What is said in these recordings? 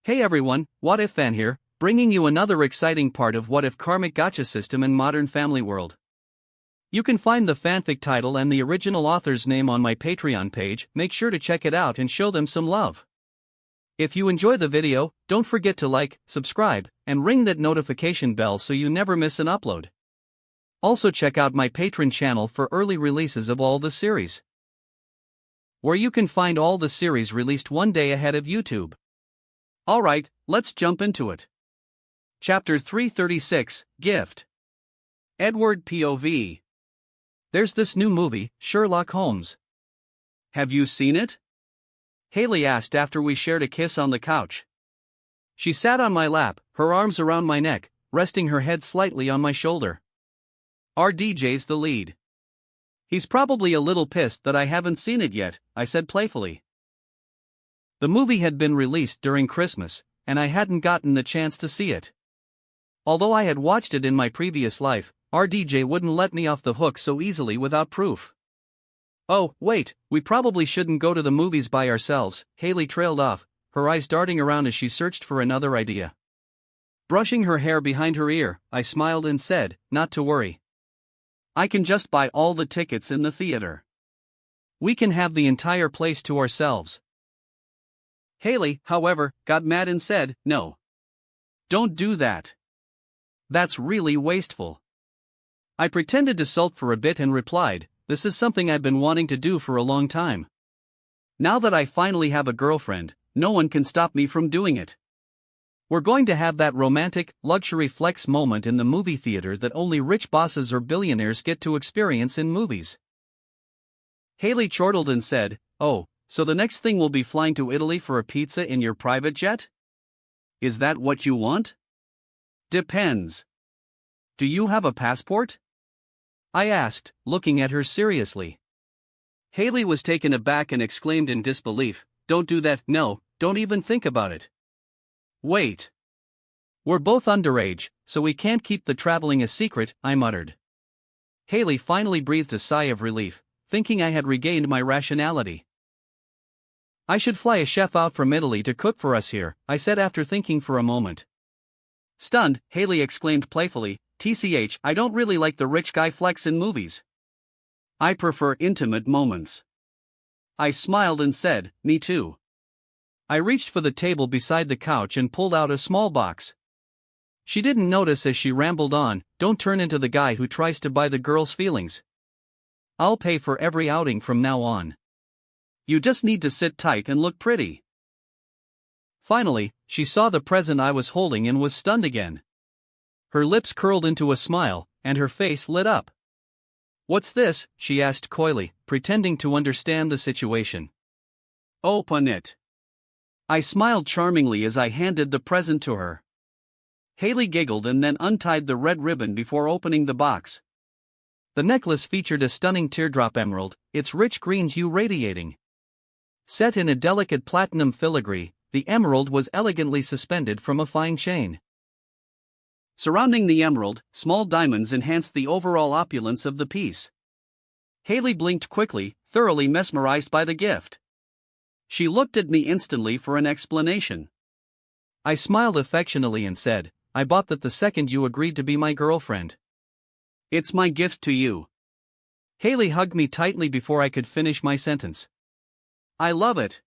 Hey everyone, What If Fan here, bringing you another exciting part of What If Karmic Gacha system in Modern Family World. You can find the fanfic title and the original author's name on my Patreon page. Make sure to check it out and show them some love. If you enjoy the video, don't forget to like, subscribe, and ring that notification bell so you never miss an upload. Also check out my Patreon channel for early releases of all the series, where you can find all the series released one day ahead of YouTube. Alright, let's jump into it. Chapter 336, Gift. Edward POV. There's this new movie, Sherlock Holmes. Have you seen it? Haley asked after we shared a kiss on the couch. She sat on my lap, her arms around my neck, resting her head slightly on my shoulder. Our DJ's the lead. He's probably a little pissed that I haven't seen it yet, I said playfully. The movie had been released during Christmas, and I hadn't gotten the chance to see it. Although I had watched it in my previous life, RDJ wouldn't let me off the hook so easily without proof. Oh, wait, we probably shouldn't go to the movies by ourselves, Haley trailed off, her eyes darting around as she searched for another idea. Brushing her hair behind her ear, I smiled and said, not to worry. I can just buy all the tickets in the theater. We can have the entire place to ourselves. Haley, however, got mad and said, no. Don't do that. That's really wasteful. I pretended to sulk for a bit and replied, this is something I've been wanting to do for a long time. Now that I finally have a girlfriend, no one can stop me from doing it. We're going to have that romantic, luxury flex moment in the movie theater that only rich bosses or billionaires get to experience in movies. Haley chortled and said, oh, so the next thing will be flying to Italy for a pizza in your private jet? Is that what you want? Depends. Do you have a passport? I asked, looking at her seriously. Haley was taken aback and exclaimed in disbelief, don't do that, no, don't even think about it. Wait. We're both underage, so we can't keep the traveling a secret, I muttered. Haley finally breathed a sigh of relief, thinking I had regained my rationality. I should fly a chef out from Italy to cook for us here, I said after thinking for a moment. Stunned, Haley exclaimed playfully, TCH, I don't really like the rich guy flex in movies. I prefer intimate moments. I smiled and said, me too. I reached for the table beside the couch and pulled out a small box. She didn't notice as she rambled on, don't turn into the guy who tries to buy the girl's feelings. I'll pay for every outing from now on. You just need to sit tight and look pretty. Finally, she saw the present I was holding and was stunned again. Her lips curled into a smile, and her face lit up. What's this? She asked coyly, pretending to understand the situation. Open it. I smiled charmingly as I handed the present to her. Haley giggled and then untied the red ribbon before opening the box. The necklace featured a stunning teardrop emerald, its rich green hue radiating. Set in a delicate platinum filigree, the emerald was elegantly suspended from a fine chain. Surrounding the emerald, small diamonds enhanced the overall opulence of the piece. Haley blinked quickly, thoroughly mesmerized by the gift. She looked at me instantly for an explanation. I smiled affectionately and said, I bought that the second you agreed to be my girlfriend. It's my gift to you. Haley hugged me tightly before I could finish my sentence. I love it.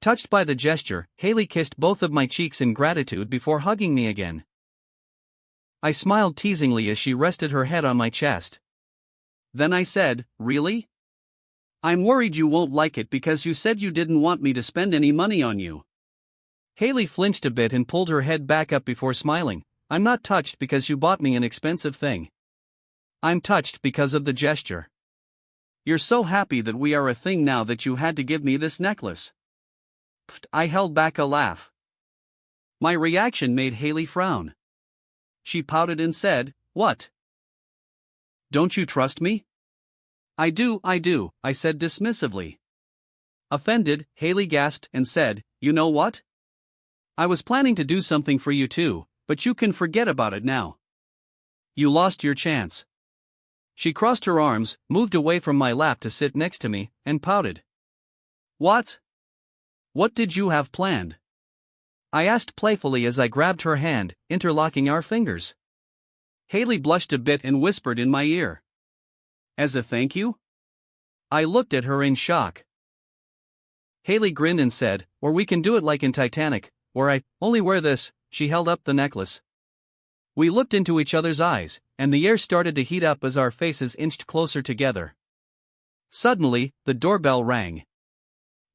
Touched by the gesture, Haley kissed both of my cheeks in gratitude before hugging me again. I smiled teasingly as she rested her head on my chest. Then I said, really? I'm worried you won't like it because you said you didn't want me to spend any money on you. Haley flinched a bit and pulled her head back up before smiling. I'm not touched because you bought me an expensive thing. I'm touched because of the gesture. You're so happy that we are a thing now that you had to give me this necklace. Pfft, I held back a laugh. My reaction made Haley frown. She pouted and said, what? Don't you trust me? I do, I said dismissively. Offended, Haley gasped and said, you know what? I was planning to do something for you too, but you can forget about it now. You lost your chance. She crossed her arms, moved away from my lap to sit next to me, and pouted. What? What did you have planned? I asked playfully as I grabbed her hand, interlocking our fingers. Haley blushed a bit and whispered in my ear. As a thank you? I looked at her in shock. Haley grinned and said, or we can do it like in Titanic, where I only wear this. She held up the necklace. We looked into each other's eyes, and the air started to heat up as our faces inched closer together. Suddenly, the doorbell rang.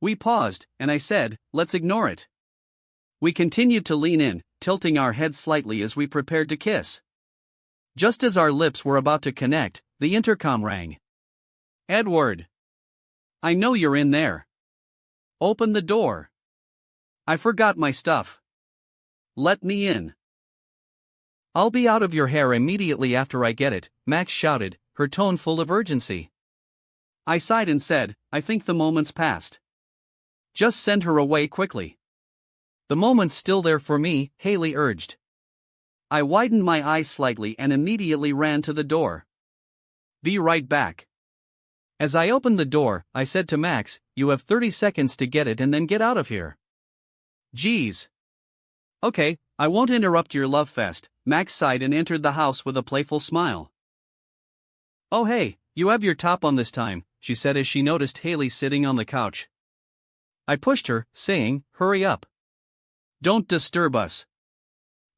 We paused, and I said, let's ignore it. We continued to lean in, tilting our heads slightly as we prepared to kiss. Just as our lips were about to connect, the intercom rang. Edward. I know you're in there. Open the door. I forgot my stuff. Let me in. I'll be out of your hair immediately after I get it, Max shouted, her tone full of urgency. I sighed and said, I think the moment's passed. Just send her away quickly. The moment's still there for me, Haley urged. I widened my eyes slightly and immediately ran to the door. Be right back. As I opened the door, I said to Max, you have 30 seconds to get it and then get out of here. Geez. Okay, I won't interrupt your love fest, Max sighed and entered the house with a playful smile. Oh hey, you have your top on this time, she said as she noticed Haley sitting on the couch. I pushed her, saying, hurry up. Don't disturb us.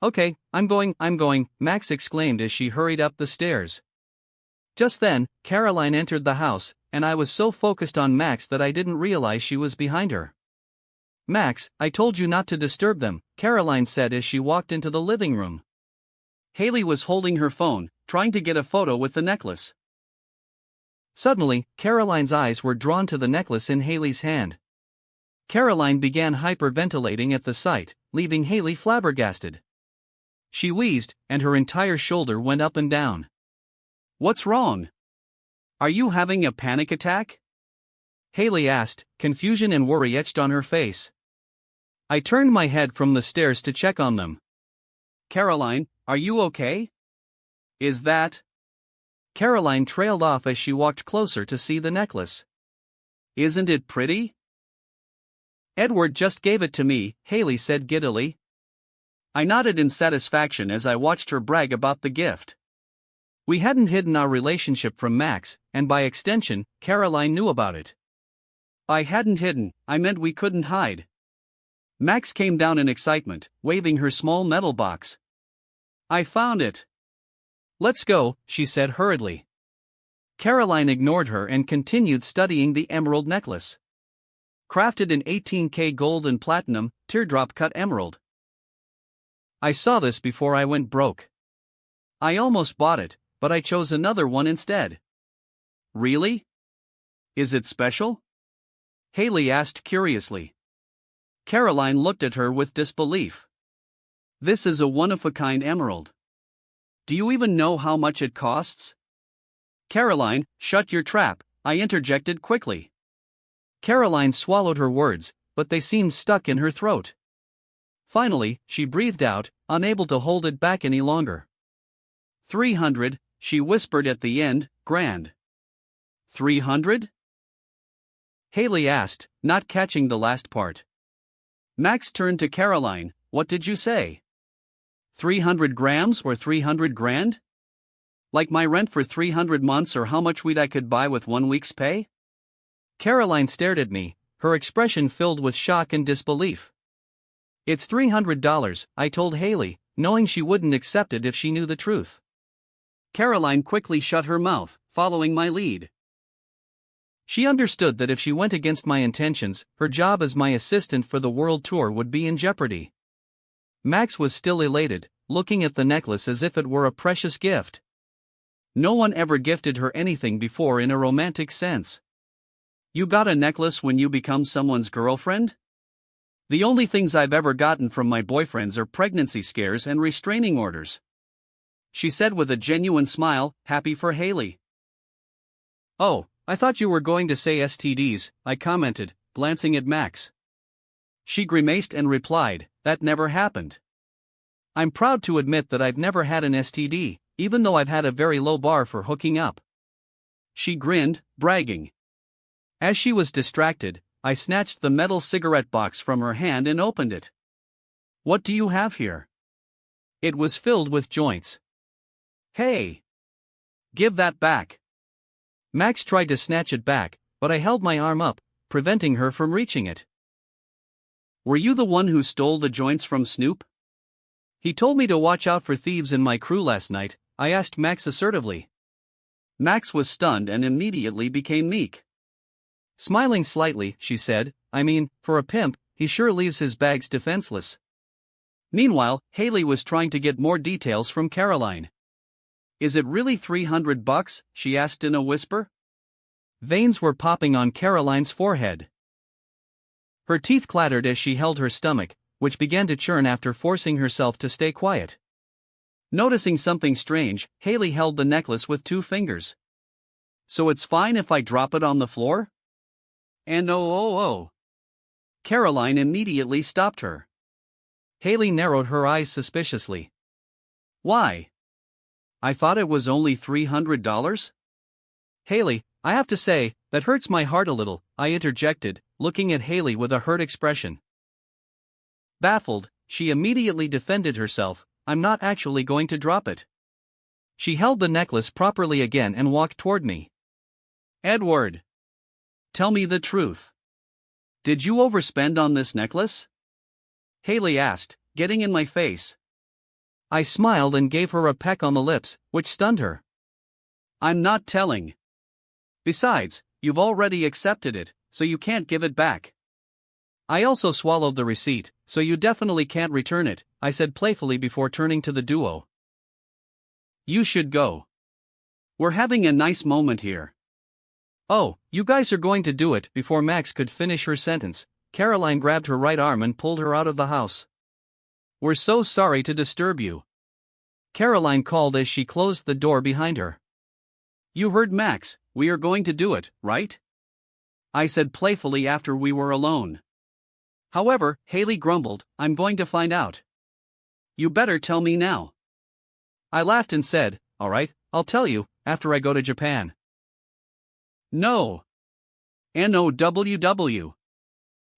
Okay, I'm going, Max exclaimed as she hurried up the stairs. Just then, Caroline entered the house, and I was so focused on Max that I didn't realize she was behind her. Max, I told you not to disturb them, Caroline said as she walked into the living room. Haley was holding her phone, trying to get a photo with the necklace. Suddenly, Caroline's eyes were drawn to the necklace in Haley's hand. Caroline began hyperventilating at the sight, leaving Haley flabbergasted. She wheezed, and her entire shoulder went up and down. What's wrong? Are you having a panic attack? Haley asked, confusion and worry etched on her face. I turned my head from the stairs to check on them. Caroline, are you okay? Is that? Caroline trailed off as she walked closer to see the necklace. Isn't it pretty? Edward just gave it to me, Haley said giddily. I nodded in satisfaction as I watched her brag about the gift. We hadn't hidden our relationship from Max, and by extension, Caroline knew about it. I hadn't hidden, I meant we couldn't hide. Max came down in excitement, waving her small metal box. I found it. Let's go, she said hurriedly. Caroline ignored her and continued studying the emerald necklace. Crafted in 18K gold and platinum, teardrop-cut emerald. I saw this before I went broke. I almost bought it, but I chose another one instead. Really? Is it special? Haley asked curiously. Caroline looked at her with disbelief. This is a one-of-a-kind emerald. Do you even know how much it costs? Caroline, shut your trap, I interjected quickly. Caroline swallowed her words, but they seemed stuck in her throat. Finally, she breathed out, unable to hold it back any longer. 300, she whispered at the end, grand. 300? Haley asked, not catching the last part. Max turned to Caroline, what did you say? 300 grams or 300 grand? Like my rent for 300 months or how much weed I could buy with 1 week's pay? Caroline stared at me, her expression filled with shock and disbelief. It's $300, I told Haley, knowing she wouldn't accept it if she knew the truth. Caroline quickly shut her mouth, following my lead. She understood that if she went against my intentions, her job as my assistant for the world tour would be in jeopardy. Max was still elated, looking at the necklace as if it were a precious gift. No one ever gifted her anything before in a romantic sense. You got a necklace when you become someone's girlfriend? The only things I've ever gotten from my boyfriends are pregnancy scares and restraining orders. She said with a genuine smile, happy for Haley. Oh, I thought you were going to say STDs, I commented, glancing at Max. She grimaced and replied, that never happened. I'm proud to admit that I've never had an STD, even though I've had a very low bar for hooking up. She grinned, bragging. As she was distracted, I snatched the metal cigarette box from her hand and opened it. What do you have here? It was filled with joints. Hey! Give that back. Max tried to snatch it back, but I held my arm up, preventing her from reaching it. Were you the one who stole the joints from Snoop? He told me to watch out for thieves in my crew last night, I asked Max assertively. Max was stunned and immediately became meek. Smiling slightly, she said, I mean, for a pimp, he sure leaves his bags defenseless. Meanwhile, Haley was trying to get more details from Caroline. Is it really $300? She asked in a whisper. Veins were popping on Caroline's forehead. Her teeth clattered as she held her stomach, which began to churn after forcing herself to stay quiet. Noticing something strange, Haley held the necklace with 2 fingers. So it's fine if I drop it on the floor? And oh. Caroline immediately stopped her. Haley narrowed her eyes suspiciously. Why? I thought it was only $300? Haley, I have to say, that hurts my heart a little, I interjected, looking at Haley with a hurt expression. Baffled, she immediately defended herself, I'm not actually going to drop it. She held the necklace properly again and walked toward me. Edward! Tell me the truth. Did you overspend on this necklace? Haley asked, getting in my face. I smiled and gave her a peck on the lips, which stunned her. I'm not telling. Besides, you've already accepted it, so you can't give it back. I also swallowed the receipt, so you definitely can't return it, I said playfully before turning to the duo. You should go. We're having a nice moment here. Oh, you guys are going to do it. Before Max could finish her sentence, Caroline grabbed her right arm and pulled her out of the house. We're so sorry to disturb you. Caroline called as she closed the door behind her. You heard Max, we are going to do it, right? I said playfully after we were alone. However, Haley grumbled, I'm going to find out. You better tell me now. I laughed and said, alright, I'll tell you, after I go to Japan. No. NOWW.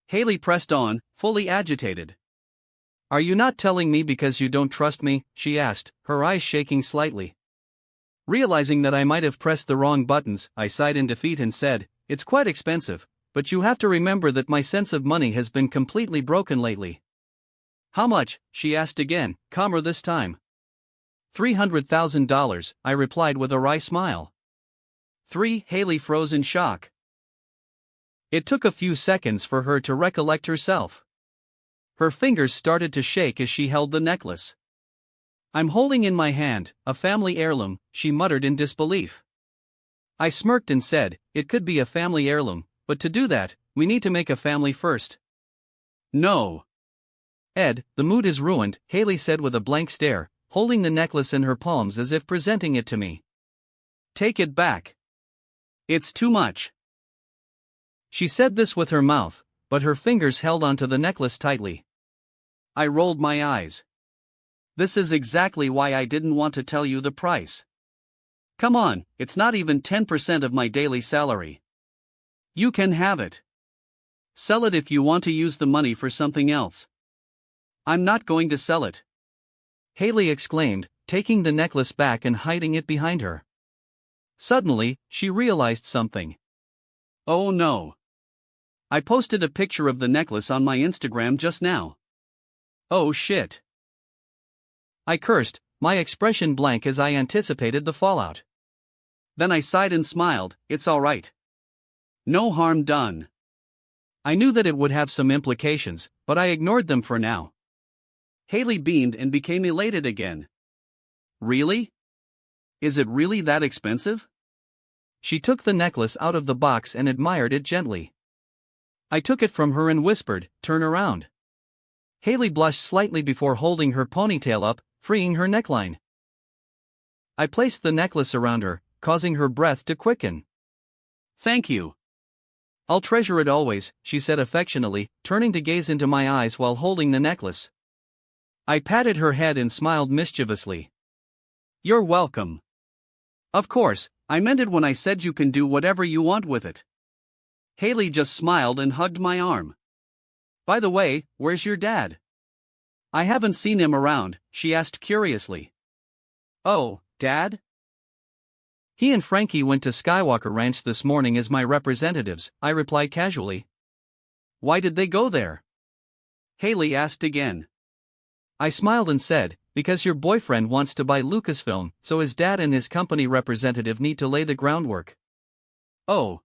Haley pressed on, fully agitated. Are you not telling me because you don't trust me? She asked, her eyes shaking slightly. Realizing that I might have pressed the wrong buttons, I sighed in defeat and said, it's quite expensive, but you have to remember that my sense of money has been completely broken lately. How much? She asked again, calmer this time. $300,000, I replied with a wry smile. 3. Haley froze in shock. It took a few seconds for her to recollect herself. Her fingers started to shake as she held the necklace. I'm holding in my hand, a family heirloom, she muttered in disbelief. I smirked and said, it could be a family heirloom, but to do that, we need to make a family first. No. Ed, the mood is ruined, Haley said with a blank stare, holding the necklace in her palms as if presenting it to me. Take it back. It's too much. She said this with her mouth, but her fingers held onto the necklace tightly. I rolled my eyes. This is exactly why I didn't want to tell you the price. Come on, it's not even 10% of my daily salary. You can have it. Sell it if you want to use the money for something else. I'm not going to sell it. Haley exclaimed, taking the necklace back and hiding it behind her. Suddenly, she realized something. Oh no. I posted a picture of the necklace on my Instagram just now. Oh shit. I cursed, my expression blank as I anticipated the fallout. Then I sighed and smiled, it's alright. No harm done. I knew that it would have some implications, but I ignored them for now. Haley beamed and became elated again. Really? Is it really that expensive? She took the necklace out of the box and admired it gently. I took it from her and whispered, turn around. Haley blushed slightly before holding her ponytail up, freeing her neckline. I placed the necklace around her, causing her breath to quicken. Thank you. I'll treasure it always, she said affectionately, turning to gaze into my eyes while holding the necklace. I patted her head and smiled mischievously. You're welcome. Of course, I meant it when I said you can do whatever you want with it. Haley just smiled and hugged my arm. By the way, where's your dad? I haven't seen him around, she asked curiously. Oh, Dad? He and Frankie went to Skywalker Ranch this morning as my representatives, I replied casually. Why did they go there? Haley asked again. I smiled and said, because your boyfriend wants to buy Lucasfilm, so his dad and his company representative need to lay the groundwork. Oh.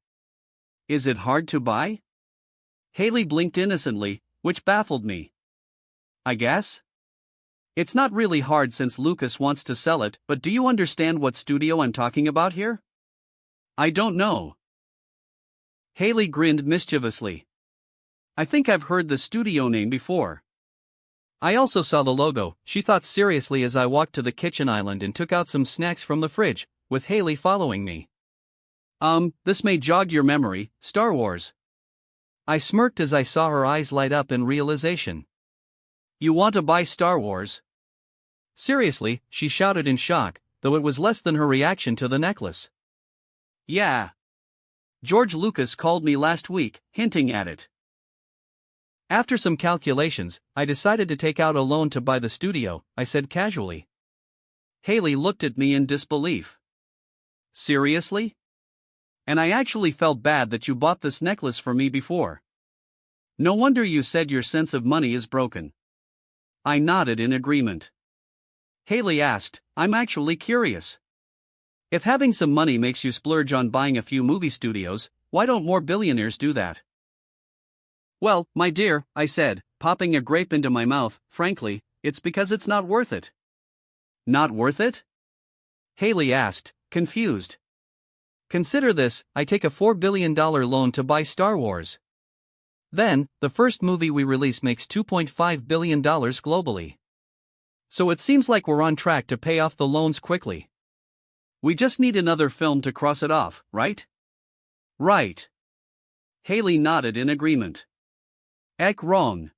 Is it hard to buy? Haley blinked innocently, which baffled me. I guess? It's not really hard since Lucas wants to sell it, but do you understand what studio I'm talking about here? I don't know. Haley grinned mischievously. I think I've heard the studio name before. I also saw the logo, she thought seriously as I walked to the kitchen island and took out some snacks from the fridge, with Haley following me. This may jog your memory, Star Wars. I smirked as I saw her eyes light up in realization. You want to buy Star Wars? Seriously, she shouted in shock, though it was less than her reaction to the necklace. Yeah. George Lucas called me last week, hinting at it. After some calculations, I decided to take out a loan to buy the studio, I said casually. Haley looked at me in disbelief. Seriously? And I actually felt bad that you bought this necklace for me before. No wonder you said your sense of money is broken. I nodded in agreement. Haley asked, I'm actually curious. If having some money makes you splurge on buying a few movie studios, why don't more billionaires do that? Well, my dear, I said, popping a grape into my mouth, frankly, it's because it's not worth it. Not worth it? Haley asked, confused. Consider this, I take a $4 billion loan to buy Star Wars. Then, the first movie we release makes $2.5 billion globally. So it seems like we're on track to pay off the loans quickly. We just need another film to cross it off, right? Right. Haley nodded in agreement. Wrong.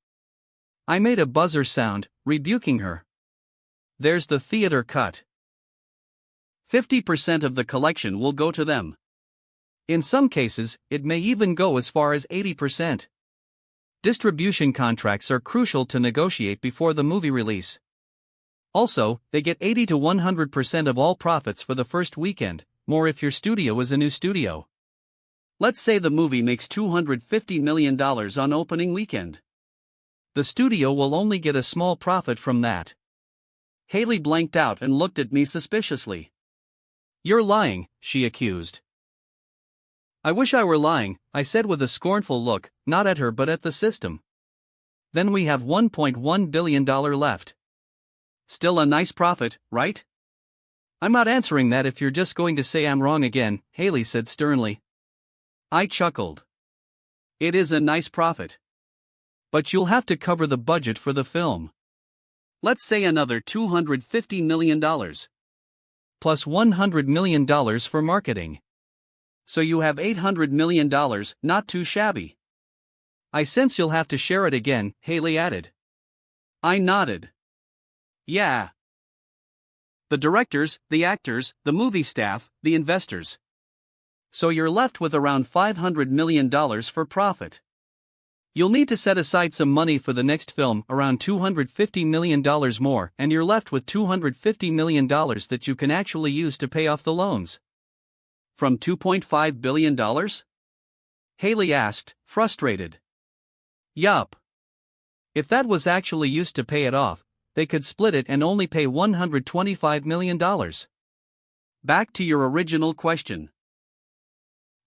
I made a buzzer sound, rebuking her. There's the theater cut. 50% of the collection will go to them. In some cases, it may even go as far as 80%. Distribution contracts are crucial to negotiate before the movie release. Also, they get 80 to 100% of all profits for the first weekend, more if your studio is a new studio. Let's say the movie makes $250 million on opening weekend. The studio will only get a small profit from that. Haley blanked out and looked at me suspiciously. You're lying, she accused. I wish I were lying, I said with a scornful look, not at her but at the system. Then we have $1.1 billion left. Still a nice profit, right? I'm not answering that if you're just going to say I'm wrong again, Haley said sternly. I chuckled. It is a nice profit. But you'll have to cover the budget for the film. Let's say another $250 million. Plus $100 million for marketing. So you have $800 million, not too shabby. I sense you'll have to share it again, Haley added. I nodded. Yeah. The directors, the actors, the movie staff, the investors. So you're left with around $500 million for profit. You'll need to set aside some money for the next film, around $250 million more, and you're left with $250 million that you can actually use to pay off the loans. From $2.5 billion? Haley asked, frustrated. Yup. If that was actually used to pay it off, they could split it and only pay $125 million. Back to your original question.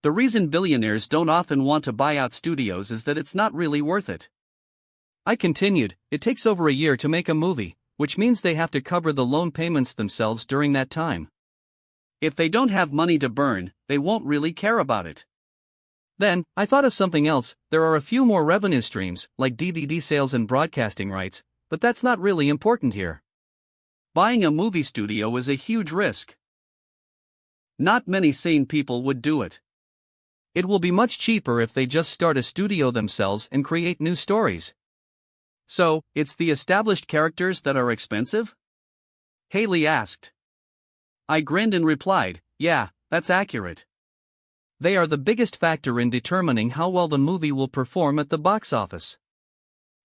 The reason billionaires don't often want to buy out studios is that it's not really worth it. I continued, it takes over a year to make a movie, which means they have to cover the loan payments themselves during that time. If they don't have money to burn, they won't really care about it. Then, I thought of something else. There are a few more revenue streams, like DVD sales and broadcasting rights, but that's not really important here. Buying a movie studio is a huge risk. Not many sane people would do it. It will be much cheaper if they just start a studio themselves and create new stories. So, it's the established characters that are expensive? Haley asked. I grinned and replied, yeah, that's accurate. They are the biggest factor in determining how well the movie will perform at the box office.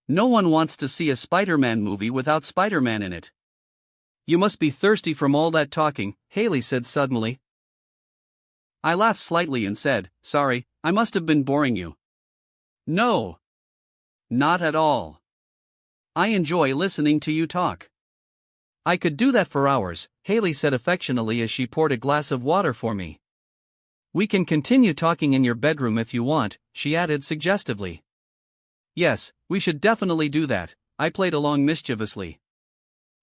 No one wants to see a Spider-Man movie without Spider-Man in it. You must be thirsty from all that talking, Haley said suddenly. I laughed slightly and said, sorry, I must have been boring you. No. Not at all. I enjoy listening to you talk. I could do that for hours, Haley said affectionately as she poured a glass of water for me. We can continue talking in your bedroom if you want, she added suggestively. Yes, we should definitely do that, I played along mischievously.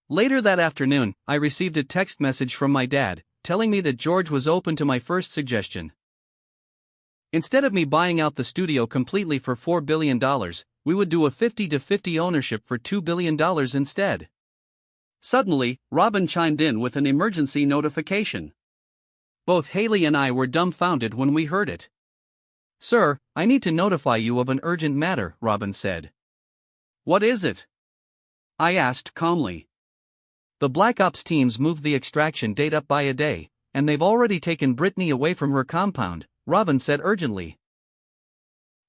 Later that afternoon, I received a text message from my dad, telling me that George was open to my first suggestion. Instead of me buying out the studio completely for $4 billion, we would do a 50-50 ownership for $2 billion instead. Suddenly, Robin chimed in with an emergency notification. Both Haley and I were dumbfounded when we heard it. Sir, I need to notify you of an urgent matter, Robin said. What is it? I asked calmly. The Black Ops teams moved the extraction date up by a day, and they've already taken Brittany away from her compound, Robin said urgently.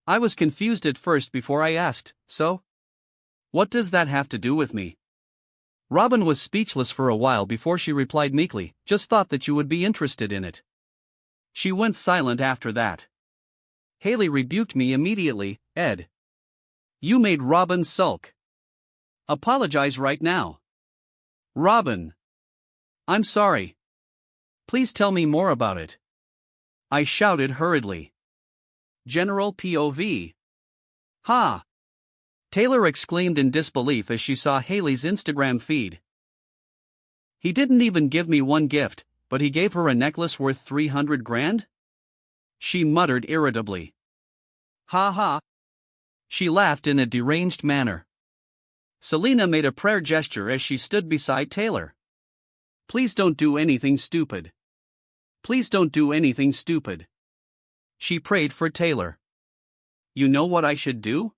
I was confused at first before I asked, so? What does that have to do with me? Robin was speechless for a while before she replied meekly, just thought that you would be interested in it. She went silent after that. Haley rebuked me immediately, Ed. You made Robin sulk. Apologize right now. Robin. I'm sorry. Please tell me more about it. I shouted hurriedly. General POV. Ha! Taylor exclaimed in disbelief as she saw Haley's Instagram feed. He didn't even give me one gift, but he gave her a necklace worth 300 grand? She muttered irritably. Ha ha. She laughed in a deranged manner. Selena made a prayer gesture as she stood beside Taylor. Please don't do anything stupid. Please don't do anything stupid. She prayed for Taylor. You know what I should do?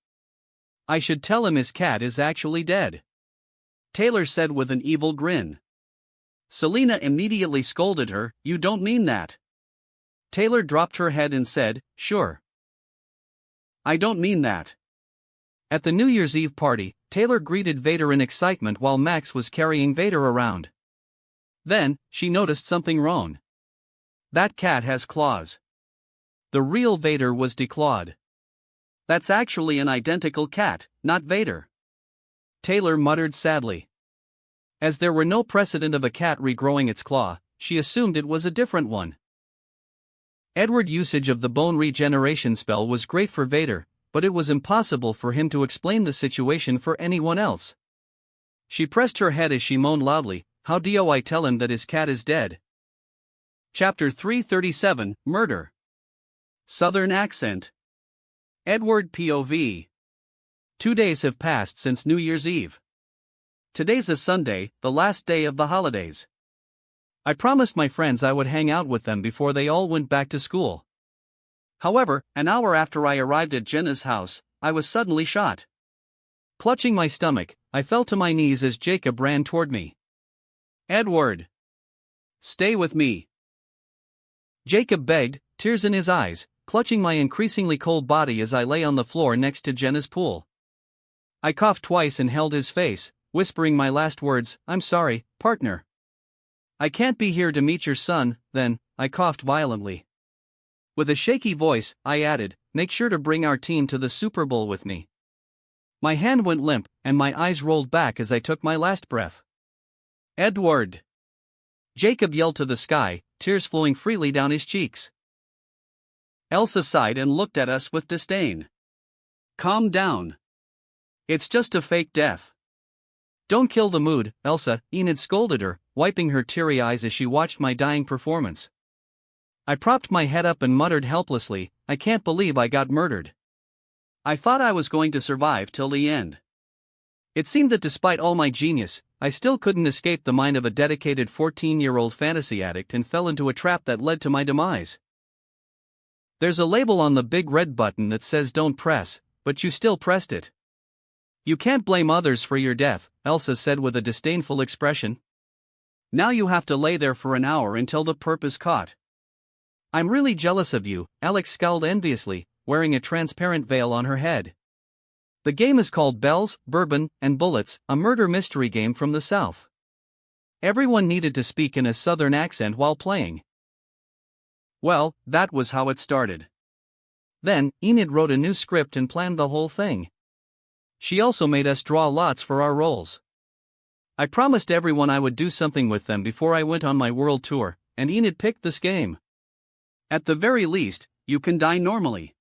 I should tell him his cat is actually dead. Taylor said with an evil grin. Selena immediately scolded her, you don't mean that. Taylor dropped her head and said, sure. I don't mean that. At the New Year's Eve party, Taylor greeted Vader in excitement while Max was carrying Vader around. Then, she noticed something wrong. That cat has claws. The real Vader was declawed. That's actually an identical cat, not Vader. Taylor muttered sadly. As there were no precedent of a cat regrowing its claw, she assumed it was a different one. Edward's usage of the bone regeneration spell was great for Vader, but it was impossible for him to explain the situation for anyone else. She pressed her head as she moaned loudly, how do I tell him that his cat is dead? Chapter 337, Murder. Southern Accent. Edward POV. 2 days have passed since New Year's Eve. Today's a Sunday, the last day of the holidays. I promised my friends I would hang out with them before they all went back to school. However, an hour after I arrived at Jenna's house, I was suddenly shot. Clutching my stomach, I fell to my knees as Jacob ran toward me. Edward! Stay with me. Jacob begged, tears in his eyes, clutching my increasingly cold body as I lay on the floor next to Jenna's pool. I coughed twice and held his face, whispering my last words, I'm sorry, partner. I can't be here to meet your son, then, I coughed violently. With a shaky voice, I added, make sure to bring our team to the Super Bowl with me. My hand went limp, and my eyes rolled back as I took my last breath. Edward! Jacob yelled to the sky, tears flowing freely down his cheeks. Elsa sighed and looked at us with disdain. Calm down. It's just a fake death. Don't kill the mood, Elsa, Enid scolded her, wiping her teary eyes as she watched my dying performance. I propped my head up and muttered helplessly, I can't believe I got murdered. I thought I was going to survive till the end. It seemed that despite all my genius, I still couldn't escape the mind of a dedicated 14-year-old fantasy addict and fell into a trap that led to my demise. There's a label on the big red button that says don't press, but you still pressed it. You can't blame others for your death, Elsa said with a disdainful expression. Now you have to lay there for an hour until the perp is caught. I'm really jealous of you, Alex scowled enviously, wearing a transparent veil on her head. The game is called Bells, Bourbon, and Bullets, a murder mystery game from the South. Everyone needed to speak in a Southern accent while playing. Well, that was how it started. Then, Enid wrote a new script and planned the whole thing. She also made us draw lots for our roles. I promised everyone I would do something with them before I went on my world tour, and Enid picked this game. At the very least, you can die normally.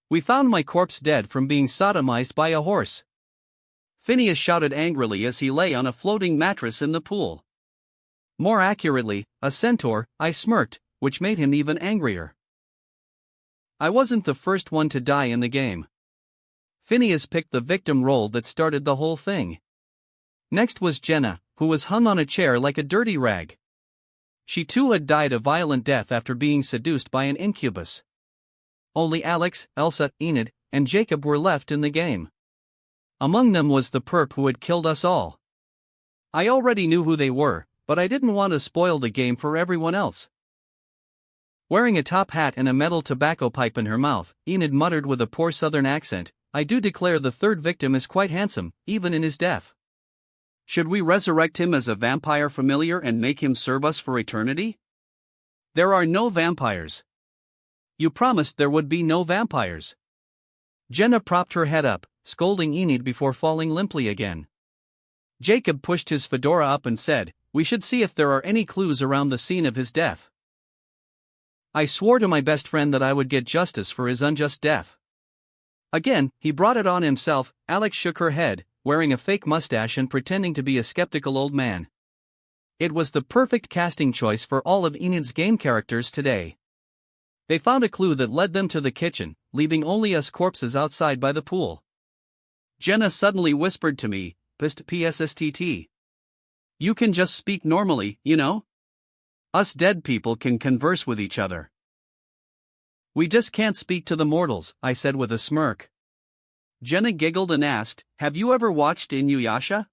We found my corpse dead from being sodomized by a horse. Phineas shouted angrily as he lay on a floating mattress in the pool. More accurately, a centaur, I smirked, which made him even angrier. I wasn't the first one to die in the game. Phineas picked the victim role that started the whole thing. Next was Jenna, who was hung on a chair like a dirty rag. She too had died a violent death after being seduced by an incubus. Only Alex, Elsa, Enid, and Jacob were left in the game. Among them was the perp who had killed us all. I already knew who they were, but I didn't want to spoil the game for everyone else. Wearing a top hat and a metal tobacco pipe in her mouth, Enid muttered with a poor southern accent, "I do declare the third victim is quite handsome, even in his death. Should we resurrect him as a vampire familiar and make him serve us for eternity? There are no vampires. You promised there would be no vampires." Jenna propped her head up, scolding Enid before falling limply again. Jacob pushed his fedora up and said, "We should see if there are any clues around the scene of his death." I swore to my best friend that I would get justice for his unjust death. Again, he brought it on himself. Alex shook her head, wearing a fake mustache and pretending to be a skeptical old man. It was the perfect casting choice for all of Enid's game characters today. They found a clue that led them to the kitchen, leaving only us corpses outside by the pool. Jenna suddenly whispered to me, "PSSTT. You can just speak normally, you know? Us dead people can converse with each other." "We just can't speak to the mortals," I said with a smirk. Jenna giggled and asked, "Have you ever watched Inuyasha?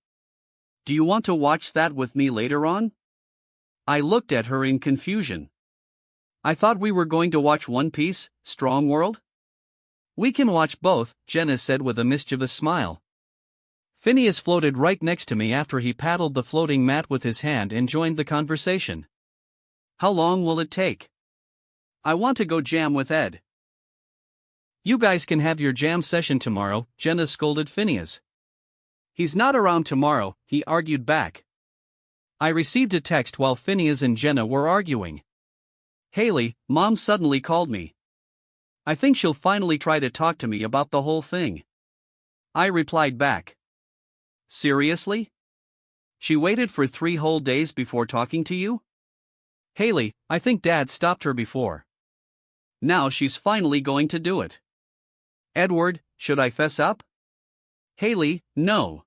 Do you want to watch that with me later on?" I looked at her in confusion. "I thought we were going to watch One Piece, Strong World?" "We can watch both," Jenna said with a mischievous smile. Phineas floated right next to me after he paddled the floating mat with his hand and joined the conversation. "How long will it take? I want to go jam with Ed." "You guys can have your jam session tomorrow," Jenna scolded Phineas. "He's not around tomorrow," he argued back. I received a text while Phineas and Jenna were arguing. "Haley, Mom suddenly called me. I think she'll finally try to talk to me about the whole thing." I replied back. "Seriously? She waited for 3 whole days before talking to you?" "Haley, I think Dad stopped her before. Now she's finally going to do it." "Edward, should I fess up?" "Haley, no.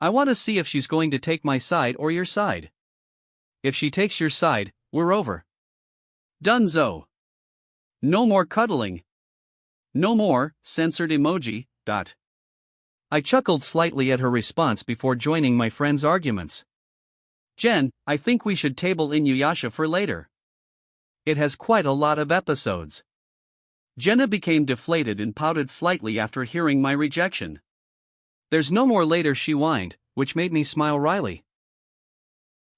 I want to see if she's going to take my side or your side. If she takes your side, we're over. Dunzo. No more cuddling. No more," censored emoji, . I chuckled slightly at her response before joining my friend's arguments. "Jen, I think we should table Inuyasha for later. It has quite a lot of episodes." Jenna became deflated and pouted slightly after hearing my rejection. "There's no more later," she whined, which made me smile wryly.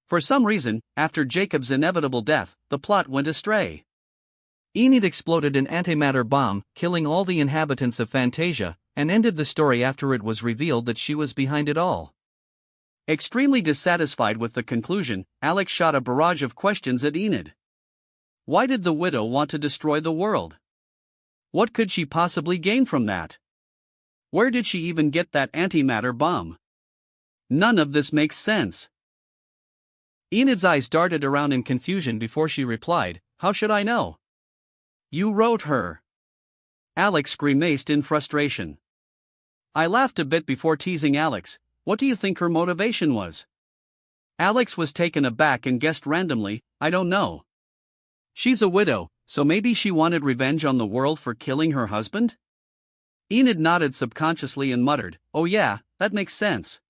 For some reason, after Jacob's inevitable death, the plot went astray. Enid exploded an antimatter bomb, killing all the inhabitants of Fantasia, and ended the story after it was revealed that she was behind it all. Extremely dissatisfied with the conclusion, Alex shot a barrage of questions at Enid. Why did the widow want to destroy the world? What could she possibly gain from that? Where did she even get that antimatter bomb? None of this makes sense. Enid's eyes darted around in confusion before she replied, "How should I know? You wrote her." Alex grimaced in frustration. I laughed a bit before teasing Alex, "What do you think her motivation was?" Alex was taken aback and guessed randomly, "I don't know. She's a widow, so maybe she wanted revenge on the world for killing her husband?" Enid nodded subconsciously and muttered, "Oh yeah, that makes sense.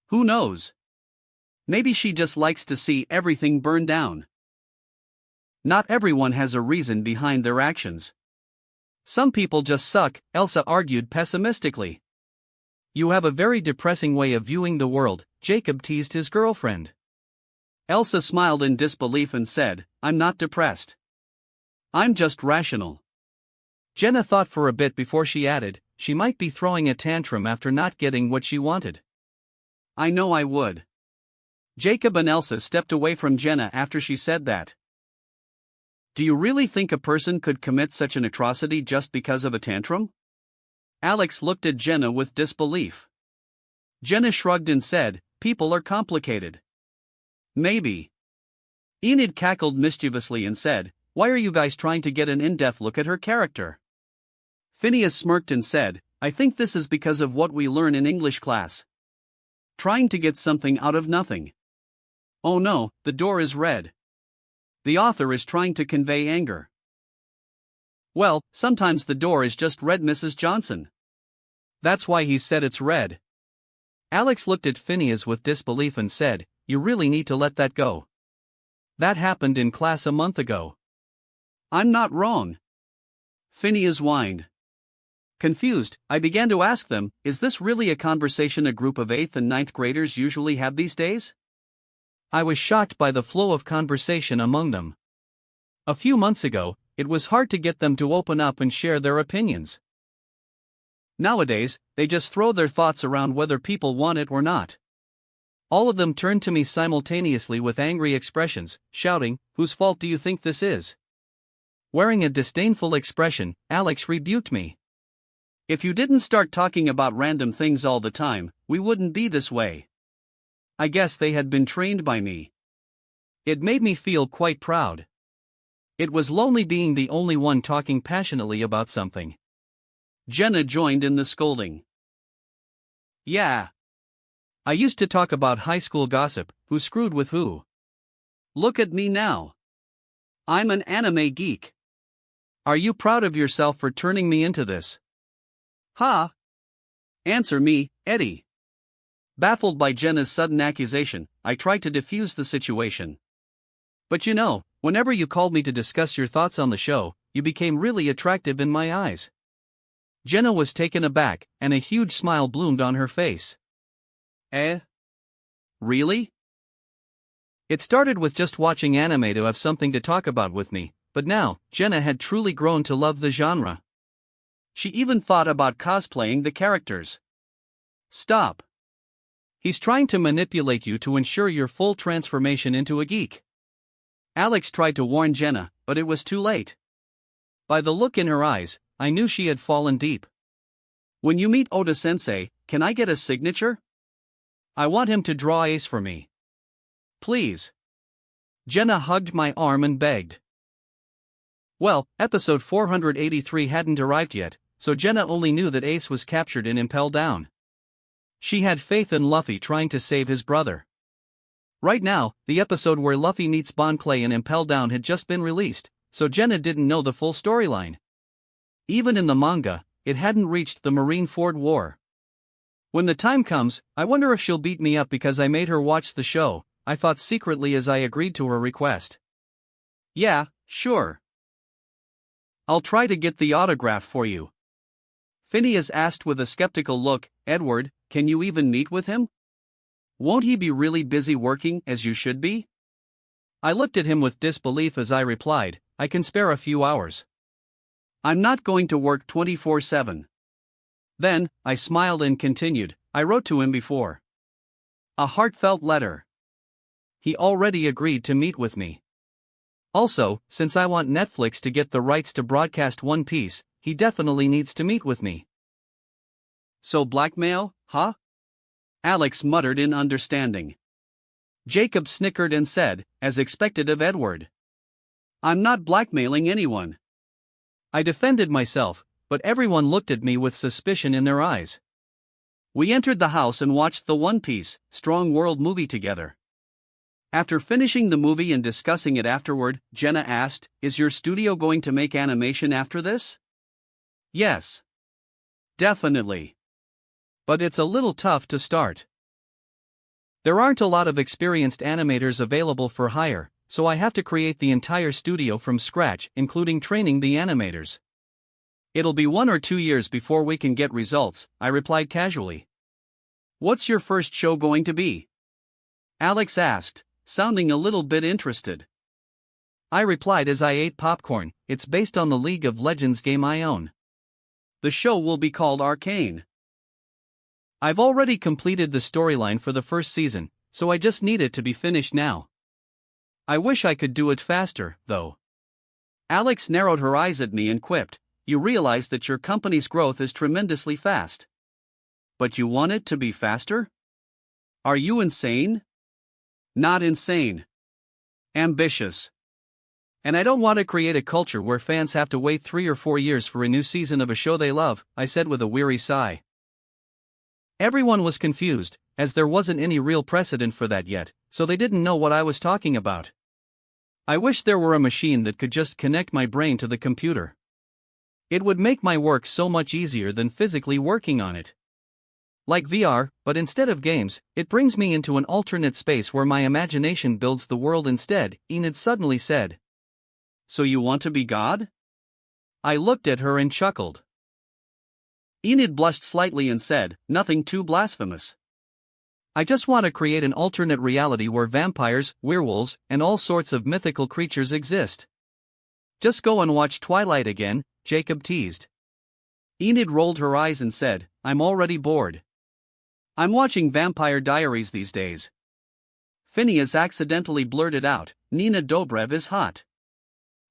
Who knows? Maybe she just likes to see everything burn down." Not everyone has a reason behind their actions. Some people just suck, Elsa argued pessimistically. You have a very depressing way of viewing the world, Jacob teased his girlfriend. Elsa smiled in disbelief and said, I'm not depressed. I'm just rational. Jenna thought for a bit before she added, she might be throwing a tantrum after not getting what she wanted. I know I would. Jacob and Elsa stepped away from Jenna after she said that. Do you really think a person could commit such an atrocity just because of a tantrum? Alex looked at Jenna with disbelief. Jenna shrugged and said, people are complicated. Maybe. Enid cackled mischievously and said, why are you guys trying to get an in-depth look at her character? Phineas smirked and said, I think this is because of what we learn in English class. Trying to get something out of nothing. Oh no, the door is red. The author is trying to convey anger. Well, sometimes the door is just red, Mrs. Johnson. That's why he said it's red. Alex looked at Phineas with disbelief and said, you really need to let that go. That happened in class a month ago. I'm not wrong. Phineas whined. Confused, I began to ask them, is this really a conversation a group of 8th and 9th graders usually have these days? I was shocked by the flow of conversation among them. A few months ago, it was hard to get them to open up and share their opinions. Nowadays, they just throw their thoughts around whether people want it or not. All of them turned to me simultaneously with angry expressions, shouting, whose fault do you think this is? Wearing a disdainful expression, Alex rebuked me. If you didn't start talking about random things all the time, we wouldn't be this way. I guess they had been trained by me. It made me feel quite proud. It was lonely being the only one talking passionately about something. Jenna joined in the scolding. Yeah. I used to talk about high school gossip, who screwed with who. Look at me now. I'm an anime geek. Are you proud of yourself for turning me into this? Ha! Answer me, Eddie. Baffled by Jenna's sudden accusation, I tried to defuse the situation. But you know, whenever you called me to discuss your thoughts on the show, you became really attractive in my eyes. Jenna was taken aback, and a huge smile bloomed on her face. Really? It started with just watching anime to have something to talk about with me, but now, Jenna had truly grown to love the genre. She even thought about cosplaying the characters. Stop. He's trying to manipulate you to ensure your full transformation into a geek. Alex tried to warn Jenna, but it was too late. By the look in her eyes, I knew she had fallen deep. When you meet Oda-sensei, can I get a signature? I want him to draw Ace for me. Please. Jenna hugged my arm and begged. Well, episode 483 hadn't arrived yet, so Jenna only knew that Ace was captured in Impel Down. She had faith in Luffy trying to save his brother. Right now, the episode where Luffy meets Bon Clay in Impel Down had just been released, so Jenna didn't know the full storyline. Even in the manga, it hadn't reached the Marineford War. When the time comes, I wonder if she'll beat me up because I made her watch the show, I thought secretly as I agreed to her request. Yeah, sure. I'll try to get the autograph for you. Phineas asked with a skeptical look, Edward, can you even meet with him? Won't he be really busy working, as you should be? I looked at him with disbelief as I replied, I can spare a few hours. I'm not going to work 24/7. Then, I smiled and continued, I wrote to him before. A heartfelt letter. He already agreed to meet with me. Also, since I want Netflix to get the rights to broadcast One Piece, he definitely needs to meet with me. So blackmail, huh? Alex muttered in understanding. Jacob snickered and said, as expected of Edward. I'm not blackmailing anyone. I defended myself, but everyone looked at me with suspicion in their eyes. We entered the house and watched the One Piece, Strong World movie together. After finishing the movie and discussing it afterward, Jenna asked, is your studio going to make animation after this? Yes. Definitely. But it's a little tough to start. There aren't a lot of experienced animators available for hire, so I have to create the entire studio from scratch, including training the animators. It'll be 1 or 2 years before we can get results, I replied casually. What's your first show going to be? Alex asked, sounding a little bit interested. I replied as I ate popcorn, it's based on the League of Legends game I own. The show will be called Arcane. I've already completed the storyline for the first season, so I just need it to be finished now. I wish I could do it faster, though. Alex narrowed her eyes at me and quipped, you realize that your company's growth is tremendously fast. But you want it to be faster? Are you insane? Not insane. Ambitious. And I don't want to create a culture where fans have to wait 3 or 4 years for a new season of a show they love, I said with a weary sigh. Everyone was confused, as there wasn't any real precedent for that yet, so they didn't know what I was talking about. I wish there were a machine that could just connect my brain to the computer. It would make my work so much easier than physically working on it. Like VR, but instead of games, it brings me into an alternate space where my imagination builds the world instead, Enid suddenly said. So you want to be God? I looked at her and chuckled. Enid blushed slightly and said, nothing too blasphemous. I just want to create an alternate reality where vampires, werewolves, and all sorts of mythical creatures exist. Just go and watch Twilight again, Jacob teased. Enid rolled her eyes and said, I'm already bored. I'm watching Vampire Diaries these days. Phineas accidentally blurted out, Nina Dobrev is hot.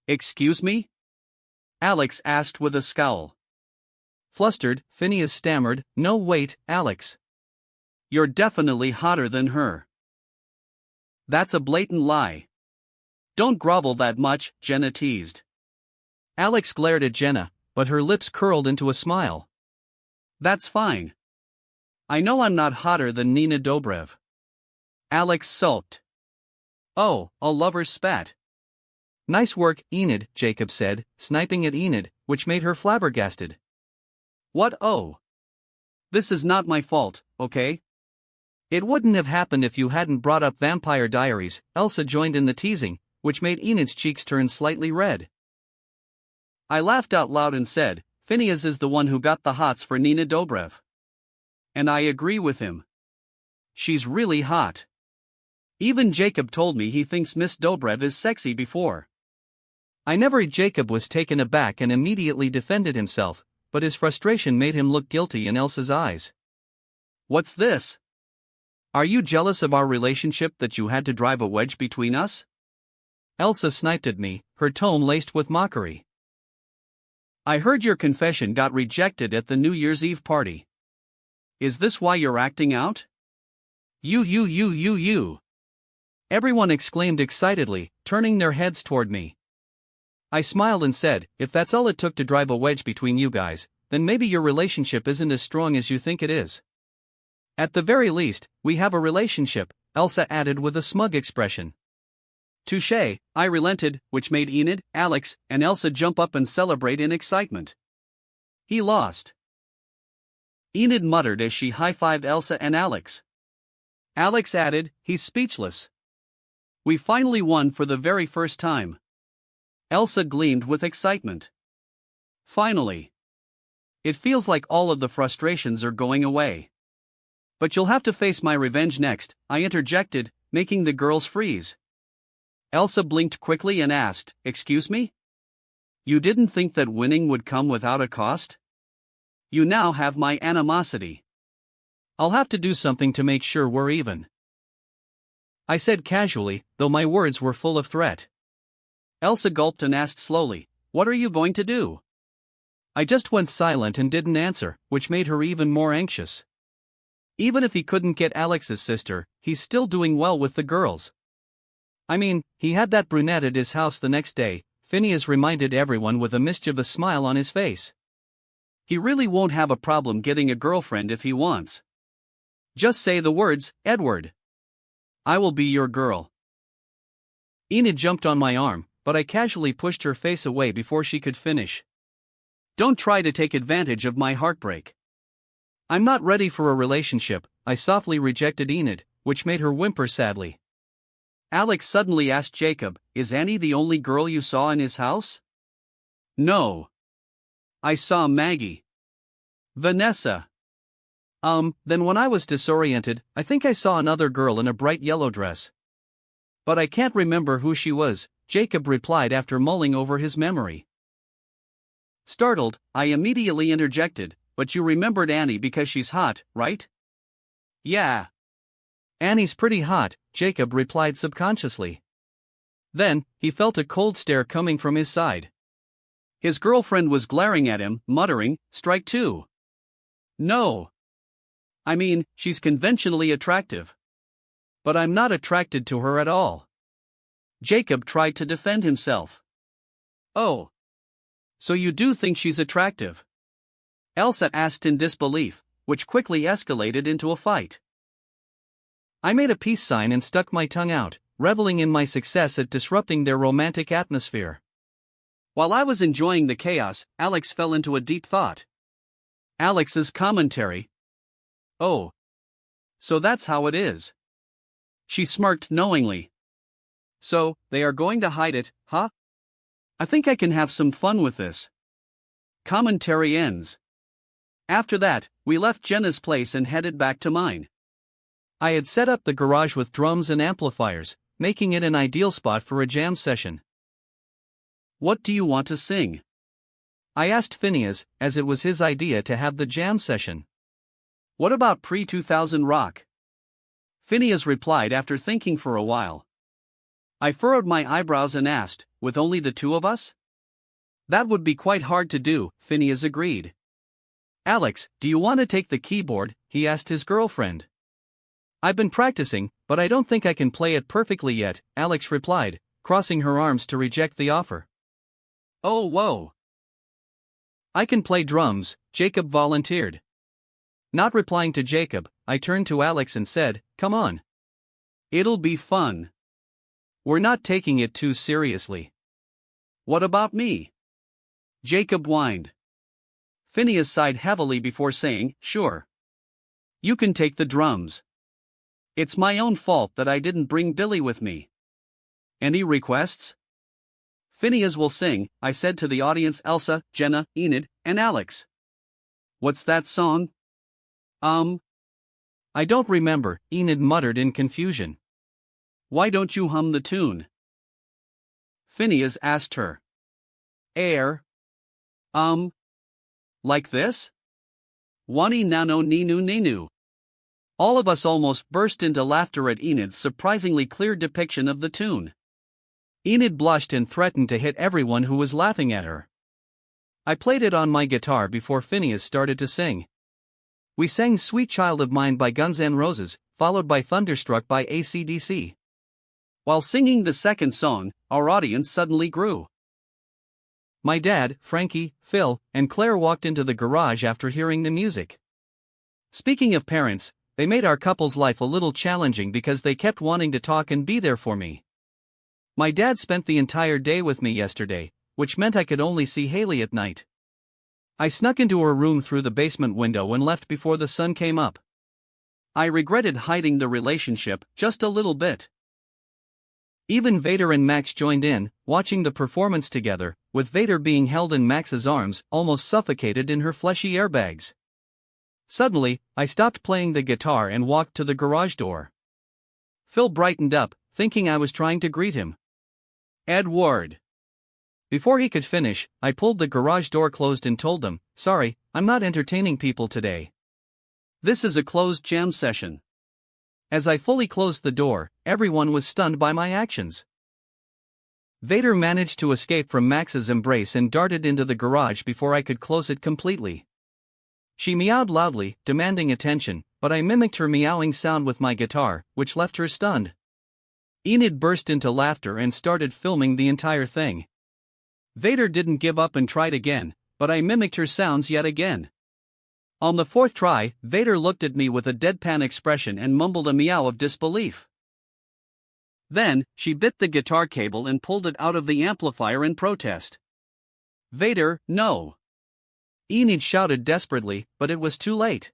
Excuse me? Alex asked with a scowl. Flustered, Phineas stammered, no wait, Alex. You're definitely hotter than her. That's a blatant lie. Don't grovel that much, Jenna teased. Alex glared at Jenna, but her lips curled into a smile. That's fine. I know I'm not hotter than Nina Dobrev. Alex sulked. Oh, a lover's spat. Nice work, Enid, Jacob said, sniping at Enid, which made her flabbergasted. What oh? This is not my fault, okay? It wouldn't have happened if you hadn't brought up Vampire Diaries, Elsa joined in the teasing, which made Enid's cheeks turn slightly red. I laughed out loud and said, Phineas is the one who got the hots for Nina Dobrev. And I agree with him. She's really hot. Even Jacob told me he thinks Miss Dobrev is sexy before. Jacob was taken aback and immediately defended himself, but his frustration made him look guilty in Elsa's eyes. What's this? Are you jealous of our relationship that you had to drive a wedge between us? Elsa sniped at me, her tone laced with mockery. I heard your confession got rejected at the New Year's Eve party. Is this why you're acting out? You. Everyone exclaimed excitedly, turning their heads toward me. I smiled and said, if that's all it took to drive a wedge between you guys, then maybe your relationship isn't as strong as you think it is. At the very least, we have a relationship, Elsa added with a smug expression. Touché, I relented, which made Enid, Alex, and Elsa jump up and celebrate in excitement. He lost. Enid muttered as she high-fived Elsa and Alex. Alex added, he's speechless. We finally won for the very first time. Elsa gleamed with excitement. Finally. It feels like all of the frustrations are going away. But you'll have to face my revenge next, I interjected, making the girls freeze. Elsa blinked quickly and asked, excuse me? You didn't think that winning would come without a cost? You now have my animosity. I'll have to do something to make sure we're even. I said casually, though my words were full of threat. Elsa gulped and asked slowly, what are you going to do? I just went silent and didn't answer, which made her even more anxious. Even if he couldn't get Alex's sister, he's still doing well with the girls. I mean, he had that brunette at his house the next day, Phineas reminded everyone with a mischievous smile on his face. He really won't have a problem getting a girlfriend if he wants. Just say the words, Edward. I will be your girl. Enid jumped on my arm, but I casually pushed her face away before she could finish. Don't try to take advantage of my heartbreak. I'm not ready for a relationship, I softly rejected Enid, which made her whimper sadly. Alex suddenly asked Jacob, is Annie the only girl you saw in his house? No. I saw Maggie. Vanessa. Then when I was disoriented, I think I saw another girl in a bright yellow dress. But I can't remember who she was, Jacob replied after mulling over his memory. Startled, I immediately interjected, but you remembered Annie because she's hot, right? Yeah. Annie's pretty hot, Jacob replied subconsciously. Then, he felt a cold stare coming from his side. His girlfriend was glaring at him, muttering, "Strike two." No. I mean, she's conventionally attractive. But I'm not attracted to her at all. Jacob tried to defend himself. Oh. So you do think she's attractive? Elsa asked in disbelief, which quickly escalated into a fight. I made a peace sign and stuck my tongue out, reveling in my success at disrupting their romantic atmosphere. While I was enjoying the chaos, Alex fell into a deep thought. Alex's commentary. Oh. So that's how it is. She smirked knowingly. So, they are going to hide it, huh? I think I can have some fun with this. Commentary ends. After that, we left Jenna's place and headed back to mine. I had set up the garage with drums and amplifiers, making it an ideal spot for a jam session. What do you want to sing? I asked Phineas, as it was his idea to have the jam session. What about pre-2000 rock? Phineas replied after thinking for a while. I furrowed my eyebrows and asked, with only the two of us? That would be quite hard to do, Phineas agreed. Alex, do you want to take the keyboard? He asked his girlfriend. I've been practicing, but I don't think I can play it perfectly yet, Alex replied, crossing her arms to reject the offer. Oh, whoa. I can play drums, Jacob volunteered. Not replying to Jacob, I turned to Alex and said, come on. It'll be fun. We're not taking it too seriously. What about me? Jacob whined. Phineas sighed heavily before saying, sure. You can take the drums. It's my own fault that I didn't bring Billy with me. Any requests? Phineas will sing, I said to the audience. Elsa, Jenna, Enid, and Alex. What's that song? I don't remember, Enid muttered in confusion. Why don't you hum the tune? Phineas asked her. Air. Like this? Wani nano ninu ninu. All of us almost burst into laughter at Enid's surprisingly clear depiction of the tune. Enid blushed and threatened to hit everyone who was laughing at her. I played it on my guitar before Phineas started to sing. We sang Sweet Child of Mine by Guns N' Roses, followed by Thunderstruck by AC/DC. While singing the second song, our audience suddenly grew. My dad, Frankie, Phil, and Claire walked into the garage after hearing the music. Speaking of parents, they made our couple's life a little challenging because they kept wanting to talk and be there for me. My dad spent the entire day with me yesterday, which meant I could only see Haley at night. I snuck into her room through the basement window and left before the sun came up. I regretted hiding the relationship just a little bit. Even Vader and Max joined in, watching the performance together, with Vader being held in Max's arms, almost suffocated in her fleshy airbags. Suddenly, I stopped playing the guitar and walked to the garage door. Phil brightened up, thinking I was trying to greet him. Edward. Before he could finish, I pulled the garage door closed and told them, sorry, I'm not entertaining people today. This is a closed jam session. As I fully closed the door, everyone was stunned by my actions. Vader managed to escape from Max's embrace and darted into the garage before I could close it completely. She meowed loudly, demanding attention, but I mimicked her meowing sound with my guitar, which left her stunned. Enid burst into laughter and started filming the entire thing. Vader didn't give up and tried again, but I mimicked her sounds yet again. On the fourth try, Vader looked at me with a deadpan expression and mumbled a meow of disbelief. Then, she bit the guitar cable and pulled it out of the amplifier in protest. Vader, no! Enid shouted desperately, but it was too late.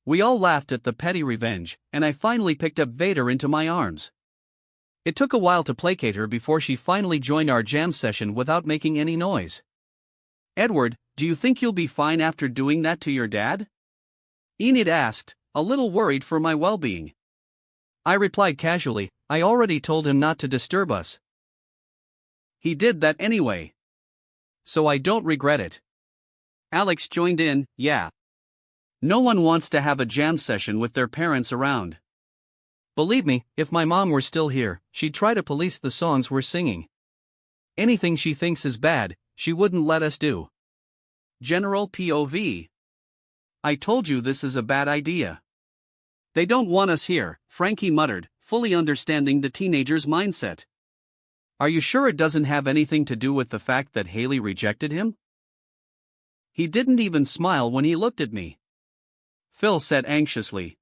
We all laughed at the petty revenge, and I finally picked up Vader into my arms. It took a while to placate her before she finally joined our jam session without making any noise. Edward, Do you think you'll be fine after doing that to your dad? Enid asked, a little worried for my well-being. I replied casually, I already told him not to disturb us. He did that anyway. So I don't regret it. Alex joined in, yeah. No one wants to have a jam session with their parents around. Believe me, if my mom were still here, she'd try to police the songs we're singing. Anything she thinks is bad, she wouldn't let us do. General POV. I told you this is a bad idea. They don't want us here, Frankie muttered, fully understanding the teenager's mindset. Are you sure it doesn't have anything to do with the fact that Haley rejected him? He didn't even smile when he looked at me. Phil said anxiously.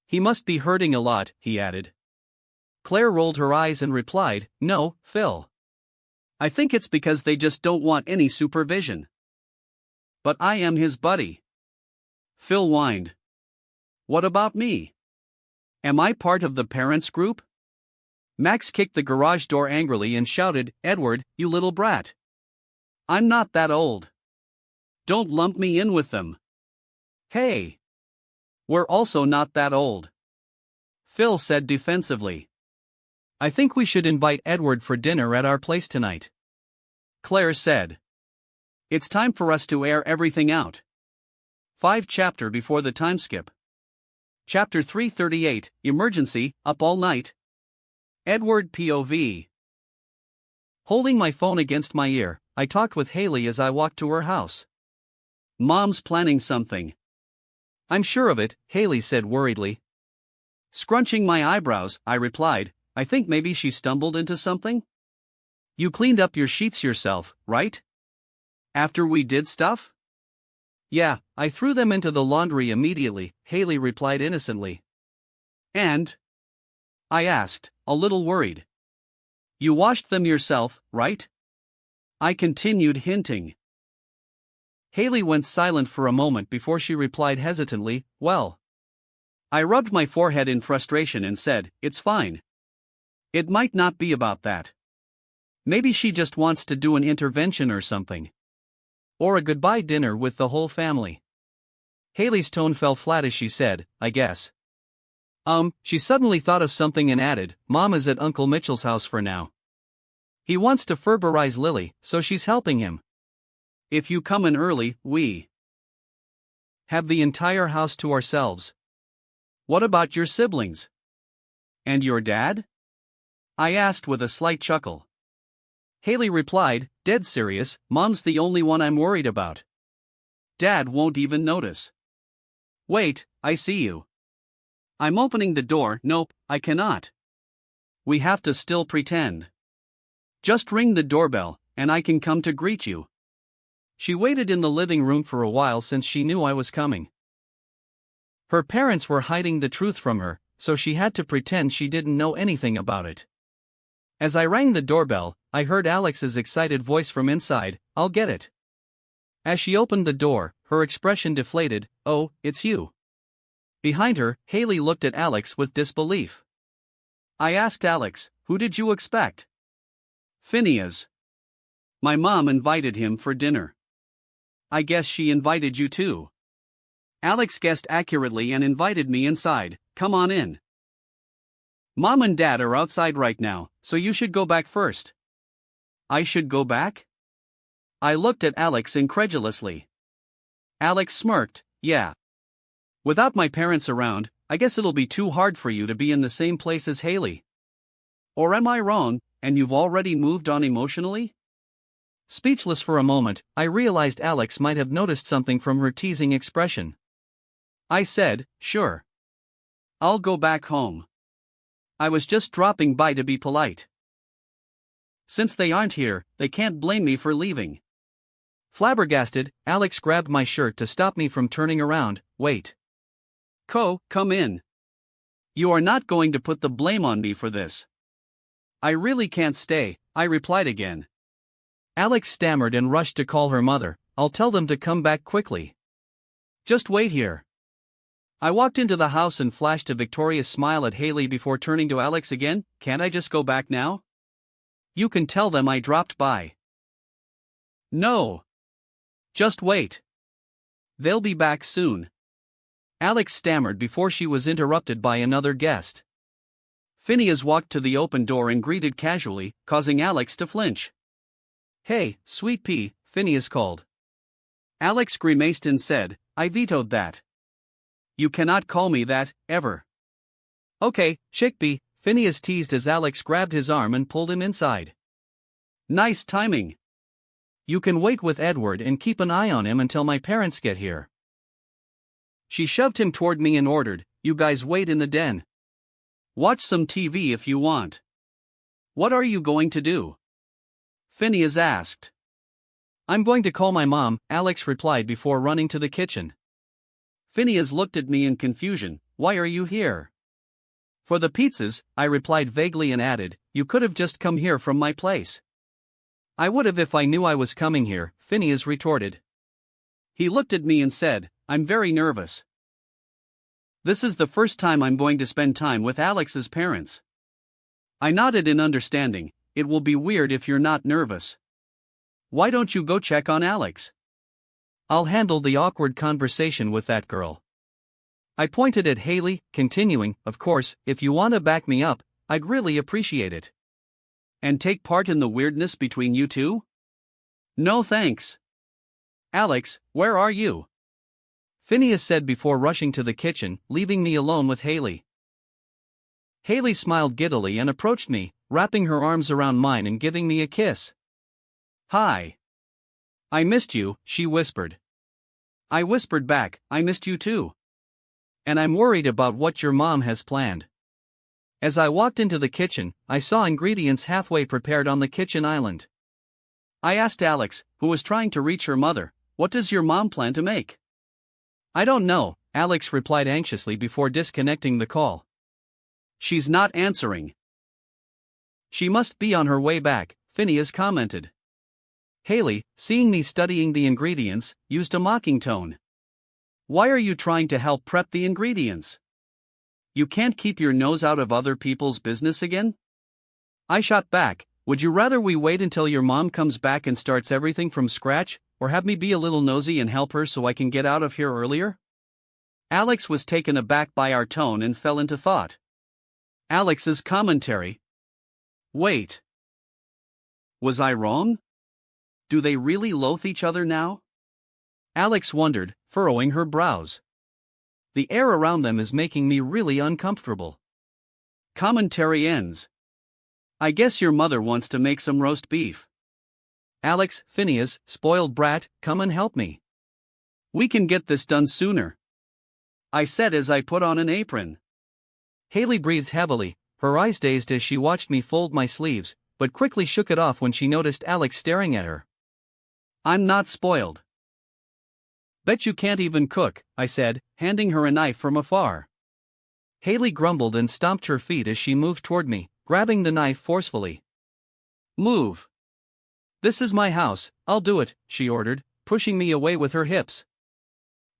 He must be hurting a lot, he added. Claire rolled her eyes and replied, no, Phil. I think it's because they just don't want any supervision. But I am his buddy. Phil whined. What about me? Am I part of the parents' group? Max kicked the garage door angrily and shouted, Edward, you little brat. I'm not that old. Don't lump me in with them. Hey. We're also not that old. Phil said defensively. I think we should invite Edward for dinner at our place tonight. Claire said. It's time for us to air everything out. 5 chapter before the time skip. Chapter 338, Emergency, Up All Night. Edward POV. Holding my phone against my ear, I talked with Haley as I walked to her house. Mom's planning something. I'm sure of it, Haley said worriedly. Scrunching my eyebrows, I replied, I think maybe she stumbled into something? You cleaned up your sheets yourself, right? After we did stuff? Yeah, I threw them into the laundry immediately, Haley replied innocently. And? I asked, a little worried. You washed them yourself, right? I continued hinting. Haley went silent for a moment before she replied hesitantly, well. I rubbed my forehead in frustration and said, it's fine. It might not be about that. Maybe she just wants to do an intervention or something. Or a goodbye dinner with the whole family. Haley's tone fell flat as she said, I guess. She suddenly thought of something and added, Mom is at Uncle Mitchell's house for now. He wants to Ferberize Lily, so she's helping him. If you come in early, we have the entire house to ourselves. What about your siblings? And your dad? I asked with a slight chuckle. Haley replied, dead serious, Mom's the only one I'm worried about. Dad won't even notice. Wait, I see you. I'm opening the door, nope, I cannot. We have to still pretend. Just ring the doorbell, and I can come to greet you. She waited in the living room for a while since she knew I was coming. Her parents were hiding the truth from her, so she had to pretend she didn't know anything about it. As I rang the doorbell, I heard Alex's excited voice from inside, I'll get it. As she opened the door, her expression deflated, oh, it's you. Behind her, Haley looked at Alex with disbelief. I asked Alex, who did you expect? Phineas. My mom invited him for dinner. I guess she invited you too. Alex guessed accurately and invited me inside, come on in. Mom and Dad are outside right now, so you should go back first. I should go back? I looked at Alex incredulously. Alex smirked, yeah. Without my parents around, I guess it'll be too hard for you to be in the same place as Haley. Or am I wrong, and you've already moved on emotionally? Speechless for a moment, I realized Alex might have noticed something from her teasing expression. I said, sure. I'll go back home. I was just dropping by to be polite. Since they aren't here, they can't blame me for leaving. Flabbergasted, Alex grabbed my shirt to stop me from turning around, wait. Come in. You are not going to put the blame on me for this. I really can't stay, I replied again. Alex stammered and rushed to call her mother, I'll tell them to come back quickly. Just wait here. I walked into the house and flashed a victorious smile at Haley before turning to Alex again, can't I just go back now? You can tell them I dropped by. No. Just wait. They'll be back soon. Alex stammered before she was interrupted by another guest. Phineas walked to the open door and greeted casually, causing Alex to flinch. Hey, sweet pea, Phineas called. Alex grimaced and said, I vetoed that. You cannot call me that, ever. Okay, chickpea, Phineas teased as Alex grabbed his arm and pulled him inside. Nice timing. You can wait with Edward and keep an eye on him until my parents get here. She shoved him toward me and ordered, You guys wait in the den. Watch some TV if you want. What are you going to do? Phineas asked. I'm going to call my mom, Alex replied before running to the kitchen. Phineas looked at me in confusion. Why are you here? For the pizzas, I replied vaguely and added, You could have just come here from my place. I would have if I knew I was coming here, Phineas retorted. He looked at me and said, I'm very nervous. This is the first time I'm going to spend time with Alex's parents. I nodded in understanding. It will be weird if you're not nervous. Why don't you go check on Alex? I'll handle the awkward conversation with that girl. I pointed at Haley, continuing, Of course, if you want to back me up, I'd really appreciate it. And take part in the weirdness between you two? No thanks. Alex, where are you? Phineas said before rushing to the kitchen, leaving me alone with Haley. Haley smiled giddily and approached me, wrapping her arms around mine and giving me a kiss. Hi. I missed you, she whispered. I whispered back, I missed you too. And I'm worried about what your mom has planned. As I walked into the kitchen, I saw ingredients halfway prepared on the kitchen island. I asked Alex, who was trying to reach her mother, What does your mom plan to make? I don't know, Alex replied anxiously before disconnecting the call. She's not answering. She must be on her way back, Phineas commented. Haley, seeing me studying the ingredients, used a mocking tone. Why are you trying to help prep the ingredients? You can't keep your nose out of other people's business again? I shot back, Would you rather we wait until your mom comes back and starts everything from scratch, or have me be a little nosy and help her so I can get out of here earlier? Alex was taken aback by our tone and fell into thought. Alex's commentary. Wait. Was I wrong? Do they really loathe each other now? Alex wondered, furrowing her brows. The air around them is making me really uncomfortable. Commentary ends. I guess your mother wants to make some roast beef. Alex, Phineas, spoiled brat, come and help me. We can get this done sooner. I said as I put on an apron. Haley breathed heavily, her eyes dazed as she watched me fold my sleeves, but quickly shook it off when she noticed Alex staring at her. I'm not spoiled. Bet you can't even cook, I said, handing her a knife from afar. Haley grumbled and stomped her feet as she moved toward me, grabbing the knife forcefully. Move. This is my house, I'll do it, she ordered, pushing me away with her hips.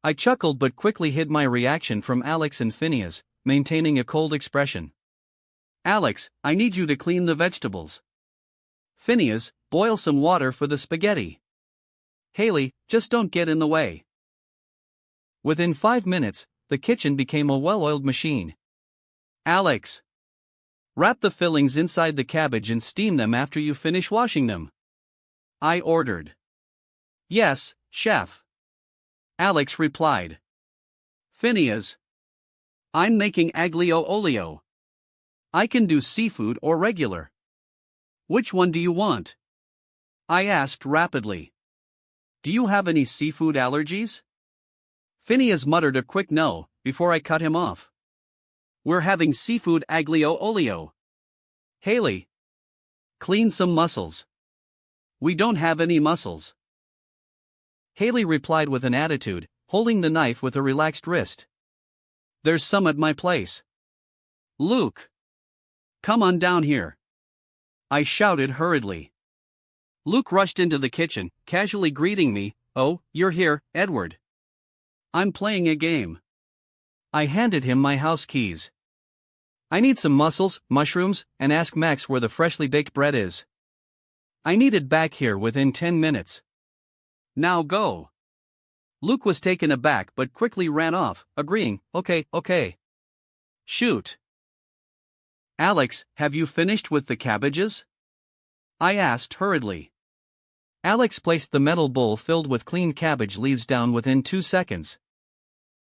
I chuckled but quickly hid my reaction from Alex and Phineas, maintaining a cold expression. Alex, I need you to clean the vegetables. Phineas, boil some water for the spaghetti. Haley, just don't get in the way. Within 5 minutes, the kitchen became a well-oiled machine. Alex, wrap the fillings inside the cabbage and steam them after you finish washing them. I ordered. Yes, chef. Alex replied. Phineas, I'm making aglio olio. I can do seafood or regular. Which one do you want? I asked rapidly. Do you have any seafood allergies? Phineas muttered a quick no, before I cut him off. We're having seafood aglio olio. Haley, clean some mussels. We don't have any mussels. Haley replied with an attitude, holding the knife with a relaxed wrist. There's some at my place. Luke, come on down here. I shouted hurriedly. Luke rushed into the kitchen, casually greeting me. Oh, you're here, Edward. I'm playing a game. I handed him my house keys. I need some mussels, mushrooms, and ask Max where the freshly baked bread is. I need it back here within 10 minutes. Now go. Luke was taken aback but quickly ran off, agreeing, okay. Shoot. Alex, have you finished with the cabbages? I asked hurriedly. Alex placed the metal bowl filled with clean cabbage leaves down within 2 seconds.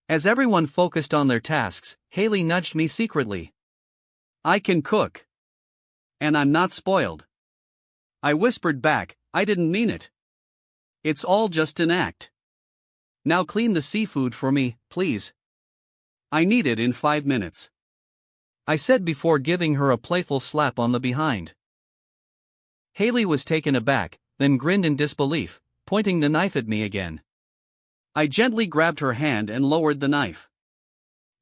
As everyone focused on their tasks, Haley nudged me secretly. I can cook. And I'm not spoiled. I whispered back, I didn't mean it. It's all just an act. Now clean the seafood for me, please. I need it in 5 minutes. I said before giving her a playful slap on the behind. Haley was taken aback, then grinned in disbelief, pointing the knife at me again. I gently grabbed her hand and lowered the knife.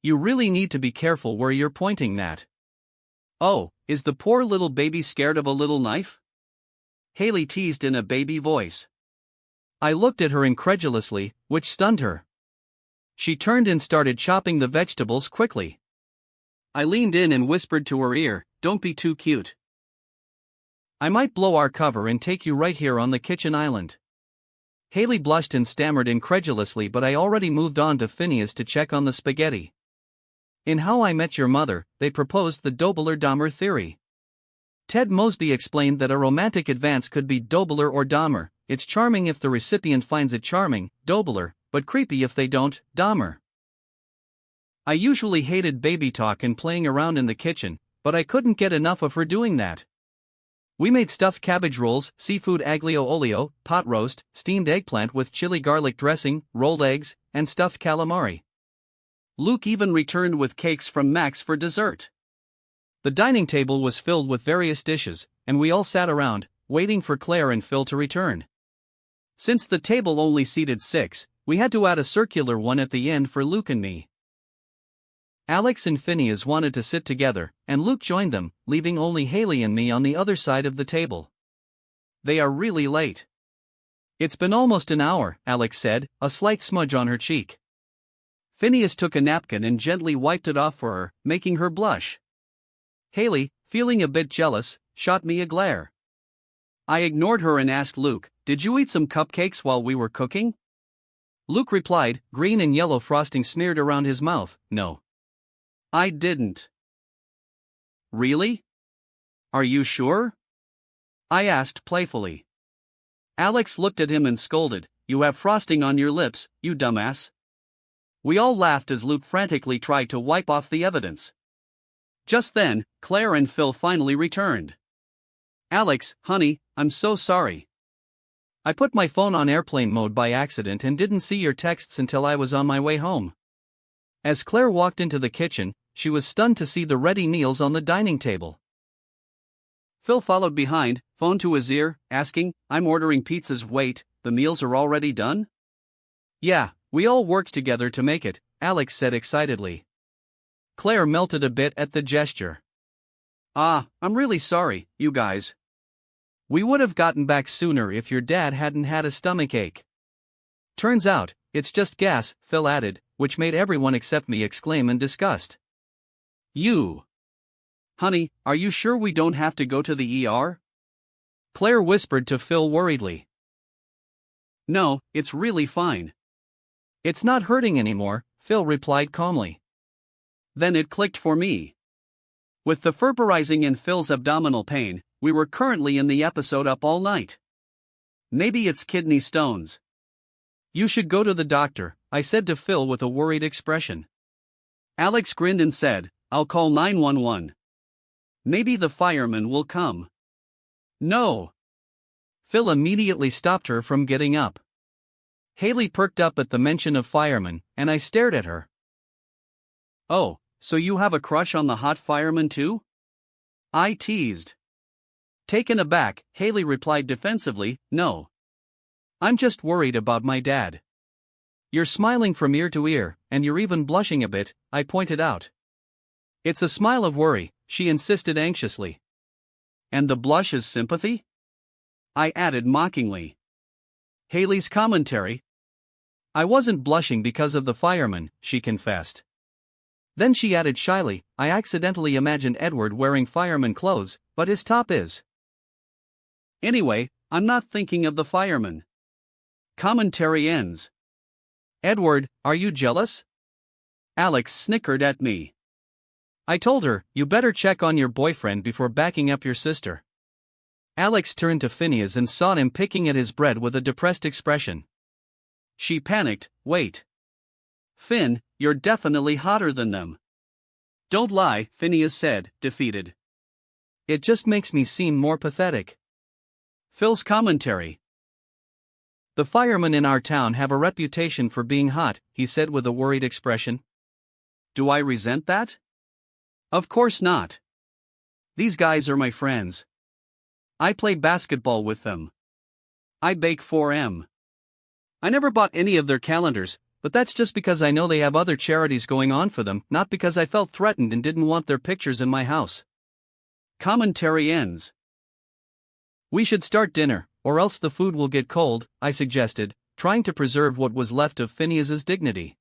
You really need to be careful where you're pointing that. Oh, is the poor little baby scared of a little knife? Haley teased in a baby voice. I looked at her incredulously, which stunned her. She turned and started chopping the vegetables quickly. I leaned in and whispered to her ear, "Don't be too cute. I might blow our cover and take you right here on the kitchen island." Haley blushed and stammered incredulously, but I already moved on to Phineas to check on the spaghetti. In How I Met Your Mother, they proposed the Dobler-Dahmer theory. Ted Mosby explained that a romantic advance could be Dobler or Dahmer. It's charming if the recipient finds it charming, Dobler, but creepy if they don't, Dahmer. I usually hated baby talk and playing around in the kitchen, but I couldn't get enough of her doing that. We made stuffed cabbage rolls, seafood aglio olio, pot roast, steamed eggplant with chili garlic dressing, rolled eggs, and stuffed calamari. Luke even returned with cakes from Max for dessert. The dining table was filled with various dishes, and we all sat around, waiting for Claire and Phil to return. Since the table only seated 6, we had to add a circular one at the end for Luke and me. Alex and Phineas wanted to sit together, and Luke joined them, leaving only Haley and me on the other side of the table. They are really late. It's been almost an hour, Alex said, a slight smudge on her cheek. Phineas took a napkin and gently wiped it off for her, making her blush. Haley, feeling a bit jealous, shot me a glare. I ignored her and asked Luke, "Did you eat some cupcakes while we were cooking?" Luke replied, green and yellow frosting smeared around his mouth, "No. I didn't." Really? Are you sure? I asked playfully. Alex looked at him and scolded, "You have frosting on your lips, you dumbass." We all laughed as Luke frantically tried to wipe off the evidence. Just then, Claire and Phil finally returned. "Alex, honey, I'm so sorry. I put my phone on airplane mode by accident and didn't see your texts until I was on my way home." As Claire walked into the kitchen, she was stunned to see the ready meals on the dining table. Phil followed behind, phone to his ear, asking, "I'm ordering pizzas. Wait, the meals are already done?" "Yeah, we all worked together to make it," Alex said excitedly. Claire melted a bit at the gesture. I'm really sorry, you guys. We would have gotten back sooner if your dad hadn't had a stomachache. Turns out, it's just gas, Phil added, which made everyone except me exclaim in disgust. You. Honey, are you sure we don't have to go to the ER? Claire whispered to Phil worriedly. No, it's really fine. It's not hurting anymore, Phil replied calmly. Then it clicked for me. With the furburizing in Phil's abdominal pain, we were currently in the episode Up All Night. Maybe it's kidney stones. You should go to the doctor, I said to Phil with a worried expression. Alex grinned and said, I'll call 911. Maybe the fireman will come. No. Phil immediately stopped her from getting up. Haley perked up at the mention of firemen, and I stared at her. Oh, so you have a crush on the hot fireman too? I teased. Taken aback, Haley replied defensively, No. I'm just worried about my dad. You're smiling from ear to ear, and you're even blushing a bit, I pointed out. It's a smile of worry, she insisted anxiously. And the blush is sympathy? I added mockingly. Haley's commentary? I wasn't blushing because of the fireman, she confessed. Then she added shyly, I accidentally imagined Edward wearing fireman clothes, but his top is. Anyway, I'm not thinking of the fireman. Commentary ends. Edward, are you jealous? Alex snickered at me. I told her, you better check on your boyfriend before backing up your sister. Alex turned to Phineas and saw him picking at his bread with a depressed expression. She panicked, wait. Finn, you're definitely hotter than them. Don't lie, Phineas said, defeated. It just makes me seem more pathetic. Phil's commentary. The firemen in our town have a reputation for being hot, he said with a worried expression. Do I resent that? Of course not. These guys are my friends. I play basketball with them. I bake for 'em. I never bought any of their calendars, but that's just because I know they have other charities going on for them, not because I felt threatened and didn't want their pictures in my house. Commentary ends. We should start dinner, or else the food will get cold, I suggested, trying to preserve what was left of Phineas's dignity.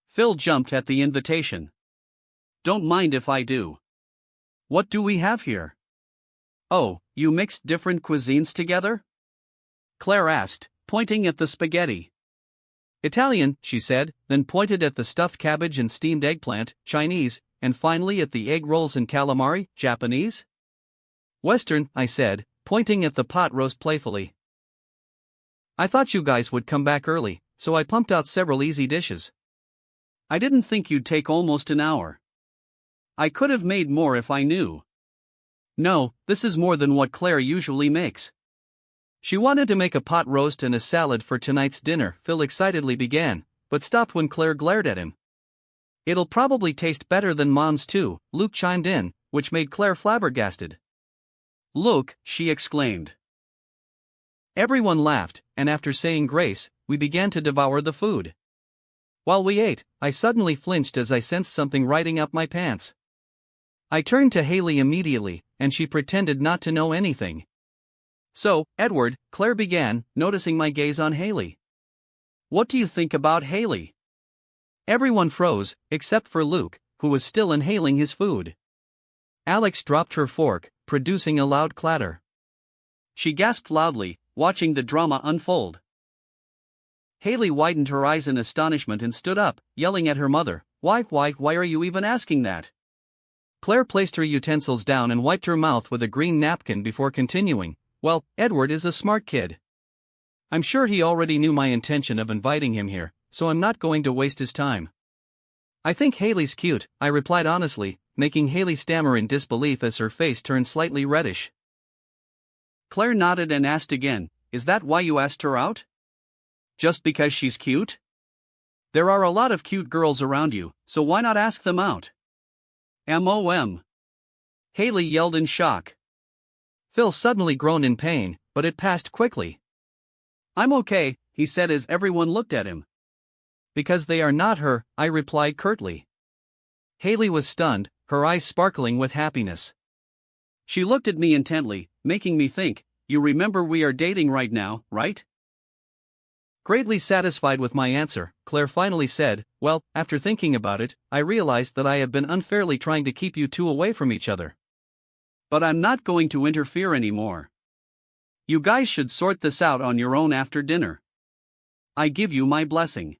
Phil jumped at the invitation. Don't mind if I do. What do we have here? Oh, you mixed different cuisines together? Claire asked, pointing at the spaghetti. Italian, she said, then pointed at the stuffed cabbage and steamed eggplant, Chinese, and finally at the egg rolls and calamari, Japanese? Western, I said, pointing at the pot roast playfully. I thought you guys would come back early, so I pumped out several easy dishes. I didn't think you'd take almost an hour. I could have made more if I knew. No, this is more than what Claire usually makes. She wanted to make a pot roast and a salad for tonight's dinner, Phil excitedly began, but stopped when Claire glared at him. It'll probably taste better than Mom's too, Luke chimed in, which made Claire flabbergasted. Look, she exclaimed. Everyone laughed, and after saying grace, we began to devour the food. While we ate, I suddenly flinched as I sensed something riding up my pants. I turned to Haley immediately, and she pretended not to know anything. So, Edward, Claire began, noticing my gaze on Haley. What do you think about Haley? Everyone froze, except for Luke, who was still inhaling his food. Alex dropped her fork, producing a loud clatter. She gasped loudly, watching the drama unfold. Haley widened her eyes in astonishment and stood up, yelling at her mother, why are you even asking that? Claire placed her utensils down and wiped her mouth with a green napkin before continuing, well, Edward is a smart kid. I'm sure he already knew my intention of inviting him here, so I'm not going to waste his time. I think Haley's cute, I replied honestly, making Haley stammer in disbelief as her face turned slightly reddish. Claire nodded and asked again, is that why you asked her out? Just because she's cute? There are a lot of cute girls around you, so why not ask them out? M.O.M. Haley yelled in shock. Phil suddenly groaned in pain, but it passed quickly. I'm okay, he said as everyone looked at him. Because they are not her, I replied curtly. Haley was stunned, her eyes sparkling with happiness. She looked at me intently, making me think, you remember we are dating right now, right? Greatly satisfied with my answer, Claire finally said, well, after thinking about it, I realized that I have been unfairly trying to keep you two away from each other. But I'm not going to interfere anymore. You guys should sort this out on your own after dinner. I give you my blessing.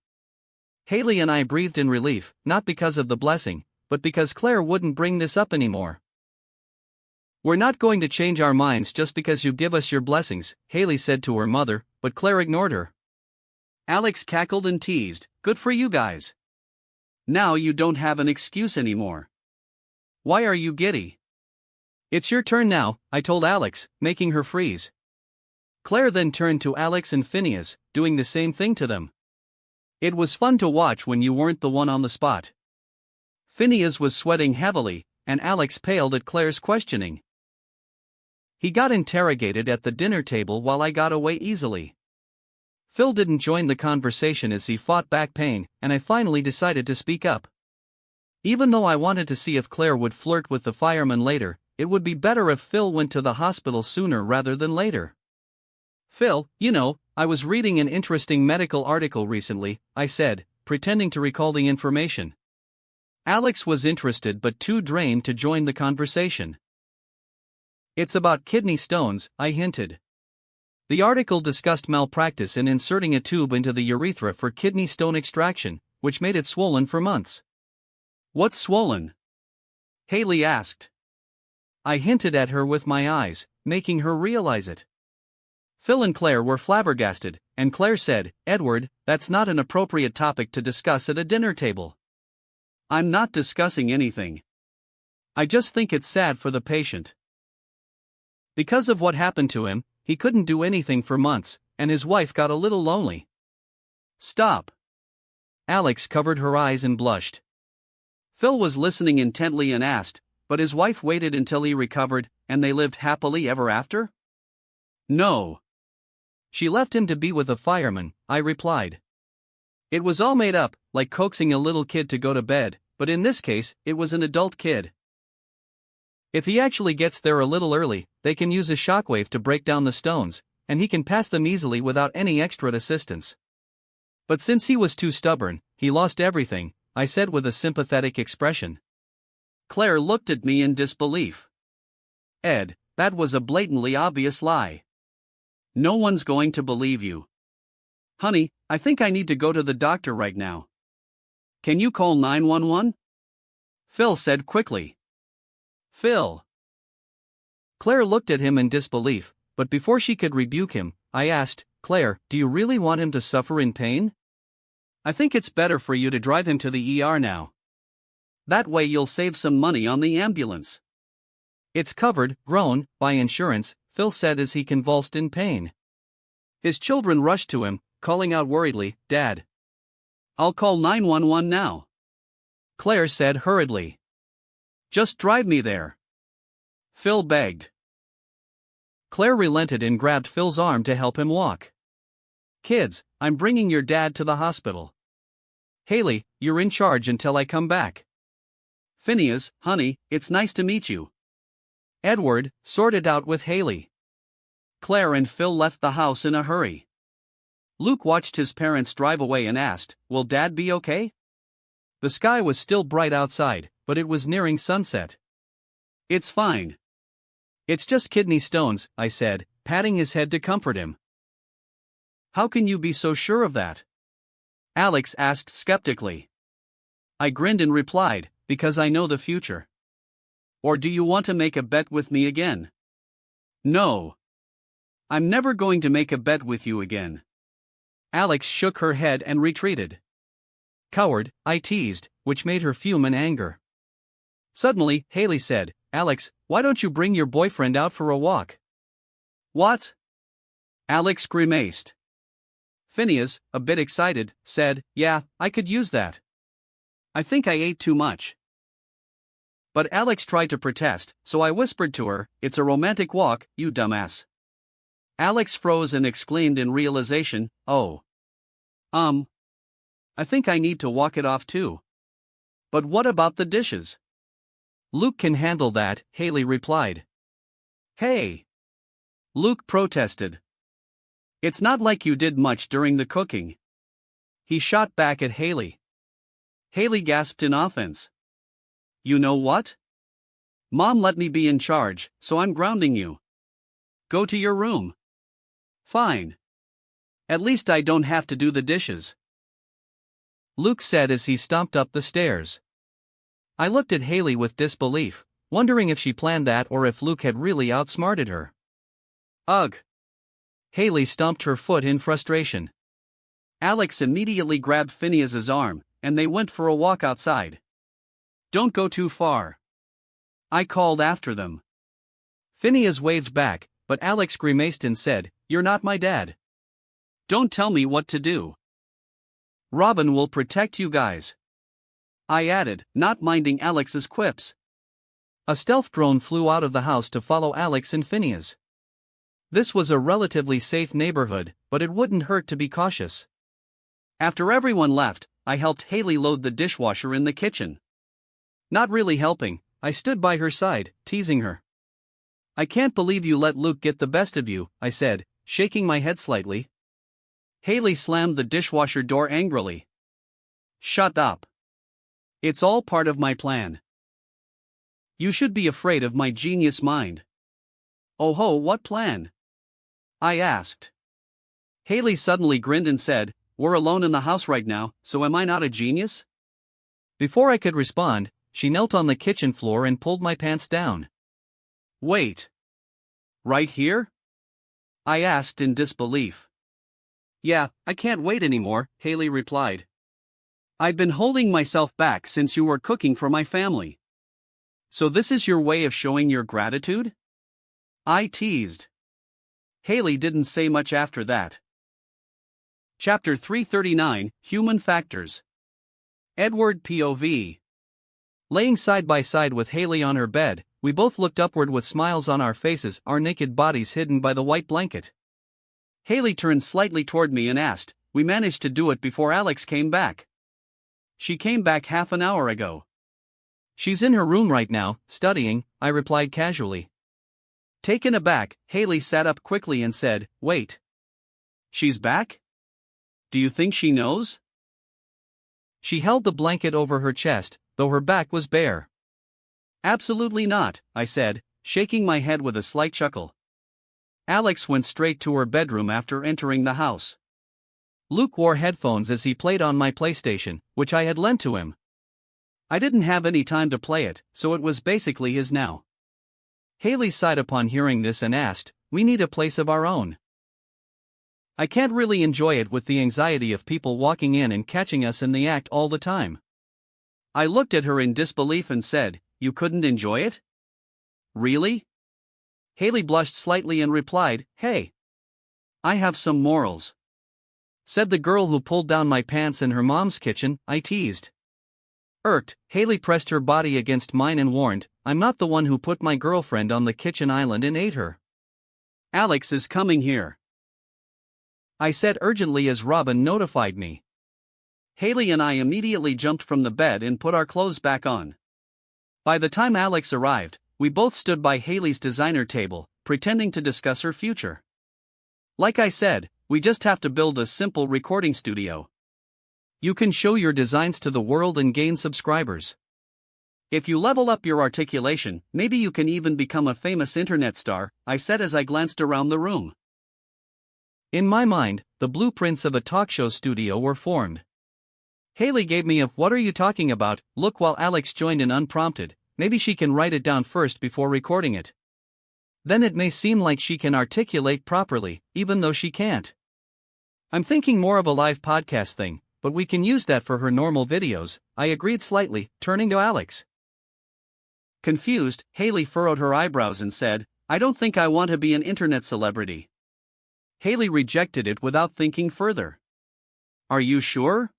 Haley and I breathed in relief, not because of the blessing, but because Claire wouldn't bring this up anymore. We're not going to change our minds just because you give us your blessings, Haley said to her mother, but Claire ignored her. Alex cackled and teased, good for you guys. Now you don't have an excuse anymore. Why are you giddy? It's your turn now, I told Alex, making her freeze. Claire then turned to Alex and Phineas, doing the same thing to them. It was fun to watch when you weren't the one on the spot. Phineas was sweating heavily, and Alex paled at Claire's questioning. He got interrogated at the dinner table while I got away easily. Phil didn't join the conversation as he fought back pain, and I finally decided to speak up. Even though I wanted to see if Claire would flirt with the fireman later, it would be better if Phil went to the hospital sooner rather than later. Phil, you know, I was reading an interesting medical article recently, I said, pretending to recall the information. Alex was interested but too drained to join the conversation. It's about kidney stones, I hinted. The article discussed malpractice in inserting a tube into the urethra for kidney stone extraction, which made it swollen for months. What's swollen? Haley asked. I hinted at her with my eyes, making her realize it. Phil and Claire were flabbergasted, and Claire said, Edward, that's not an appropriate topic to discuss at a dinner table. I'm not discussing anything. I just think it's sad for the patient. Because of what happened to him, he couldn't do anything for months, and his wife got a little lonely. Stop. Alex covered her eyes and blushed. Phil was listening intently and asked, but his wife waited until he recovered, and they lived happily ever after? No. She left him to be with a fireman, I replied. It was all made up, like coaxing a little kid to go to bed, but in this case, it was an adult kid. If he actually gets there a little early, they can use a shockwave to break down the stones, and he can pass them easily without any extra assistance. But since he was too stubborn, he lost everything, I said with a sympathetic expression. Claire looked at me in disbelief. Ed, that was a blatantly obvious lie. No one's going to believe you. Honey, I think I need to go to the doctor right now. Can you call 911? Phil said quickly. Phil. Claire looked at him in disbelief, but before she could rebuke him, I asked, Claire, do you really want him to suffer in pain? I think it's better for you to drive him to the ER now. That way you'll save some money on the ambulance. It's covered, by insurance, Phil said as he convulsed in pain. His children rushed to him, calling out worriedly, Dad. I'll call 911 now. Claire said hurriedly. Just drive me there. Phil begged. Claire relented and grabbed Phil's arm to help him walk. Kids, I'm bringing your dad to the hospital. Haley, you're in charge until I come back. Phineas, honey, it's nice to meet you. Edward, sort it out with Haley. Claire and Phil left the house in a hurry. Luke watched his parents drive away and asked, Will Dad be okay? The sky was still bright outside, but it was nearing sunset. It's fine. It's just kidney stones, I said, patting his head to comfort him. How can you be so sure of that? Alex asked skeptically. I grinned and replied, because I know the future. Or do you want to make a bet with me again? No. I'm never going to make a bet with you again. Alex shook her head and retreated. Coward, I teased, which made her fume in anger. Suddenly, Haley said, Alex, why don't you bring your boyfriend out for a walk? What? Alex grimaced. Phineas, a bit excited, said, Yeah, I could use that. I think I ate too much. But Alex tried to protest, so I whispered to her, It's a romantic walk, you dumbass. Alex froze and exclaimed in realization, Oh. I think I need to walk it off too. But what about the dishes? Luke can handle that, Haley replied. Hey! Luke protested. It's not like you did much during the cooking. He shot back at Haley. Haley gasped in offense. You know what? Mom let me be in charge, so I'm grounding you. Go to your room. Fine. At least I don't have to do the dishes. Luke said as he stomped up the stairs. I looked at Haley with disbelief, wondering if she planned that or if Luke had really outsmarted her. Ugh! Haley stomped her foot in frustration. Alex immediately grabbed Phineas's arm, and they went for a walk outside. Don't go too far. I called after them. Phineas waved back, but Alex grimaced and said, You're not my dad. Don't tell me what to do. Robin will protect you guys. I added, not minding Alex's quips. A stealth drone flew out of the house to follow Alex and Phineas. This was a relatively safe neighborhood, but it wouldn't hurt to be cautious. After everyone left, I helped Haley load the dishwasher in the kitchen. Not really helping, I stood by her side, teasing her. I can't believe you let Luke get the best of you, I said, shaking my head slightly. Haley slammed the dishwasher door angrily. Shut up. It's all part of my plan. You should be afraid of my genius mind. Oh ho, what plan? I asked. Haley suddenly grinned and said, "We're alone in the house right now, so am I not a genius?" Before I could respond, she knelt on the kitchen floor and pulled my pants down. Wait. Right here? I asked in disbelief. "Yeah, I can't wait anymore," Haley replied. "I'd been holding myself back since you were cooking for my family." "So this is your way of showing your gratitude?" I teased. Haley didn't say much after that. Chapter 339, Human Factors. Edward POV. Laying side by side with Haley on her bed, we both looked upward with smiles on our faces, our naked bodies hidden by the white blanket. Haley turned slightly toward me and asked, "We managed to do it before Alex came back." "She came back half an hour ago." "She's in her room right now, studying," I replied casually. Taken aback, Haley sat up quickly and said, "Wait. She's back? Do you think she knows?" She held the blanket over her chest, though her back was bare. "Absolutely not," I said, shaking my head with a slight chuckle. Alex went straight to her bedroom after entering the house. Luke wore headphones as he played on my PlayStation, which I had lent to him. I didn't have any time to play it, so it was basically his now. Haley sighed upon hearing this and asked, "We need a place of our own. I can't really enjoy it with the anxiety of people walking in and catching us in the act all the time." I looked at her in disbelief and said, "You couldn't enjoy it? Really?" Haley blushed slightly and replied, "Hey. I have some morals," said the girl who pulled down my pants in her mom's kitchen, I teased. Irked, Haley pressed her body against mine and warned, "I'm not the one who put my girlfriend on the kitchen island and ate her." "Alex is coming here," I said urgently as Robin notified me. Haley and I immediately jumped from the bed and put our clothes back on. By the time Alex arrived, we both stood by Haley's designer table, pretending to discuss her future. Like I said, we just have to build a simple recording studio. You can show your designs to the world and gain subscribers. If you level up your articulation, maybe you can even become a famous internet star, I said as I glanced around the room. In my mind, the blueprints of a talk show studio were formed. Haley gave me a "what are you talking about" look while Alex joined in unprompted. Maybe she can write it down first before recording it. Then it may seem like she can articulate properly, even though she can't. I'm thinking more of a live podcast thing, but we can use that for her normal videos, I agreed slightly, turning to Alex. Confused, Haley furrowed her eyebrows and said, "I don't think I want to be an internet celebrity." Haley rejected it without thinking further. "Are you sure?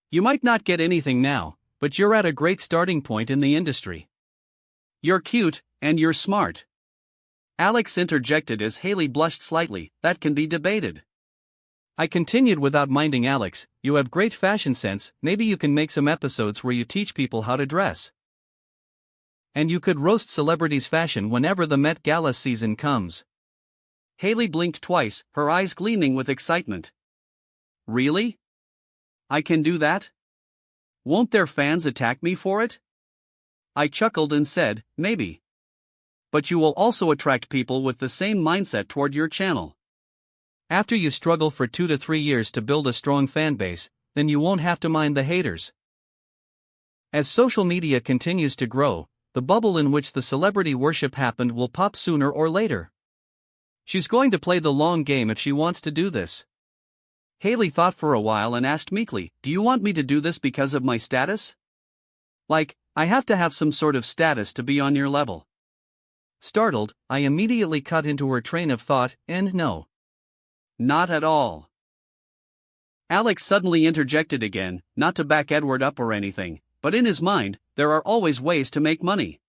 You might not get anything now, but you're at a great starting point in the industry. You're cute, and you're smart." Alex interjected as Haley blushed slightly, "That can be debated." I continued without minding Alex, "You have great fashion sense, maybe you can make some episodes where you teach people how to dress. And you could roast celebrities' fashion whenever the Met Gala season comes." Haley blinked twice, her eyes gleaming with excitement. "Really? I can do that? Won't their fans attack me for it?" I chuckled and said, "Maybe. But you will also attract people with the same mindset toward your channel. After you struggle for 2 to 3 years to build a strong fan base, then you won't have to mind the haters." As social media continues to grow, the bubble in which the celebrity worship happened will pop sooner or later. She's going to play the long game if she wants to do this. Haley thought for a while and asked meekly, "Do you want me to do this because of my status? Like, I have to have some sort of status to be on your level?" Startled, I immediately cut into her train of thought, and no. "Not at all." Alex suddenly interjected again, not to back Edward up or anything, but in his mind, there are always ways to make money.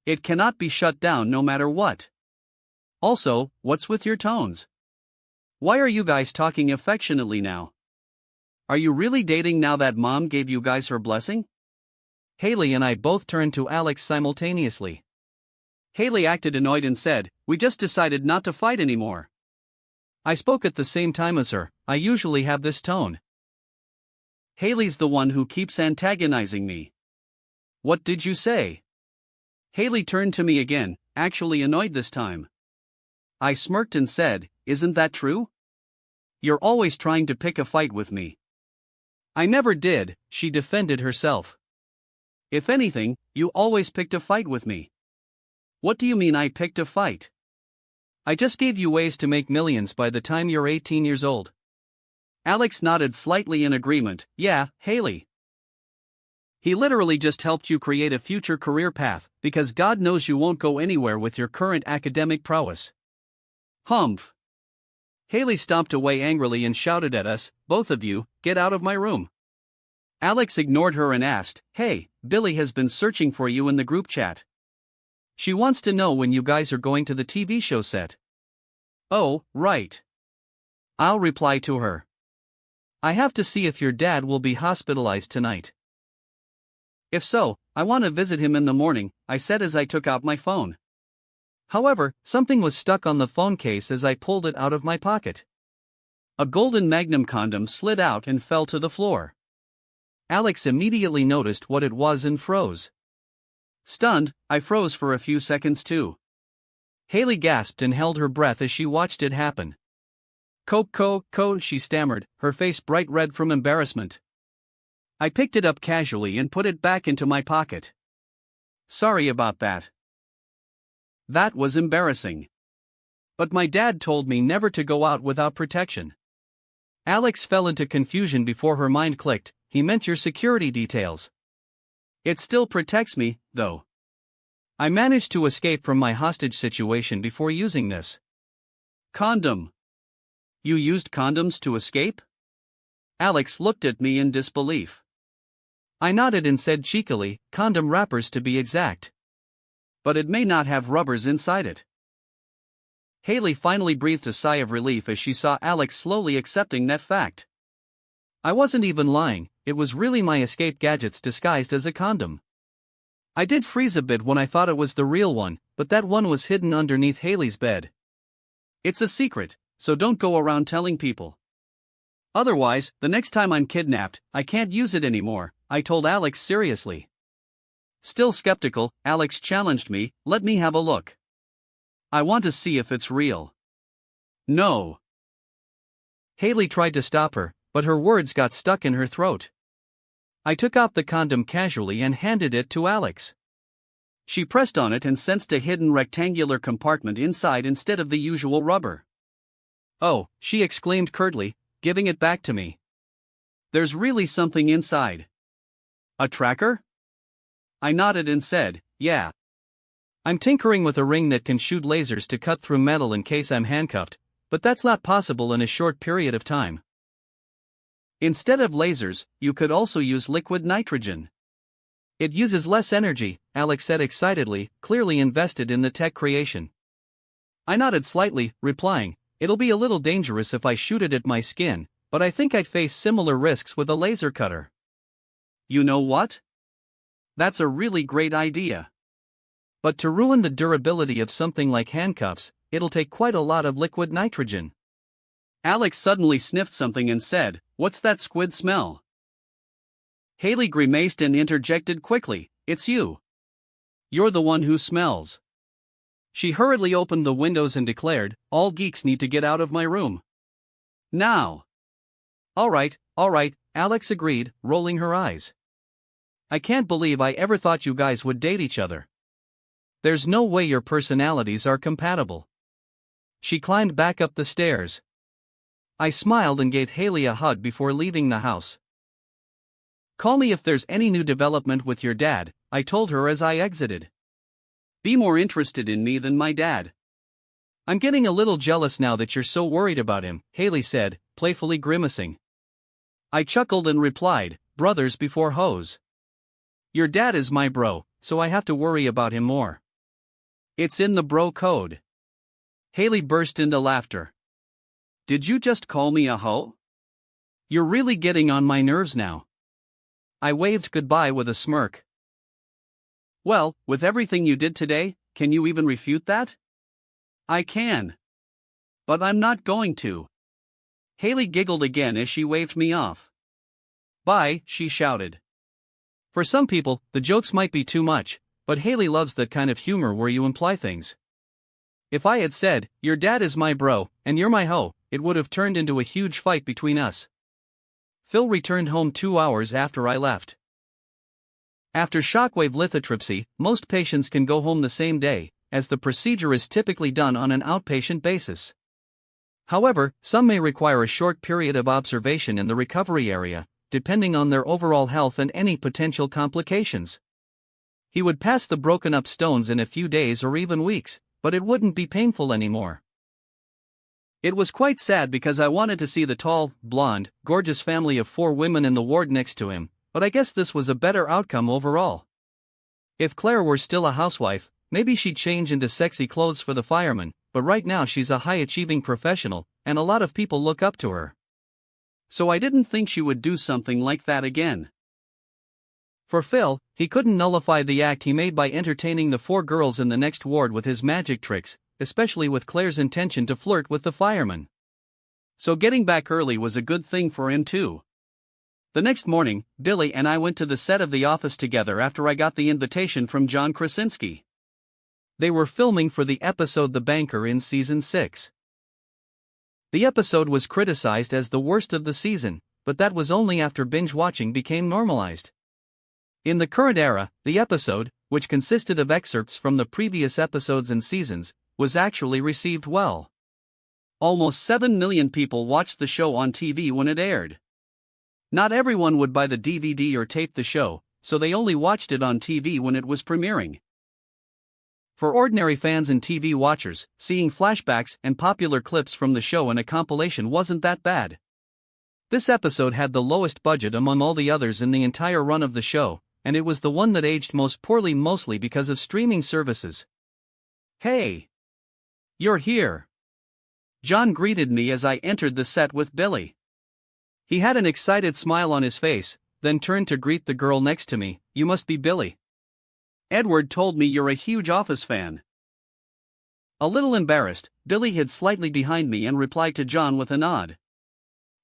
It cannot be shut down no matter what. Also, what's with your tones? Why are you guys talking affectionately now? Are you really dating now that mom gave you guys her blessing? Haley and I both turned to Alex simultaneously. Haley acted annoyed and said, "We just decided not to fight anymore." I spoke at the same time as her. I usually have this tone. Haley's the one who keeps antagonizing me. "What did you say?" Haley turned to me again, actually annoyed this time. I smirked and said, "Isn't that true? You're always trying to pick a fight with me." "I never did," she defended herself. "If anything, you always picked a fight with me." "What do you mean I picked a fight?" "I just gave you ways to make millions by the time you're 18 years old." Alex nodded slightly in agreement. "Yeah, Haley. He literally just helped you create a future career path, because God knows you won't go anywhere with your current academic prowess." "Humph." Haley stomped away angrily and shouted at us, "Both of you, get out of my room." Alex ignored her and asked, "Hey, Billy has been searching for you in the group chat. She wants to know when you guys are going to the TV show set." "Oh, right. I'll reply to her." "I have to see if your dad will be hospitalized tonight." "If so, I want to visit him in the morning," I said as I took out my phone. However, something was stuck on the phone case as I pulled it out of my pocket. A golden Magnum condom slid out and fell to the floor. Alex immediately noticed what it was and froze. Stunned, I froze for a few seconds too. Haley gasped and held her breath as she watched it happen. Co, she stammered, her face bright red from embarrassment. I picked it up casually and put it back into my pocket. "Sorry about that. That was embarrassing. But my dad told me never to go out without protection." Alex fell into confusion before her mind clicked. "He meant your security details." "It still protects me, though. I managed to escape from my hostage situation before using this condom." "You used condoms to escape?" Alex looked at me in disbelief. I nodded and said cheekily, "Condom wrappers to be exact." "But it may not have rubbers inside it." Haley finally breathed a sigh of relief as she saw Alex slowly accepting that fact. I wasn't even lying, it was really my escape gadgets disguised as a condom. I did freeze a bit when I thought it was the real one, but that one was hidden underneath Haley's bed. "It's a secret, so don't go around telling people. Otherwise, the next time I'm kidnapped, I can't use it anymore," I told Alex seriously. Still skeptical, Alex challenged me, "Let me have a look. I want to see if it's real." "No." Haley tried to stop her, but her words got stuck in her throat. I took out the condom casually and handed it to Alex. She pressed on it and sensed a hidden rectangular compartment inside instead of the usual rubber. "Oh," she exclaimed curtly, giving it back to me. "There's really something inside." "A tracker?" I nodded and said, "Yeah. I'm tinkering with a ring that can shoot lasers to cut through metal in case I'm handcuffed, but that's not possible in a short period of time." "Instead of lasers, you could also use liquid nitrogen." "It uses less energy," Alex said excitedly, clearly invested in the tech creation. I nodded slightly, replying, "It'll be a little dangerous if I shoot it at my skin, but I think I'd face similar risks with a laser cutter." "You know what? That's a really great idea. But to ruin the durability of something like handcuffs, it'll take quite a lot of liquid nitrogen." Alex suddenly sniffed something and said, "What's that squid smell?" Haley grimaced and interjected quickly, "It's you. You're the one who smells." She hurriedly opened the windows and declared, "All geeks need to get out of my room now." All right, Alex agreed, rolling her eyes. "I can't believe I ever thought you guys would date each other. There's no way your personalities are compatible." She climbed back up the stairs. I smiled and gave Haley a hug before leaving the house. "Call me if there's any new development with your dad," I told her as I exited. "Be more interested in me than my dad." "I'm getting a little jealous now that you're so worried about him," Haley said, playfully grimacing. I chuckled and replied, "Brothers before hoes. Your dad is my bro, so I have to worry about him more." "It's in the bro code." Haley burst into laughter. "Did you just call me a hoe? You're really getting on my nerves now." I waved goodbye with a smirk. "Well, with everything you did today, can you even refute that?" "I can. But I'm not going to." Haley giggled again as she waved me off. "Bye," she shouted. For some people, the jokes might be too much, but Haley loves that kind of humor where you imply things. If I had said, "Your dad is my bro, and you're my hoe," it would have turned into a huge fight between us. Phil returned home 2 hours after I left. After shockwave lithotripsy, most patients can go home the same day, as the procedure is typically done on an outpatient basis. However, some may require a short period of observation in the recovery area, depending on their overall health and any potential complications. He would pass the broken up stones in a few days or even weeks, but it wouldn't be painful anymore. It was quite sad because I wanted to see the tall, blonde, gorgeous family of 4 women in the ward next to him, but I guess this was a better outcome overall. If Claire were still a housewife, maybe she'd change into sexy clothes for the fireman, but right now she's a high-achieving professional, and a lot of people look up to her. So I didn't think she would do something like that again. For Phil, he couldn't nullify the act he made by entertaining the 4 girls in the next ward with his magic tricks, especially with Claire's intention to flirt with the fireman. So getting back early was a good thing for him too. The next morning, Billy and I went to the set of The Office together after I got the invitation from John Krasinski. They were filming for the episode The Banker in Season 6. The episode was criticized as the worst of the season, but that was only after binge-watching became normalized. In the current era, the episode, which consisted of excerpts from the previous episodes and seasons, was actually received well. Almost 7 million people watched the show on TV when it aired. Not everyone would buy the DVD or tape the show, so they only watched it on TV when it was premiering. For ordinary fans and TV watchers, seeing flashbacks and popular clips from the show in a compilation wasn't that bad. This episode had the lowest budget among all the others in the entire run of the show, and it was the one that aged most poorly, mostly because of streaming services. "Hey! You're here!" John greeted me as I entered the set with Billy. He had an excited smile on his face, then turned to greet the girl next to me. "You must be Billy. Edward told me you're a huge Office fan." A little embarrassed, Billy hid slightly behind me and replied to John with a nod.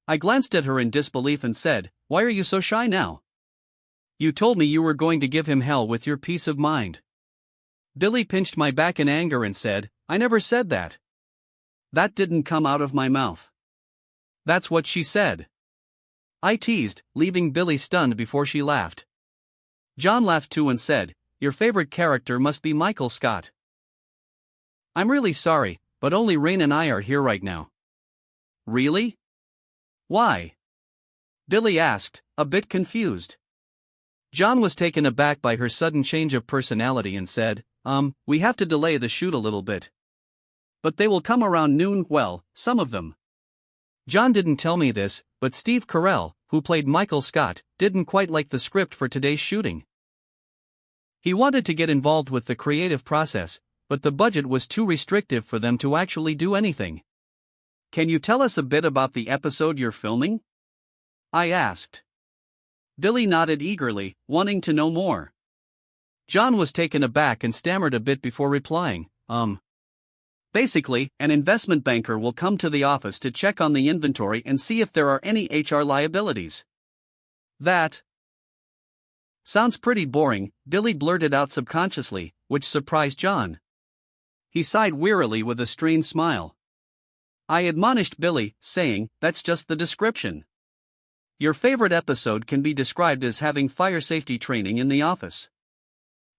I glanced at her in disbelief and said, "Why are you so shy now? You told me you were going to give him hell with your peace of mind." Billy pinched my back in anger and said, "I never said that." "That didn't come out of my mouth." "That's what she said." I teased, leaving Billy stunned before she laughed. John laughed too and said, "Your favorite character must be Michael Scott." "I'm really sorry, but only Rain and I are here right now." "Really? Why?" Billy asked, a bit confused. John was taken aback by her sudden change of personality and said, "We have to delay the shoot a little bit. But they will come around noon, well, some of them." John didn't tell me this, but Steve Carell, who played Michael Scott, didn't quite like the script for today's shooting. He wanted to get involved with the creative process, but the budget was too restrictive for them to actually do anything. "Can you tell us a bit about the episode you're filming?" I asked. Billy nodded eagerly, wanting to know more. John was taken aback and stammered a bit before replying, Basically, an investment banker will come to the office to check on the inventory and see if there are any HR liabilities." That sounds pretty boring, Billy blurted out subconsciously, which surprised John. He sighed wearily with a strained smile. I admonished Billy, saying, "That's just the description. Your favorite episode can be described as having fire safety training in the office.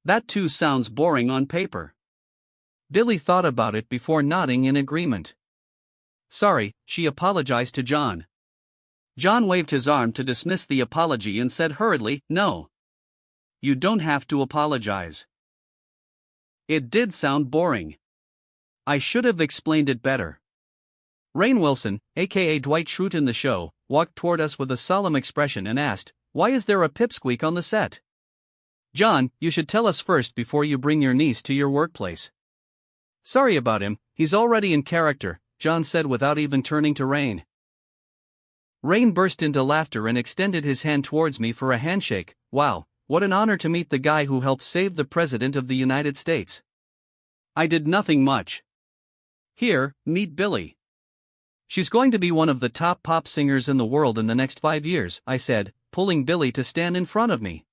That too sounds boring on paper." Billy thought about it before nodding in agreement. "Sorry," she apologized to John. John waved his arm to dismiss the apology and said hurriedly, "No. You don't have to apologize. It did sound boring. I should have explained it better." Rainn Wilson, aka Dwight Schrute in the show, walked toward us with a solemn expression and asked, "Why is there a pipsqueak on the set?" "John, you should tell us first before you bring your niece to your workplace." "Sorry about him, he's already in character," John said without even turning to Rainn. Rainn burst into laughter and extended his hand towards me for a handshake. "Wow, what an honor to meet the guy who helped save the President of the United States." "I did nothing much. Here, meet Billy. She's going to be one of the top pop singers in the world in the next 5 years," I said, pulling Billy to stand in front of me.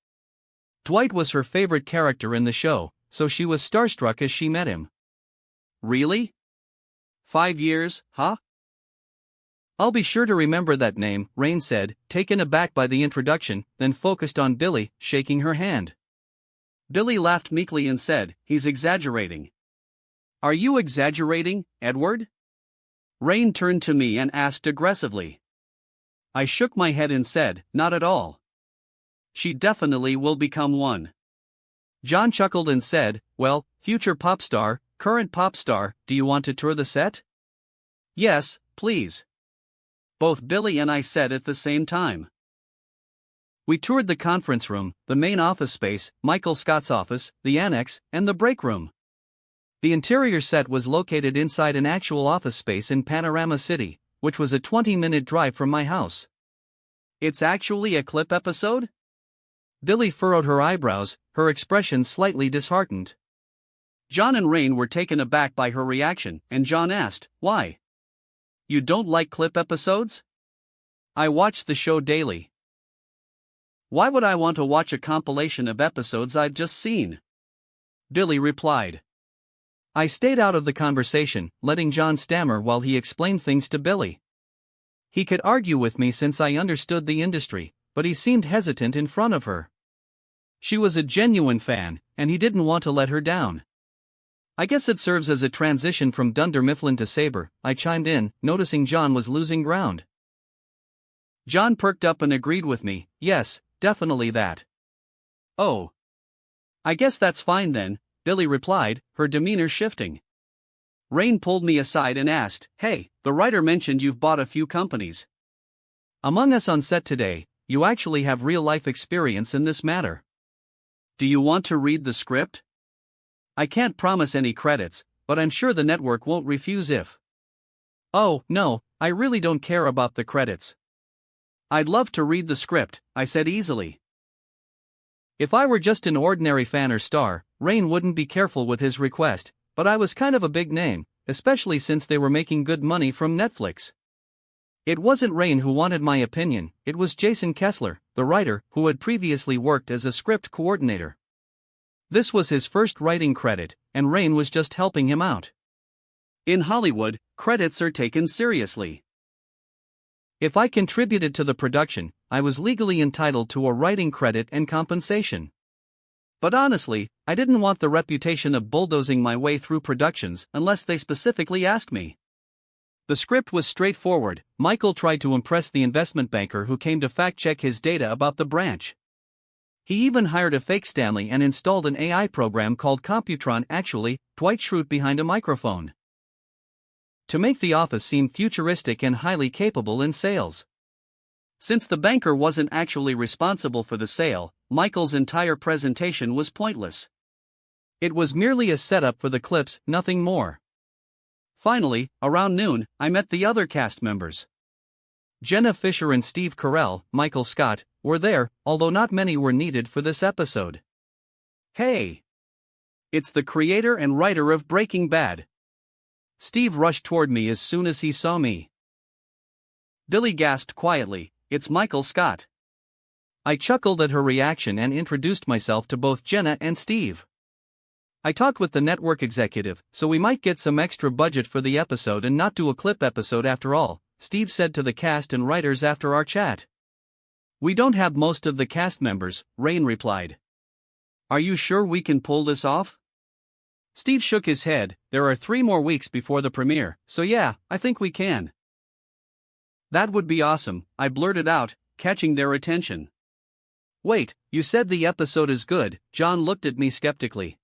Dwight was her favorite character in the show, so she was starstruck as she met him. Really? 5 years, huh? I'll be sure to remember that name, Rain said, taken aback by the introduction, then focused on Billy, shaking her hand. Billy laughed meekly and said, "He's exaggerating." "Are you exaggerating, Edward?" Rain turned to me and asked aggressively. I shook my head and said, "Not at all. She definitely will become one." John chuckled and said, "Well, future pop star, current pop star, do you want to tour the set?" "Yes, please," both Billy and I said at the same time. We toured the conference room, the main office space, Michael Scott's office, the annex, and the break room. The interior set was located inside an actual office space in Panorama City, which was a 20-minute drive from my house. "It's actually a clip episode?" Billy furrowed her eyebrows, her expression slightly disheartened. John and Rain were taken aback by her reaction, and John asked, "Why? You don't like clip episodes?" "I watch the show daily. Why would I want to watch a compilation of episodes I've just seen?" Billy replied. I stayed out of the conversation, letting John stammer while he explained things to Billy. He could argue with me since I understood the industry, but he seemed hesitant in front of her. She was a genuine fan, and he didn't want to let her down. "I guess it serves as a transition from Dunder Mifflin to Saber," I chimed in, noticing John was losing ground. John perked up and agreed with me, "Yes, definitely that." "Oh. I guess that's fine then," Billy replied, her demeanor shifting. Rain pulled me aside and asked, "Hey, the writer mentioned you've bought a few companies. Among us on set today, you actually have real-life experience in this matter. Do you want to read the script? I can't promise any credits, but I'm sure the network won't refuse if." "Oh, no, I really don't care about the credits." "I'd love to read the script," I said easily. If I were just an ordinary fan or star, Rain wouldn't be careful with his request, but I was kind of a big name, especially since they were making good money from Netflix. It wasn't Rain who wanted my opinion, it was Jason Kessler, the writer, who had previously worked as a script coordinator. This was his first writing credit, and Rain was just helping him out. In Hollywood, credits are taken seriously. If I contributed to the production, I was legally entitled to a writing credit and compensation. But honestly, I didn't want the reputation of bulldozing my way through productions unless they specifically asked me. The script was straightforward. Michael tried to impress the investment banker who came to fact-check his data about the branch. He even hired a fake Stanley and installed an AI program called Computron, actually, Dwight Schrute behind a microphone, to make the office seem futuristic and highly capable in sales. Since the banker wasn't actually responsible for the sale, Michael's entire presentation was pointless. It was merely a setup for the clips, nothing more. Finally, around noon, I met the other cast members. Jenna Fisher and Steve Carell, Michael Scott, were there, although not many were needed for this episode. "Hey! It's the creator and writer of Breaking Bad." Steve rushed toward me as soon as he saw me. Billy gasped quietly, "It's Michael Scott." I chuckled at her reaction and introduced myself to both Jenna and Steve. I talked with the network executive, so we might get some extra budget for the episode and not do a clip episode after all, Steve said to the cast and writers after our chat. "We don't have most of the cast members," Rain replied. "Are you sure we can pull this off?" Steve shook his head. "There are 3 more weeks before the premiere, so yeah, I think we can." "That would be awesome," I blurted out, catching their attention. "Wait, you said the episode is good," John looked at me skeptically.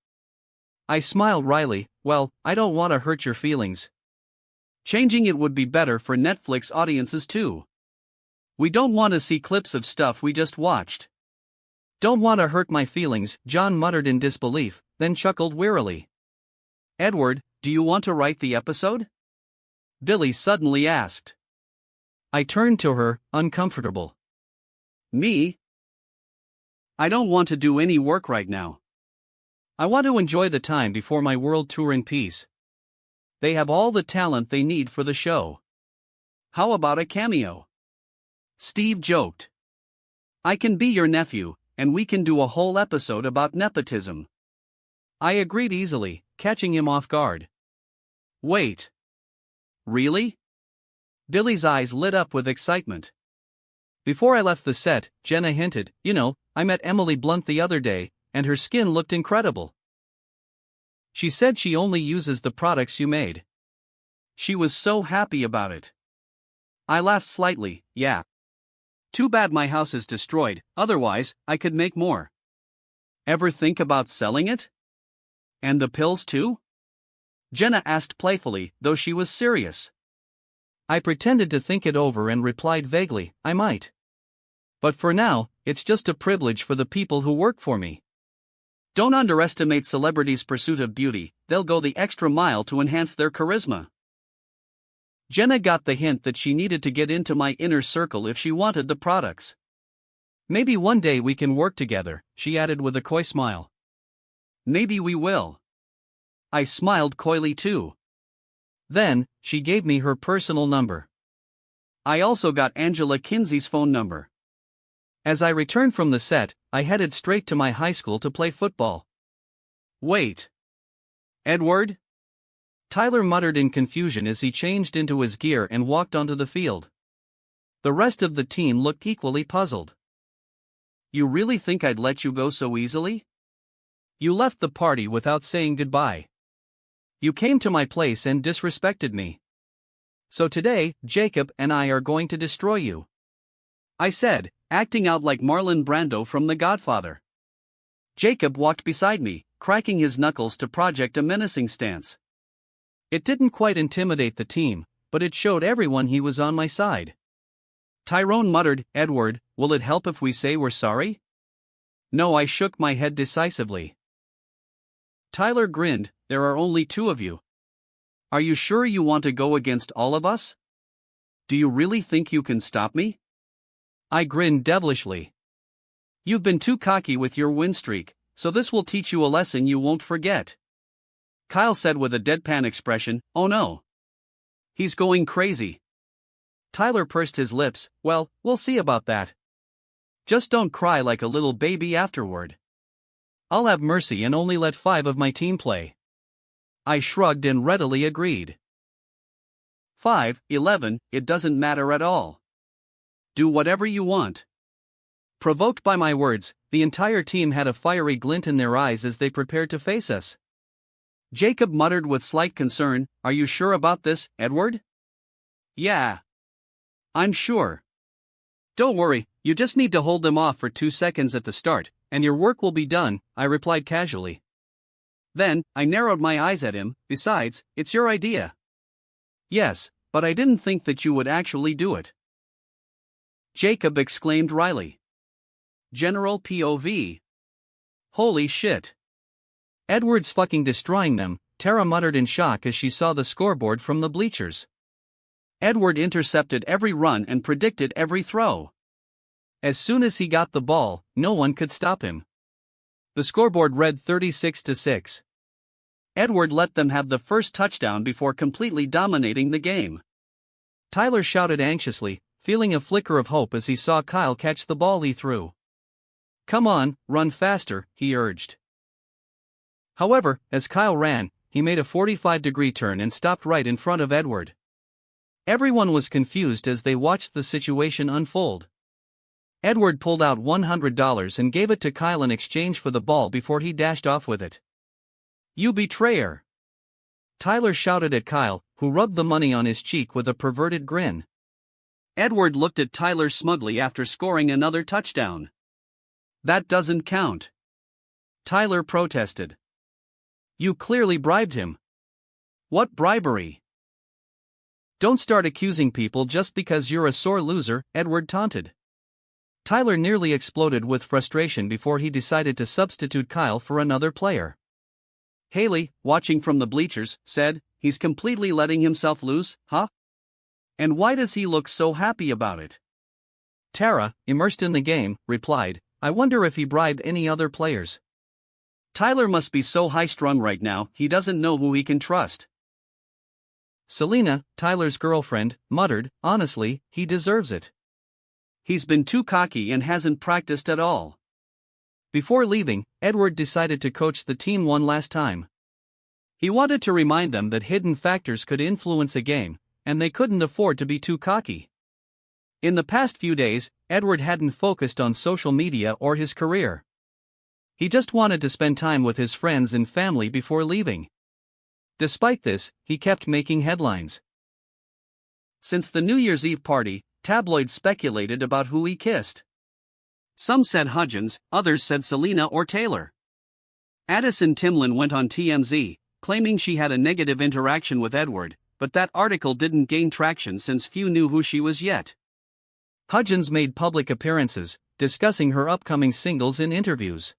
I smiled wryly. "Well, I don't want to hurt your feelings. Changing it would be better for Netflix audiences too. We don't want to see clips of stuff we just watched." "Don't want to hurt my feelings," John muttered in disbelief, then chuckled wearily. "Edward, do you want to write the episode?" Billy suddenly asked. I turned to her, uncomfortable. "Me? I don't want to do any work right now. I want to enjoy the time before my world tour in peace. They have all the talent they need for the show." "How about a cameo?" Steve joked. "I can be your nephew, and we can do a whole episode about nepotism." I agreed easily, catching him off guard. Wait. Really? Billy's eyes lit up with excitement. Before I left the set, Jenna hinted, I met Emily Blunt the other day, and her skin looked incredible. She said she only uses the products you made. She was so happy about it. I laughed slightly, yeah. Too bad my house is destroyed, otherwise, I could make more. Ever think about selling it? And the pills too? Jenna asked playfully, though she was serious. I pretended to think it over and replied vaguely, I might. But for now, it's just a privilege for the people who work for me. Don't underestimate celebrities' pursuit of beauty, they'll go the extra mile to enhance their charisma. Jenna got the hint that she needed to get into my inner circle if she wanted the products. Maybe one day we can work together, she added with a coy smile. Maybe we will. I smiled coyly too. Then, she gave me her personal number. I also got Angela Kinsey's phone number. As I returned from the set, I headed straight to my high school to play football. Wait. Edward? Tyler muttered in confusion as he changed into his gear and walked onto the field. The rest of the team looked equally puzzled. You really think I'd let you go so easily? You left the party without saying goodbye. You came to my place and disrespected me. So today, Jacob and I are going to destroy you. I said, acting out like Marlon Brando from The Godfather. Jacob walked beside me, cracking his knuckles to project a menacing stance. It didn't quite intimidate the team, but it showed everyone he was on my side. Tyrone muttered, Edward, will it help if we say we're sorry? No, I shook my head decisively. Tyler grinned, there are only two of you. Are you sure you want to go against all of us? Do you really think you can stop me? I grinned devilishly. You've been too cocky with your win streak, so this will teach you a lesson you won't forget. Kyle said with a deadpan expression, oh no. He's going crazy. Tyler pursed his lips, well, we'll see about that. Just don't cry like a little baby afterward. I'll have mercy and only let 5 of my team play. I shrugged and readily agreed. 5, 11, it doesn't matter at all. Do whatever you want. Provoked by my words, the entire team had a fiery glint in their eyes as they prepared to face us. Jacob muttered with slight concern, are you sure about this, Edward? Yeah. I'm sure. Don't worry, you just need to hold them off for 2 seconds at the start, and your work will be done, I replied casually. Then, I narrowed my eyes at him, besides, it's your idea. Yes, but I didn't think that you would actually do it. Jacob exclaimed wryly. General POV. Holy shit. Edward's fucking destroying them, Tara muttered in shock as she saw the scoreboard from the bleachers. Edward intercepted every run and predicted every throw. As soon as he got the ball, no one could stop him. The scoreboard read 36-6. Edward let them have the first touchdown before completely dominating the game. Tyler shouted anxiously, feeling a flicker of hope as he saw Kyle catch the ball he threw. Come on, run faster, he urged. However, as Kyle ran, he made a 45-degree turn and stopped right in front of Edward. Everyone was confused as they watched the situation unfold. Edward pulled out $100 and gave it to Kyle in exchange for the ball before he dashed off with it. You betrayer! Tyler shouted at Kyle, who rubbed the money on his cheek with a perverted grin. Edward looked at Tyler smugly after scoring another touchdown. That doesn't count. Tyler protested. You clearly bribed him. What bribery? Don't start accusing people just because you're a sore loser, Edward taunted. Tyler nearly exploded with frustration before he decided to substitute Kyle for another player. Haley, watching from the bleachers, said, he's completely letting himself loose, huh? And why does he look so happy about it? Tara, immersed in the game, replied, I wonder if he bribed any other players. Tyler must be so high-strung right now, he doesn't know who he can trust. Selena, Tyler's girlfriend, muttered, honestly, he deserves it. He's been too cocky and hasn't practiced at all. Before leaving, Edward decided to coach the team one last time. He wanted to remind them that hidden factors could influence a game, and they couldn't afford to be too cocky. In the past few days, Edward hadn't focused on social media or his career. He just wanted to spend time with his friends and family before leaving. Despite this, he kept making headlines. Since the New Year's Eve party, tabloids speculated about who he kissed. Some said Hudgens, others said Selena or Taylor. Addison Timlin went on TMZ, claiming she had a negative interaction with Edward, but that article didn't gain traction since few knew who she was yet. Hudgens made public appearances, discussing her upcoming singles in interviews.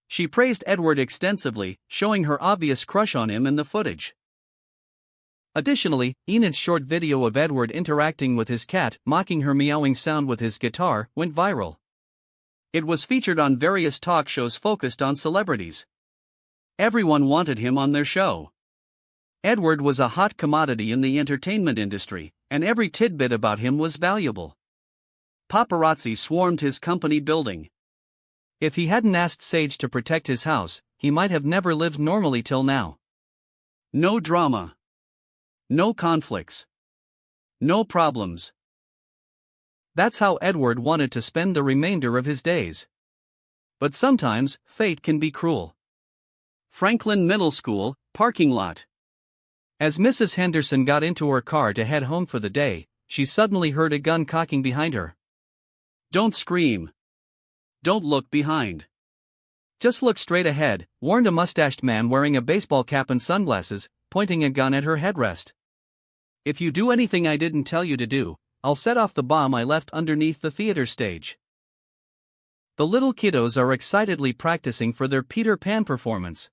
She praised Edward extensively, showing her obvious crush on him in the footage. Additionally, Enid's short video of Edward interacting with his cat, mocking her meowing sound with his guitar, went viral. It was featured on various talk shows focused on celebrities. Everyone wanted him on their show. Edward was a hot commodity in the entertainment industry, and every tidbit about him was valuable. Paparazzi swarmed his company building. If he hadn't asked Sage to protect his house, he might have never lived normally till now. No drama. No conflicts. No problems. That's how Edward wanted to spend the remainder of his days. But sometimes, fate can be cruel. Franklin Middle School, parking lot. As Mrs. Henderson got into her car to head home for the day, she suddenly heard a gun cocking behind her. Don't scream. Don't look behind. Just look straight ahead, warned a mustached man wearing a baseball cap and sunglasses, pointing a gun at her headrest. If you do anything I didn't tell you to do, I'll set off the bomb I left underneath the theater stage. The little kiddos are excitedly practicing for their Peter Pan performance.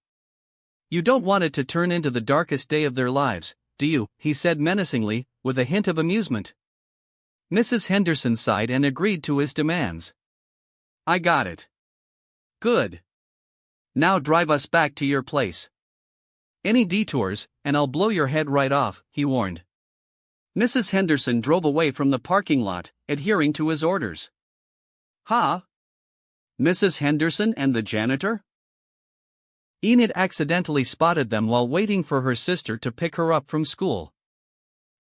You don't want it to turn into the darkest day of their lives, do you? He said menacingly, with a hint of amusement. Mrs. Henderson sighed and agreed to his demands. I got it. Good. Now drive us back to your place. Any detours, and I'll blow your head right off, he warned. Mrs. Henderson drove away from the parking lot, adhering to his orders. Huh? Mrs. Henderson and the janitor? Enid accidentally spotted them while waiting for her sister to pick her up from school.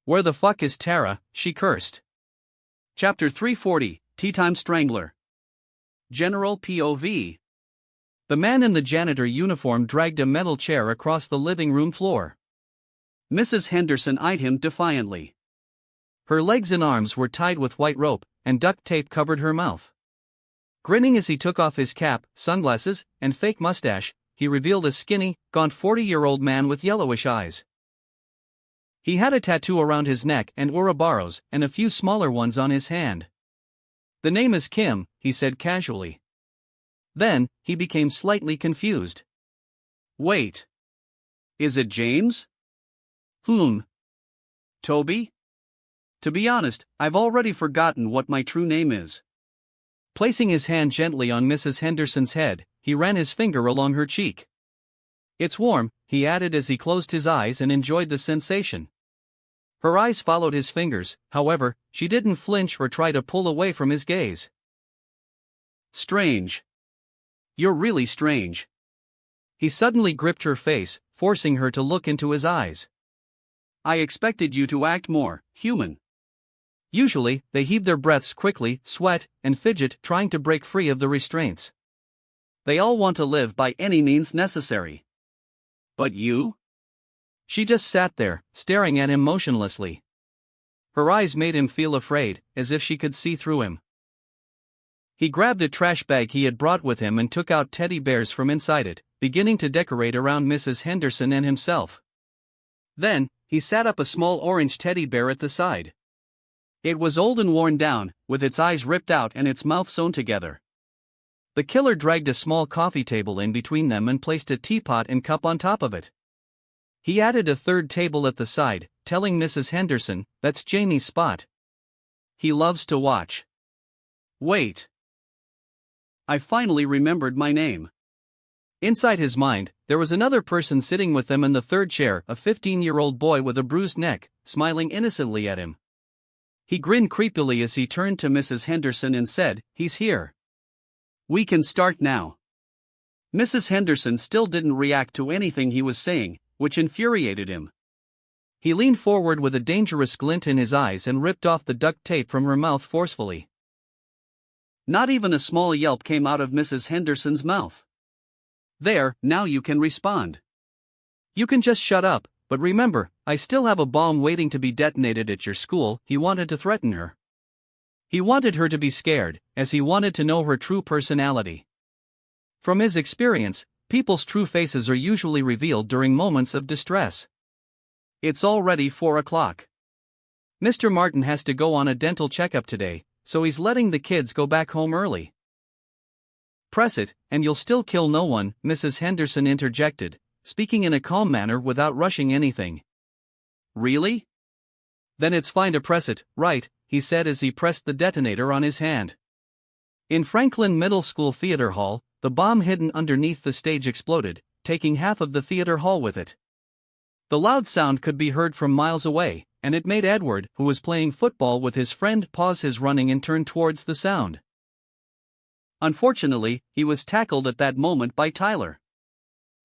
Where the fuck is Tara? She cursed. Chapter 340, Tea Time Strangler. General POV. The man in the janitor uniform dragged a metal chair across the living room floor. Mrs. Henderson eyed him defiantly. Her legs and arms were tied with white rope, and duct tape covered her mouth. Grinning as he took off his cap, sunglasses, and fake mustache, he revealed a skinny, gaunt 40-year-old man with yellowish eyes. He had a tattoo around his neck and Ouroboros, and a few smaller ones on his hand. The name is Kim, he said casually. Then, he became slightly confused. Wait. Is it James? Toby? To be honest, I've already forgotten what my true name is. Placing his hand gently on Mrs. Henderson's head, he ran his finger along her cheek. It's warm, he added as he closed his eyes and enjoyed the sensation. Her eyes followed his fingers, however, she didn't flinch or try to pull away from his gaze. Strange. You're really strange. He suddenly gripped her face, forcing her to look into his eyes. I expected you to act more human. Usually, they heave their breaths quickly, sweat, and fidget, trying to break free of the restraints. They all want to live by any means necessary. But you? She just sat there, staring at him motionlessly. Her eyes made him feel afraid, as if she could see through him. He grabbed a trash bag he had brought with him and took out teddy bears from inside it, beginning to decorate around Mrs. Henderson and himself. Then, he sat up a small orange teddy bear at the side. It was old and worn down, with its eyes ripped out and its mouth sewn together. The killer dragged a small coffee table in between them and placed a teapot and cup on top of it. He added a third table at the side, telling Mrs. Henderson, that's Jamie's spot. He loves to watch. Wait. I finally remembered my name. Inside his mind, there was another person sitting with them in the third chair, a 15-year-old boy with a bruised neck, smiling innocently at him. He grinned creepily as he turned to Mrs. Henderson and said, "He's here. We can start now." Mrs. Henderson still didn't react to anything he was saying, which infuriated him. He leaned forward with a dangerous glint in his eyes and ripped off the duct tape from her mouth forcefully. Not even a small yelp came out of Mrs. Henderson's mouth. "There, now you can respond. You can just shut up, but remember, I still have a bomb waiting to be detonated at your school." He wanted to threaten her. He wanted her to be scared, as he wanted to know her true personality. From his experience, people's true faces are usually revealed during moments of distress. It's already 4 o'clock. Mr. Martin has to go on a dental checkup today, so he's letting the kids go back home early. "Press it, and you'll still kill no one," Mrs. Henderson interjected, speaking in a calm manner without rushing anything. "Really? Then it's fine to press it, right?" he said as he pressed the detonator on his hand. In Franklin Middle School Theater Hall, the bomb hidden underneath the stage exploded, taking half of the theater hall with it. The loud sound could be heard from miles away, and it made Edward, who was playing football with his friend, pause his running and turn towards the sound. Unfortunately, he was tackled at that moment by Tyler.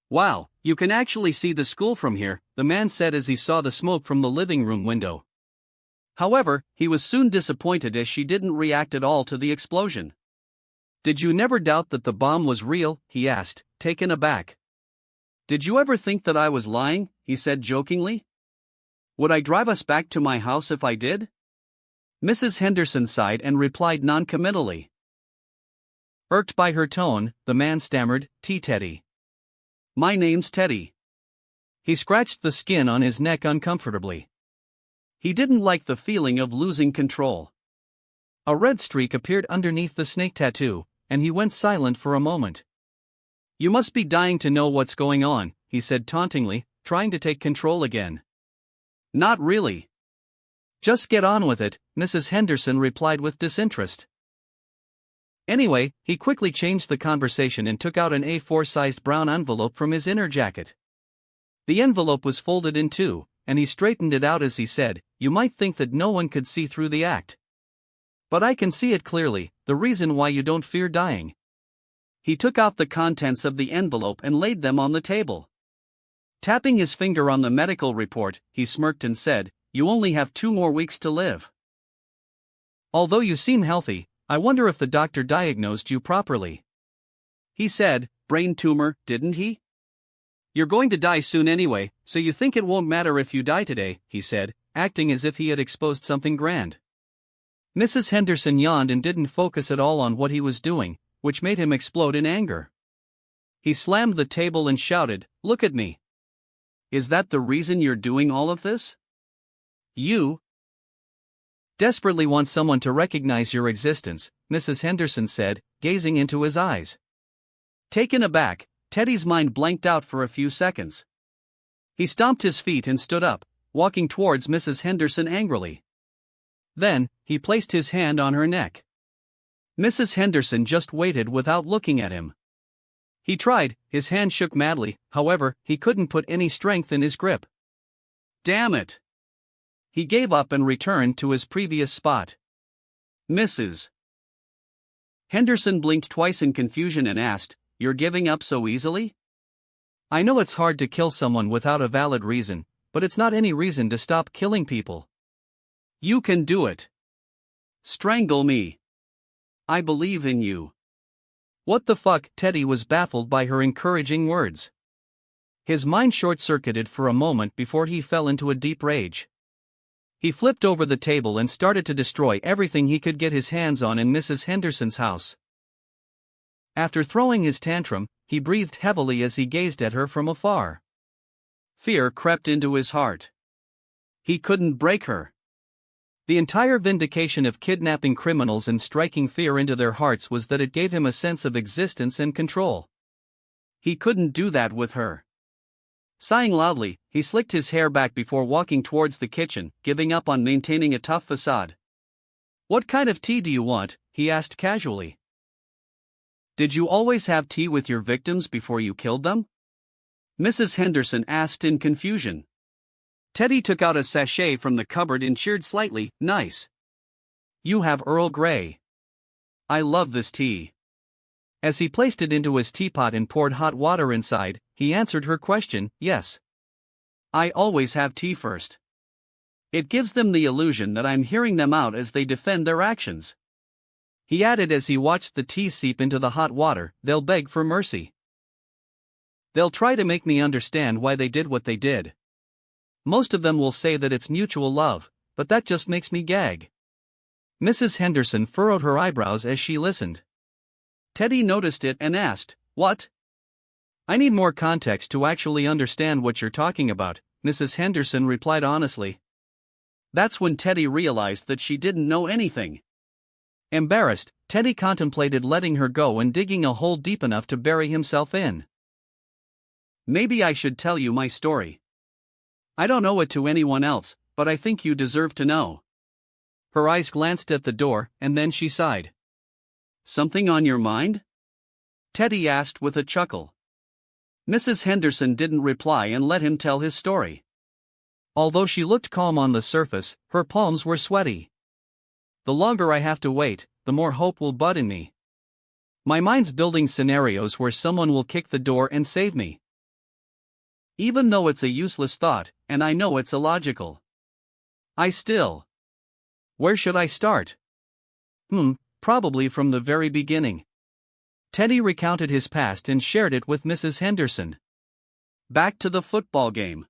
"Wow, you can actually see the school from here," the man said as he saw the smoke from the living room window. However, he was soon disappointed as she didn't react at all to the explosion. "Did you never doubt that the bomb was real?" he asked, taken aback. "Did you ever think that I was lying?" he said jokingly. "Would I drive us back to my house if I did?" Mrs. Henderson sighed and replied non-committally. Irked by her tone, the man stammered, Teddy. "My name's Teddy." He scratched the skin on his neck uncomfortably. He didn't like the feeling of losing control. A red streak appeared underneath the snake tattoo, and he went silent for a moment. "You must be dying to know what's going on," he said tauntingly, trying to take control again. "Not really. Just get on with it," Mrs. Henderson replied with disinterest. Anyway, he quickly changed the conversation and took out an A4-sized brown envelope from his inner jacket. The envelope was folded in two, and he straightened it out as he said, "You might think that no one could see through the act. But I can see it clearly, the reason why you don't fear dying." He took out the contents of the envelope and laid them on the table. Tapping his finger on the medical report, he smirked and said, "You only have 2 more weeks to live. Although you seem healthy, I wonder if the doctor diagnosed you properly." He said, "Brain tumor, didn't he?" "You're going to die soon anyway, so you think it won't matter if you die today," he said, acting as if he had exposed something grand. Mrs. Henderson yawned and didn't focus at all on what he was doing, which made him explode in anger. He slammed the table and shouted, "Look at me. Is that the reason you're doing all of this? You desperately want someone to recognize your existence," Mrs. Henderson said, gazing into his eyes. Taken aback, Teddy's mind blanked out for a few seconds. He stomped his feet and stood up, walking towards Mrs. Henderson angrily. Then, he placed his hand on her neck. Mrs. Henderson just waited without looking at him. He tried, his hand shook madly, however, he couldn't put any strength in his grip. "Damn it!" He gave up and returned to his previous spot. "Mrs. Henderson blinked twice in confusion and asked, "You're giving up so easily?" "I know it's hard to kill someone without a valid reason, but it's not any reason to stop killing people." "You can do it. Strangle me. I believe in you." "What the fuck?" Teddy was baffled by her encouraging words. His mind short-circuited for a moment before he fell into a deep rage. He flipped over the table and started to destroy everything he could get his hands on in Mrs. Henderson's house. After throwing his tantrum, he breathed heavily as he gazed at her from afar. Fear crept into his heart. He couldn't break her. The entire vindication of kidnapping criminals and striking fear into their hearts was that it gave him a sense of existence and control. He couldn't do that with her. Sighing loudly, he slicked his hair back before walking towards the kitchen, giving up on maintaining a tough facade. "What kind of tea do you want?" he asked casually. "Did you always have tea with your victims before you killed them?" Mrs. Henderson asked in confusion. Teddy took out a sachet from the cupboard and cheered slightly, "Nice. You have Earl Grey. I love this tea." As he placed it into his teapot and poured hot water inside, he answered her question, "Yes. I always have tea first. It gives them the illusion that I'm hearing them out as they defend their actions. He added as he watched the tea seep into the hot water, they'll beg for mercy. They'll try to make me understand why they did what they did. Most of them will say that it's mutual love, but that just makes me gag. Mrs. Henderson furrowed her eyebrows as she listened. Teddy noticed it and asked, "What?" I need more context to actually understand what you're talking about, Mrs. Henderson replied honestly. That's when Teddy realized that she didn't know anything. Embarrassed, Teddy contemplated letting her go and digging a hole deep enough to bury himself in. Maybe I should tell you my story. I don't owe it to anyone else, but I think you deserve to know. Her eyes glanced at the door, and then she sighed. Something on your mind? Teddy asked with a chuckle. Mrs. Henderson didn't reply and let him tell his story. Although she looked calm on the surface, her palms were sweaty. The longer I have to wait, the more hope will bud in me. My mind's building scenarios where someone will kick the door and save me. Even though it's a useless thought, and I know it's illogical. Where should I start? Probably from the very beginning. Teddy recounted his past and shared it with Mrs. Henderson. Back to the football game.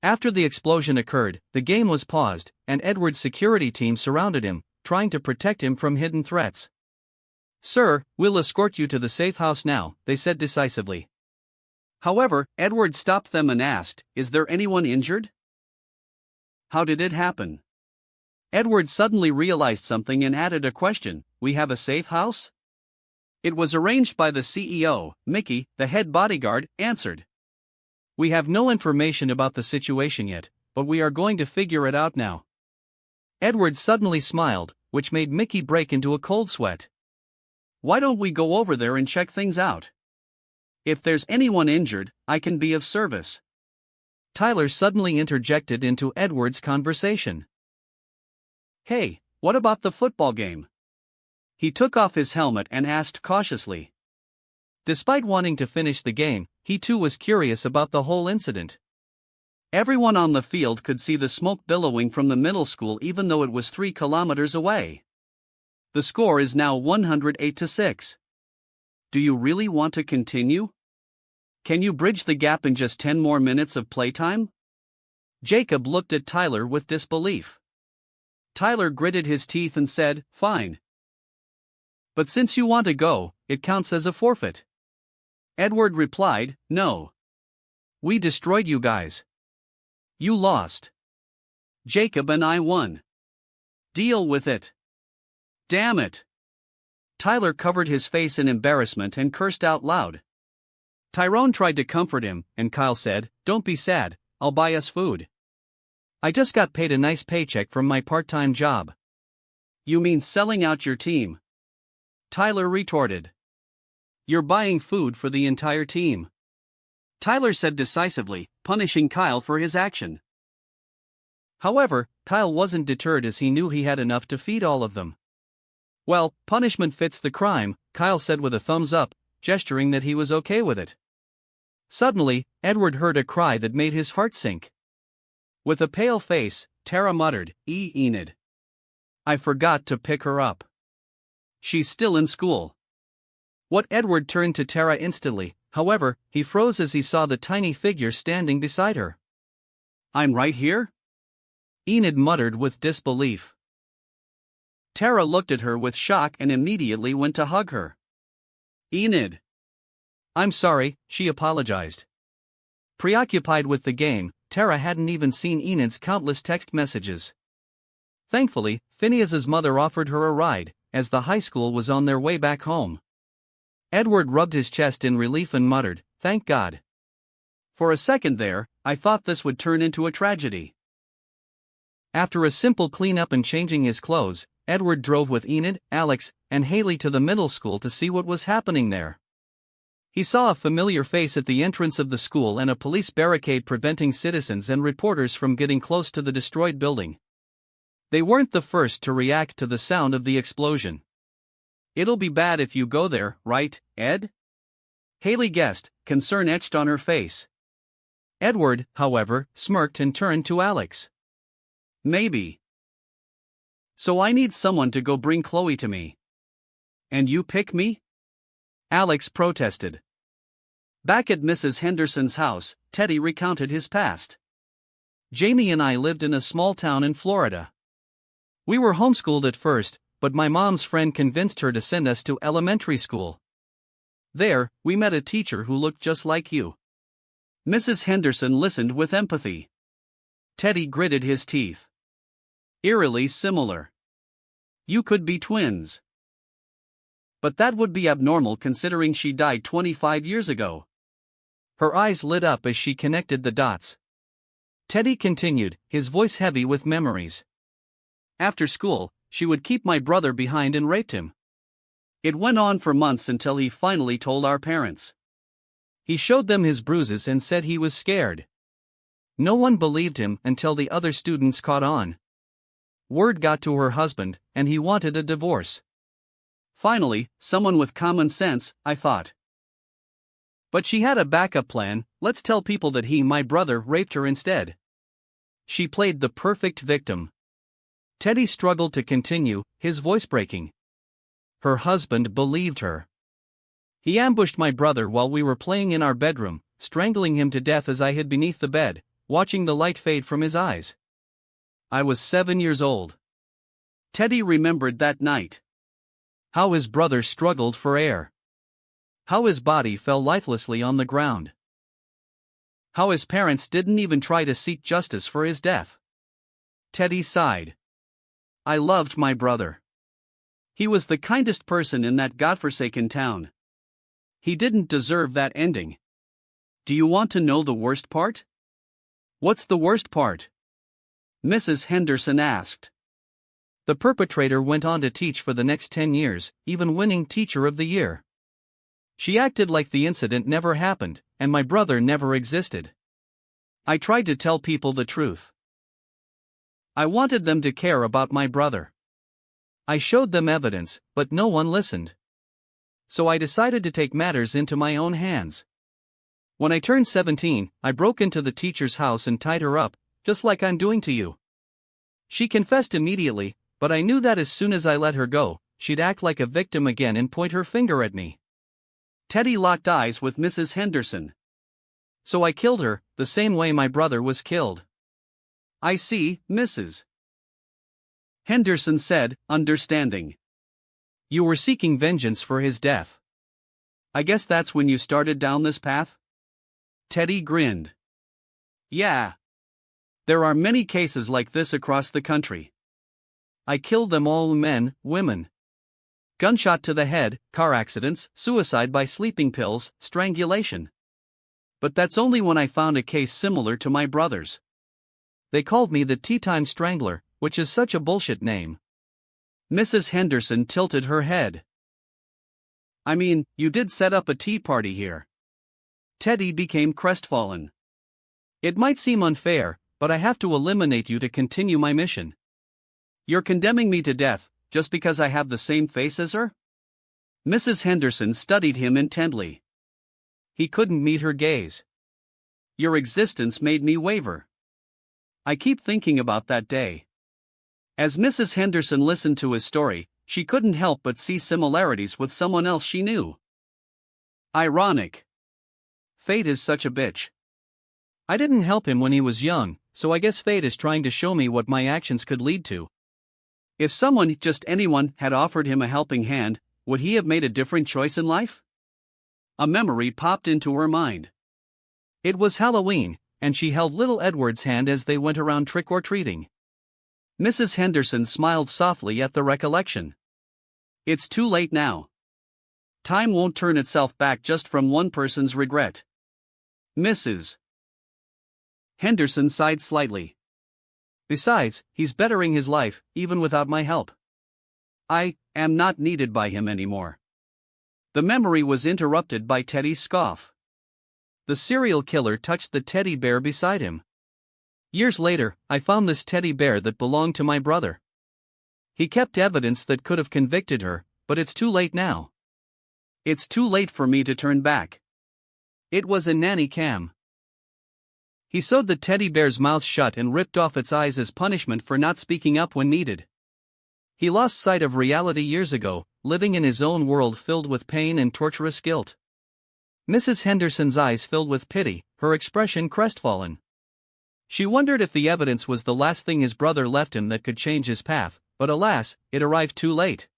After the explosion occurred, the game was paused, and Edward's security team surrounded him, trying to protect him from hidden threats. "Sir, we'll escort you to the safe house now," they said decisively. However, Edward stopped them and asked, "Is there anyone injured? How did it happen?" Edward suddenly realized something and added a question, "We have a safe house?" It was arranged by the CEO, Mickey, the head bodyguard, answered. "We have no information about the situation yet, but we are going to figure it out now." Edward suddenly smiled, which made Mickey break into a cold sweat. "Why don't we go over there and check things out? If there's anyone injured, I can be of service." Tyler suddenly interjected into Edward's conversation. "Hey, what about the football game?" He took off his helmet and asked cautiously. Despite wanting to finish the game, he too was curious about the whole incident. Everyone on the field could see the smoke billowing from the middle school even though it was 3 kilometers away. The score is now 108-6. Do you really want to continue? Can you bridge the gap in just 10 more minutes of playtime? Jacob looked at Tyler with disbelief. Tyler gritted his teeth and said, "Fine. But since you want to go, it counts as a forfeit." Edward replied, "No. We destroyed you guys. You lost. Jacob and I won. Deal with it." "Damn it." Tyler covered his face in embarrassment and cursed out loud. Tyrone tried to comfort him, and Kyle said, "Don't be sad, I'll buy us food. I just got paid a nice paycheck from my part-time job." "You mean selling out your team?" Tyler retorted. "You're buying food for the entire team," Tyler said decisively, punishing Kyle for his action. However, Kyle wasn't deterred as he knew he had enough to feed all of them. "Well, punishment fits the crime," Kyle said with a thumbs up, gesturing that he was okay with it. Suddenly, Edward heard a cry that made his heart sink. With a pale face, Tara muttered, Enid. I forgot to pick her up. She's still in school." What Edward turned to Tara instantly, however, he froze as he saw the tiny figure standing beside her. "I'm right here?" Enid muttered with disbelief. Tara looked at her with shock and immediately went to hug her. "Enid." "I'm sorry," she apologized. Preoccupied with the game, Tara hadn't even seen Enid's countless text messages. Thankfully, Phineas's mother offered her a ride, as the high school was on their way back home. Edward rubbed his chest in relief and muttered, "Thank God." For a second there, I thought this would turn into a tragedy. After a simple cleanup and changing his clothes, Edward drove with Enid, Alex, and Haley to the middle school to see what was happening there. He saw a familiar face at the entrance of the school and a police barricade preventing citizens and reporters from getting close to the destroyed building. They weren't the first to react to the sound of the explosion. "It'll be bad if you go there, right, Ed?" Haley guessed, concern etched on her face. Edward, however, smirked and turned to Alex. Maybe. So I need someone to go bring Chloe to me. And you pick me? Alex protested. Back at Mrs. Henderson's house, Teddy recounted his past. Jamie and I lived in a small town in Florida. We were homeschooled at first, but my mom's friend convinced her to send us to elementary school. There, we met a teacher who looked just like you. Mrs. Henderson listened with empathy. Teddy gritted his teeth. Eerily similar. You could be twins. But that would be abnormal considering she died 25 years ago. Her eyes lit up as she connected the dots. Teddy continued, his voice heavy with memories. After school, she would keep my brother behind and raped him. It went on for months until he finally told our parents. He showed them his bruises and said he was scared. No one believed him until the other students caught on. Word got to her husband, and he wanted a divorce. Finally, someone with common sense, I thought. But she had a backup plan. Let's tell people that he, my brother, raped her instead. She played the perfect victim. Teddy struggled to continue, his voice breaking. Her husband believed her. He ambushed my brother while we were playing in our bedroom, strangling him to death as I hid beneath the bed, watching the light fade from his eyes. I was 7 years old. Teddy remembered that night. How his brother struggled for air. How his body fell lifelessly on the ground. How his parents didn't even try to seek justice for his death. Teddy sighed. I loved my brother. He was the kindest person in that godforsaken town. He didn't deserve that ending. Do you want to know the worst part? What's the worst part? Mrs. Henderson asked. The perpetrator went on to teach for the next 10 years, even winning Teacher of the Year. She acted like the incident never happened, and my brother never existed. I tried to tell people the truth. I wanted them to care about my brother. I showed them evidence, but no one listened. So I decided to take matters into my own hands. When I turned 17, I broke into the teacher's house and tied her up, just like I'm doing to you. She confessed immediately, but I knew that as soon as I let her go, she'd act like a victim again and point her finger at me. Teddy locked eyes with Mrs. Henderson. So I killed her, the same way my brother was killed. I see, Mrs. Henderson said, understanding. You were seeking vengeance for his death. I guess that's when you started down this path? Teddy grinned. Yeah. There are many cases like this across the country. I killed them all, men, women. Gunshot to the head, car accidents, suicide by sleeping pills, strangulation. But that's only when I found a case similar to my brother's. They called me the Tea-Time Strangler, which is such a bullshit name. Mrs. Henderson tilted her head. I mean, you did set up a tea party here. Teddy became crestfallen. It might seem unfair, but I have to eliminate you to continue my mission. You're condemning me to death, just because I have the same face as her? Mrs. Henderson studied him intently. He couldn't meet her gaze. Your existence made me waver. I keep thinking about that day. As Mrs. Henderson listened to his story, she couldn't help but see similarities with someone else she knew. Ironic. Fate is such a bitch. I didn't help him when he was young, so I guess fate is trying to show me what my actions could lead to. If someone, just anyone, had offered him a helping hand, would he have made a different choice in life? A memory popped into her mind. It was Halloween, and she held little Edward's hand as they went around trick-or-treating. Mrs. Henderson smiled softly at the recollection. It's too late now. Time won't turn itself back just from one person's regret. Mrs. Henderson sighed slightly. Besides, he's bettering his life, even without my help. I am not needed by him anymore. The memory was interrupted by Teddy's scoff. The serial killer touched the teddy bear beside him. Years later, I found this teddy bear that belonged to my brother. He kept evidence that could have convicted her, but it's too late now. It's too late for me to turn back. It was a nanny cam. He sewed the teddy bear's mouth shut and ripped off its eyes as punishment for not speaking up when needed. He lost sight of reality years ago, living in his own world filled with pain and torturous guilt. Mrs. Henderson's eyes filled with pity, her expression crestfallen. She wondered if the evidence was the last thing his brother left him that could change his path, but alas, it arrived too late.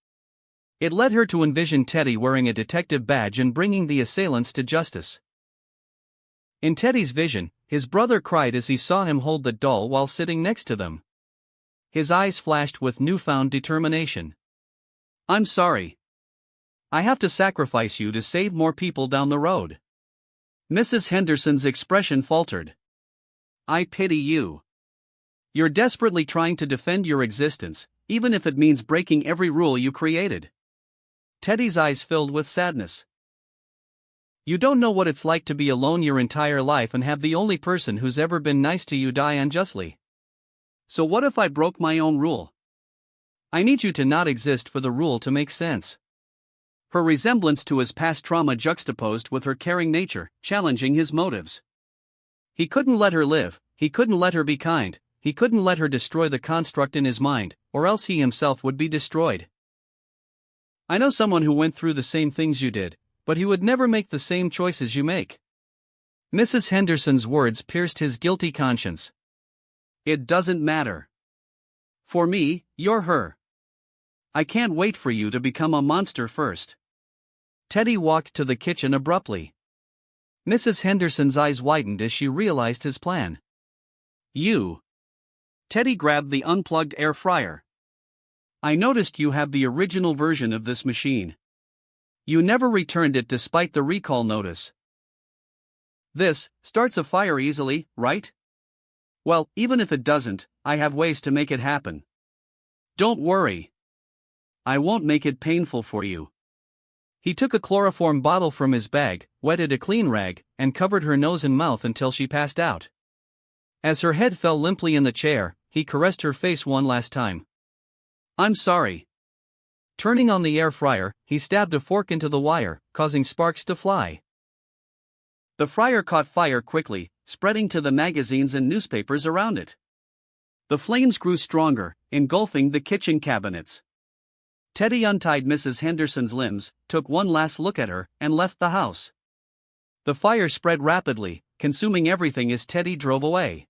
It led her to envision Teddy wearing a detective badge and bringing the assailants to justice. In Teddy's vision, his brother cried as he saw him hold the doll while sitting next to them. His eyes flashed with newfound determination. "I'm sorry. I have to sacrifice you to save more people down the road." Mrs. Henderson's expression faltered. "I pity you. You're desperately trying to defend your existence, even if it means breaking every rule you created." Teddy's eyes filled with sadness. "You don't know what it's like to be alone your entire life and have the only person who's ever been nice to you die unjustly. So what if I broke my own rule? I need you to not exist for the rule to make sense." Her resemblance to his past trauma juxtaposed with her caring nature, challenging his motives. He couldn't let her live, he couldn't let her be kind, he couldn't let her destroy the construct in his mind, or else he himself would be destroyed. "I know someone who went through the same things you did, but he would never make the same choices you make." Mrs. Henderson's words pierced his guilty conscience. "It doesn't matter. For me, you're her. I can't wait for you to become a monster first." Teddy walked to the kitchen abruptly. Mrs. Henderson's eyes widened as she realized his plan. "You." Teddy grabbed the unplugged air fryer. "I noticed you have the original version of this machine. You never returned it despite the recall notice. This starts a fire easily, right? Well, even if it doesn't, I have ways to make it happen. Don't worry. I won't make it painful for you." He took a chloroform bottle from his bag, wetted a clean rag, and covered her nose and mouth until she passed out. As her head fell limply in the chair, he caressed her face one last time. "I'm sorry." Turning on the air fryer, he stabbed a fork into the wire, causing sparks to fly. The fryer caught fire quickly, spreading to the magazines and newspapers around it. The flames grew stronger, engulfing the kitchen cabinets. Teddy untied Mrs. Henderson's limbs, took one last look at her, and left the house. The fire spread rapidly, consuming everything as Teddy drove away.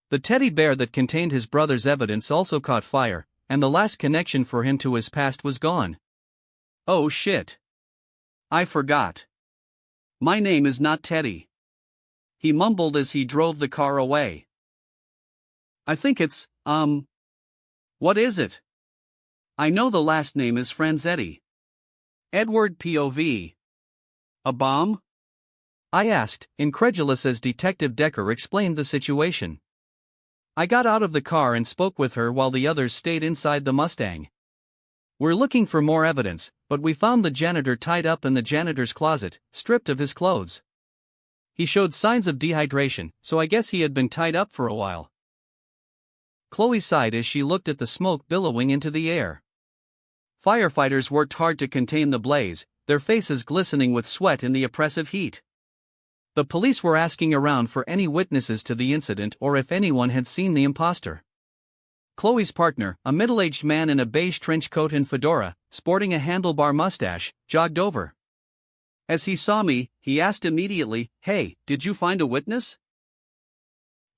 The teddy bear that contained his brother's evidence also caught fire, and the last connection for him to his past was gone. "Oh shit. I forgot. My name is not Teddy," he mumbled as he drove the car away. "I think it's, what is it? I know the last name is Franzetti. Edward POV. A bomb?" I asked, incredulous as Detective Decker explained the situation. I got out of the car and spoke with her while the others stayed inside the Mustang. "We're looking for more evidence, but we found the janitor tied up in the janitor's closet, stripped of his clothes. He showed signs of dehydration, so I guess he had been tied up for a while." Chloe sighed as she looked at the smoke billowing into the air. Firefighters worked hard to contain the blaze, their faces glistening with sweat in the oppressive heat. The police were asking around for any witnesses to the incident or if anyone had seen the imposter. Chloe's partner, a middle-aged man in a beige trench coat and fedora, sporting a handlebar mustache, jogged over. As he saw me, he asked immediately, "Hey, did you find a witness?"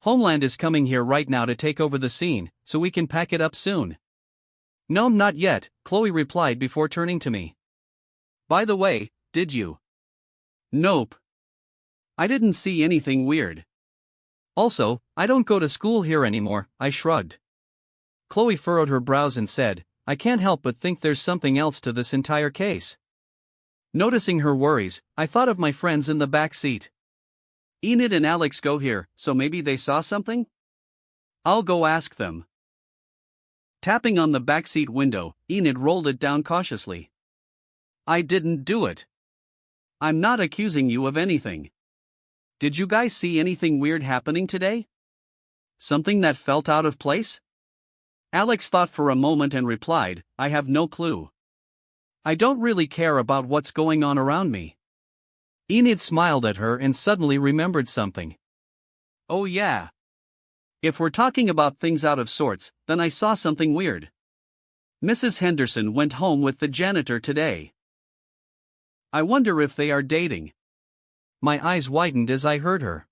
"Homeland is coming here right now to take over the scene, so we can pack it up soon." "No, not yet," Chloe replied before turning to me. "By the way, did you?" "Nope. I didn't see anything weird. Also, I don't go to school here anymore," I shrugged. Chloe furrowed her brows and said, "I can't help but think there's something else to this entire case." Noticing her worries, I thought of my friends in the back seat. "Enid and Alex go here, so maybe they saw something? I'll go ask them." Tapping on the backseat window, Enid rolled it down cautiously. "I didn't do it. I'm not accusing you of anything. Did you guys see anything weird happening today? Something that felt out of place?" Alex thought for a moment and replied, "I have no clue. I don't really care about what's going on around me." Enid smiled at her and suddenly remembered something. Oh yeah. If we're talking about things out of sorts, then I saw something weird. Mrs. Henderson went home with the janitor today. I wonder if they are dating. My eyes widened as I heard her.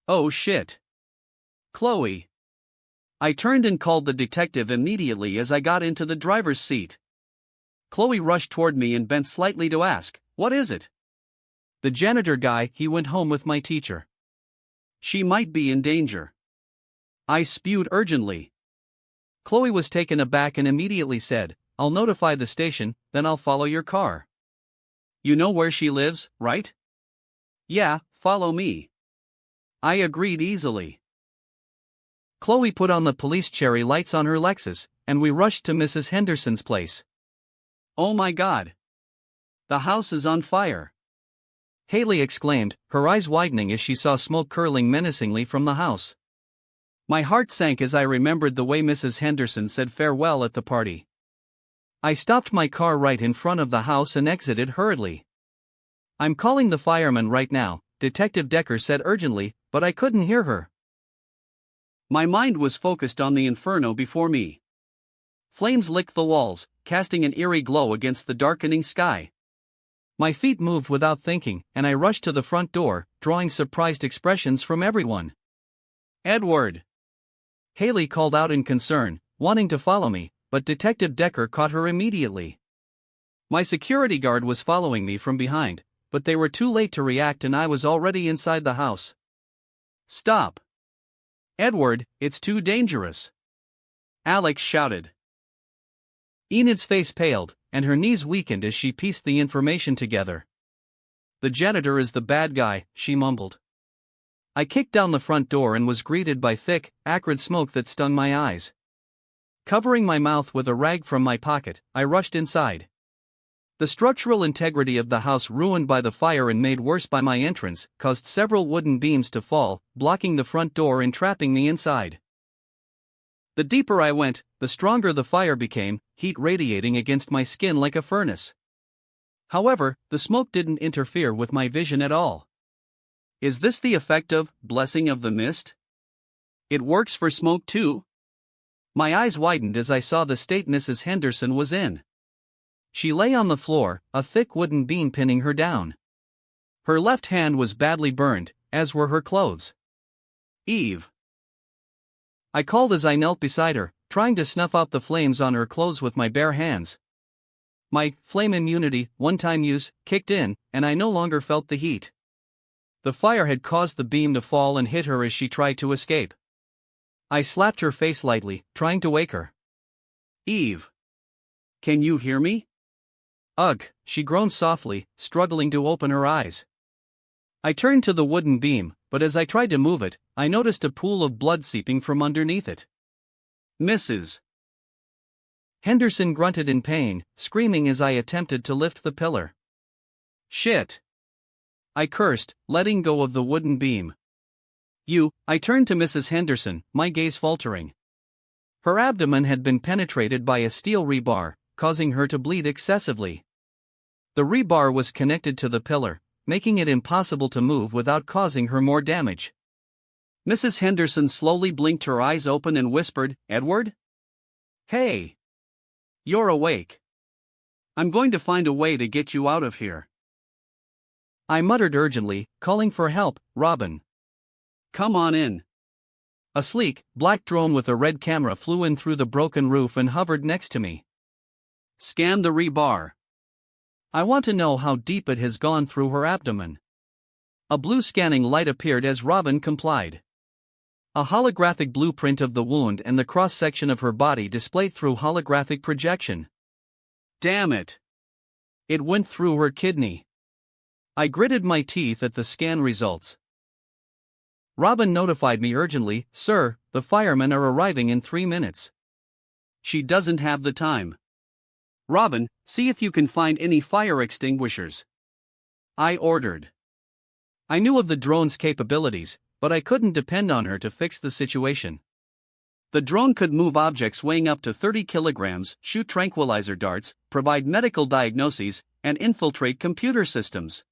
Oh shit. Chloe. I turned and called the detective immediately as I got into the driver's seat. Chloe rushed toward me and bent slightly to ask, "What is it?" The janitor guy, he went home with my teacher. She might be in danger. I spewed urgently. Chloe was taken aback and immediately said, "I'll notify the station, then I'll follow your car." You know where she lives, right? Yeah, follow me. I agreed easily. Chloe put on the police cherry lights on her Lexus, and we rushed to Mrs. Henderson's place. Oh my God. The house is on fire. Haley exclaimed, her eyes widening as she saw smoke curling menacingly from the house. My heart sank as I remembered the way Mrs. Henderson said farewell at the party. I stopped my car right in front of the house and exited hurriedly. "I'm calling the firemen right now," Detective Decker said urgently, but I couldn't hear her. My mind was focused on the inferno before me. Flames licked the walls, casting an eerie glow against the darkening sky. My feet moved without thinking, and I rushed to the front door, drawing surprised expressions from everyone. "Edward!" Haley called out in concern, wanting to follow me, but Detective Decker caught her immediately. My security guard was following me from behind, but they were too late to react and I was already inside the house. "Stop! Edward, it's too dangerous!" Alex shouted. Enid's face paled, and her knees weakened as she pieced the information together. "The janitor is the bad guy," she mumbled. I kicked down the front door and was greeted by thick, acrid smoke that stung my eyes. Covering my mouth with a rag from my pocket, I rushed inside. The structural integrity of the house, ruined by the fire and made worse by my entrance, caused several wooden beams to fall, blocking the front door and trapping me inside. The deeper I went, the stronger the fire became, heat radiating against my skin like a furnace. However, the smoke didn't interfere with my vision at all. Is this the effect of blessing of the mist? It works for smoke too? My eyes widened as I saw the state Mrs. Henderson was in. She lay on the floor, a thick wooden beam pinning her down. Her left hand was badly burned, as were her clothes. "Eve!" I called as I knelt beside her, trying to snuff out the flames on her clothes with my bare hands. My flame immunity, one-time use, kicked in, and I no longer felt the heat. The fire had caused the beam to fall and hit her as she tried to escape. I slapped her face lightly, trying to wake her. "Eve! Can you hear me?" "Ugh," she groaned softly, struggling to open her eyes. I turned to the wooden beam, but as I tried to move it, I noticed a pool of blood seeping from underneath it. "Mrs. Henderson grunted in pain, screaming as I attempted to lift the pillar. "Shit!" I cursed, letting go of the wooden beam. I turned to Mrs. Henderson, my gaze faltering. Her abdomen had been penetrated by a steel rebar, causing her to bleed excessively. The rebar was connected to the pillar, making it impossible to move without causing her more damage. Mrs. Henderson slowly blinked her eyes open and whispered, "Edward? Hey! You're awake. I'm going to find a way to get you out of here." I muttered urgently, calling for help, "Robin. Come on in." A sleek, black drone with a red camera flew in through the broken roof and hovered next to me. "Scan the rebar. I want to know how deep it has gone through her abdomen." A blue scanning light appeared as Robin complied. A holographic blueprint of the wound and the cross-section of her body displayed through holographic projection. Damn it! It went through her kidney. I gritted my teeth at the scan results. Robin notified me urgently, "Sir, the firemen are arriving in 3 minutes." She doesn't have the time. "Robin, see if you can find any fire extinguishers," I ordered. I knew of the drone's capabilities, but I couldn't depend on her to fix the situation. The drone could move objects weighing up to 30 kilograms, shoot tranquilizer darts, provide medical diagnoses, and infiltrate computer systems.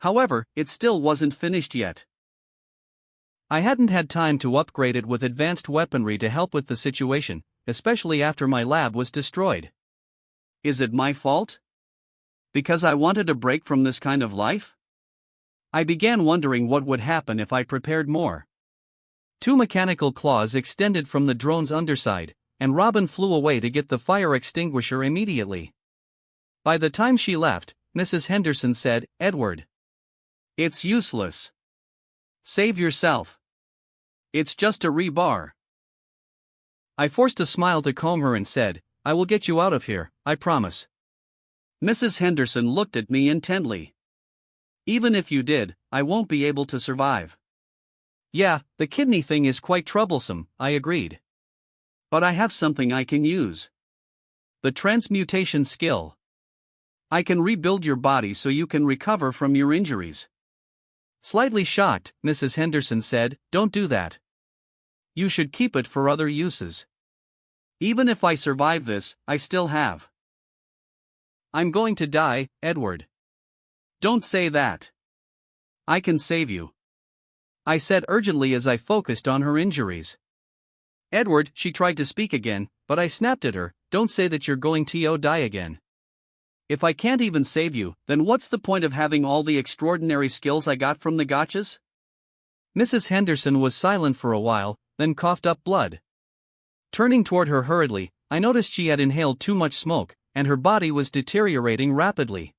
However, it still wasn't finished yet. I hadn't had time to upgrade it with advanced weaponry to help with the situation, especially after my lab was destroyed. Is it my fault? Because I wanted a break from this kind of life? I began wondering what would happen if I prepared more. 2 mechanical claws extended from the drone's underside, and Robin flew away to get the fire extinguisher immediately. By the time she left, Mrs. Henderson said, "Edward, it's useless. Save yourself. It's just a rebar." I forced a smile to calm her and said, "I will get you out of here, I promise." Mrs. Henderson looked at me intently. "Even if you did, I won't be able to survive." "Yeah, the kidney thing is quite troublesome," I agreed. "But I have something I can use. The transmutation skill. I can rebuild your body so you can recover from your injuries." Slightly shocked, Mrs. Henderson said, "Don't do that. You should keep it for other uses." "Even if I survive this, I still have." "I'm going to die, Edward." "Don't say that. I can save you," I said urgently as I focused on her injuries. "Edward," she tried to speak again, but I snapped at her, "Don't say that you're going to die again. If I can't even save you, then what's the point of having all the extraordinary skills I got from the gachas?" Mrs. Henderson was silent for a while, then coughed up blood. Turning toward her hurriedly, I noticed she had inhaled too much smoke, and her body was deteriorating rapidly.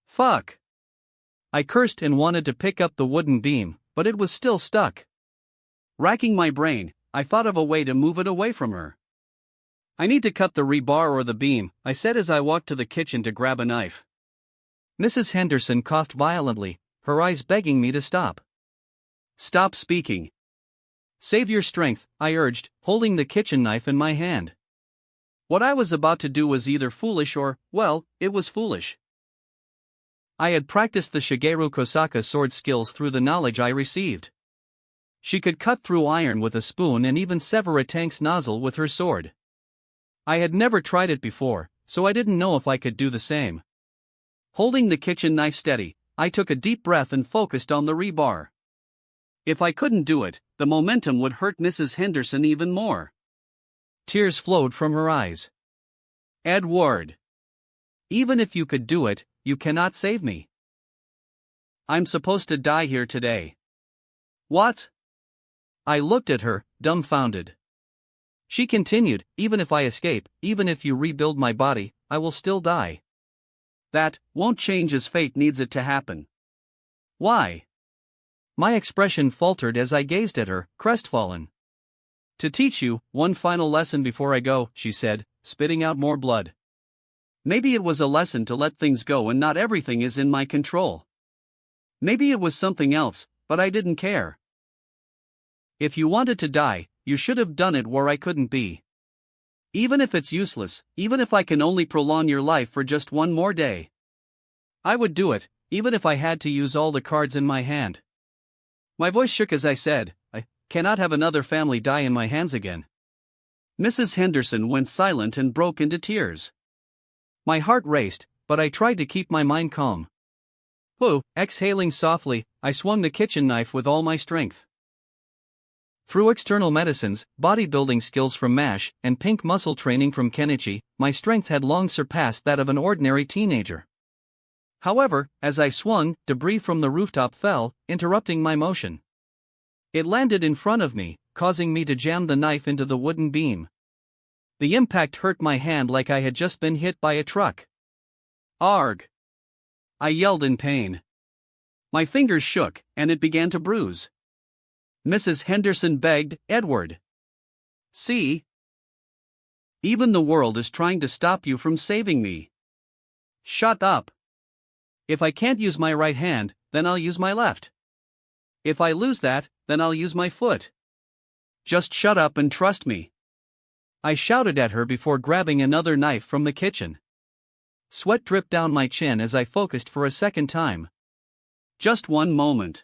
"Fuck!" I cursed and wanted to pick up the wooden beam, but it was still stuck. Racking my brain, I thought of a way to move it away from her. "I need to cut the rebar or the beam," I said as I walked to the kitchen to grab a knife. Mrs. Henderson coughed violently, her eyes begging me to stop. "Stop speaking. Save your strength," I urged, holding the kitchen knife in my hand. What I was about to do was either foolish or, well, it was foolish. I had practiced the Shigeru Kosaka sword skills through the knowledge I received. She could cut through iron with a spoon and even sever a tank's nozzle with her sword. I had never tried it before, so I didn't know if I could do the same. Holding the kitchen knife steady, I took a deep breath and focused on the rebar. If I couldn't do it, the momentum would hurt Mrs. Henderson even more. Tears flowed from her eyes. "Edward, even if you could do it, you cannot save me. I'm supposed to die here today." "What?" I looked at her, dumbfounded. She continued, "Even if I escape, even if you rebuild my body, I will still die." "That won't change as fate needs it to happen." "Why?" My expression faltered as I gazed at her, crestfallen. "To teach you one final lesson before I go," she said, spitting out more blood. Maybe it was a lesson to let things go and not everything is in my control. Maybe it was something else, but I didn't care. "If you wanted to die, you should have done it where I couldn't be. Even if it's useless, even if I can only prolong your life for just one more day, I would do it, even if I had to use all the cards in my hand." My voice shook as I said, "I cannot have another family die in my hands again." Mrs. Henderson went silent and broke into tears. My heart raced, but I tried to keep my mind calm. Exhaling softly, I swung the kitchen knife with all my strength. Through external medicines, bodybuilding skills from MASH, and pink muscle training from Kenichi, my strength had long surpassed that of an ordinary teenager. However, as I swung, debris from the rooftop fell, interrupting my motion. It landed in front of me, causing me to jam the knife into the wooden beam. The impact hurt my hand like I had just been hit by a truck. "Arg!" I yelled in pain. My fingers shook, and it began to bruise. Mrs. Henderson begged, "Edward, see? Even the world is trying to stop you from saving me. Shut up. If I can't use my right hand, then I'll use my left. If I lose that, then I'll use my foot. Just shut up and trust me." I shouted at her before grabbing another knife from the kitchen. Sweat dripped down my chin as I focused for a second time. "Just one moment.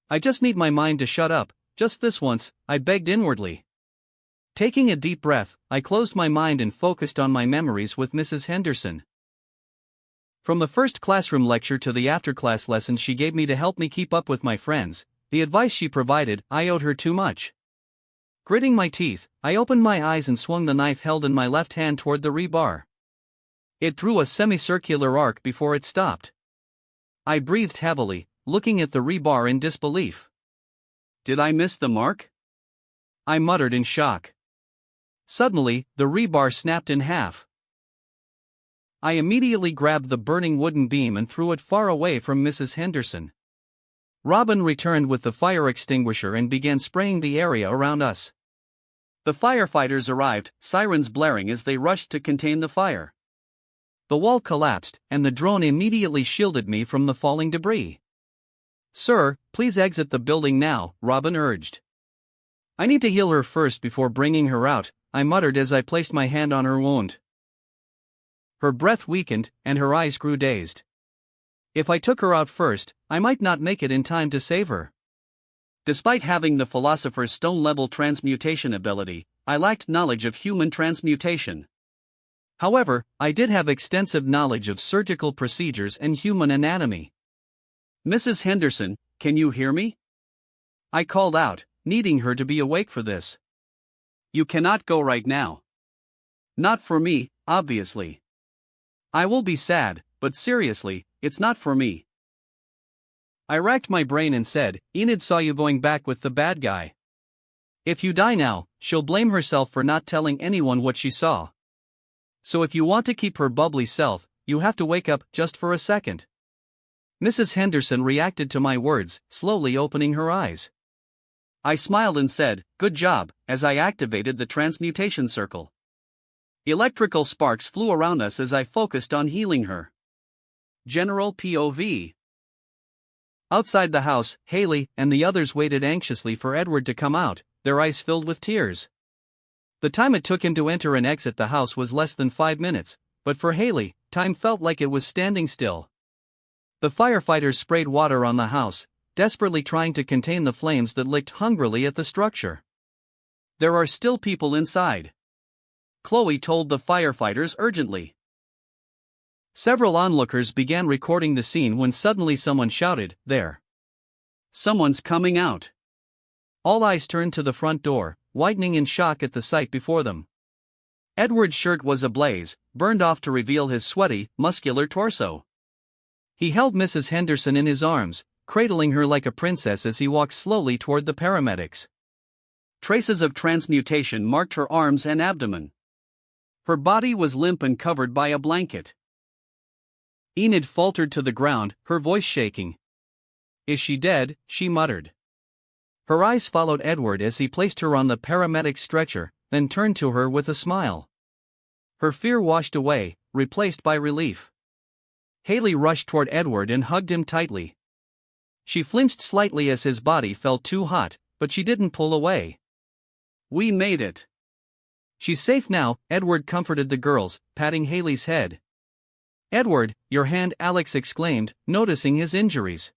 I just need my mind to shut up, just this once," I begged inwardly. Taking a deep breath, I closed my mind and focused on my memories with Mrs. Henderson. From the first classroom lecture to the after-class lessons she gave me to help me keep up with my friends, the advice she provided, I owed her too much. Gritting my teeth, I opened my eyes and swung the knife held in my left hand toward the rebar. It drew a semicircular arc before it stopped. I breathed heavily, looking at the rebar in disbelief. Did I miss the mark? I muttered in shock. Suddenly, the rebar snapped in half. I immediately grabbed the burning wooden beam and threw it far away from Mrs. Henderson. Robin returned with the fire extinguisher and began spraying the area around us. The firefighters arrived, sirens blaring as they rushed to contain the fire. The wall collapsed, and the drone immediately shielded me from the falling debris. "Sir, please exit the building now," Robin urged. "I need to heal her first before bringing her out," I muttered as I placed my hand on her wound. Her breath weakened, and her eyes grew dazed. If I took her out first, I might not make it in time to save her. Despite having the philosopher's stone-level transmutation ability, I lacked knowledge of human transmutation. However, I did have extensive knowledge of surgical procedures and human anatomy. "Mrs. Henderson, can you hear me?" I called out, needing her to be awake for this. "You cannot go right now." "Not for me, obviously. I will be sad, but seriously, it's not for me." I racked my brain and said, "Enid saw you going back with the bad guy. If you die now, she'll blame herself for not telling anyone what she saw. So if you want to keep her bubbly self, you have to wake up just for a second." Mrs. Henderson reacted to my words, slowly opening her eyes. I smiled and said, "Good job," as I activated the transmutation circle. Electrical sparks flew around us as I focused on healing her. General POV. Outside the house, Haley and the others waited anxiously for Edward to come out, their eyes filled with tears. The time it took him to enter and exit the house was less than 5 minutes, but for Haley, time felt like it was standing still. The firefighters sprayed water on the house, desperately trying to contain the flames that licked hungrily at the structure. "There are still people inside," Chloe told the firefighters urgently. Several onlookers began recording the scene when suddenly someone shouted, "There! Someone's coming out!" All eyes turned to the front door, widening in shock at the sight before them. Edward's shirt was ablaze, burned off to reveal his sweaty, muscular torso. He held Mrs. Henderson in his arms, cradling her like a princess as he walked slowly toward the paramedics. Traces of transmutation marked her arms and abdomen. Her body was limp and covered by a blanket. Enid faltered to the ground, her voice shaking. "Is she dead?" she muttered. Her eyes followed Edward as he placed her on the paramedic's stretcher, then turned to her with a smile. Her fear washed away, replaced by relief. Haley rushed toward Edward and hugged him tightly. She flinched slightly as his body felt too hot, but she didn't pull away. "We made it." "She's safe now," Edward comforted the girls, patting Haley's head. "Edward, your hand," Alex exclaimed, noticing his injuries.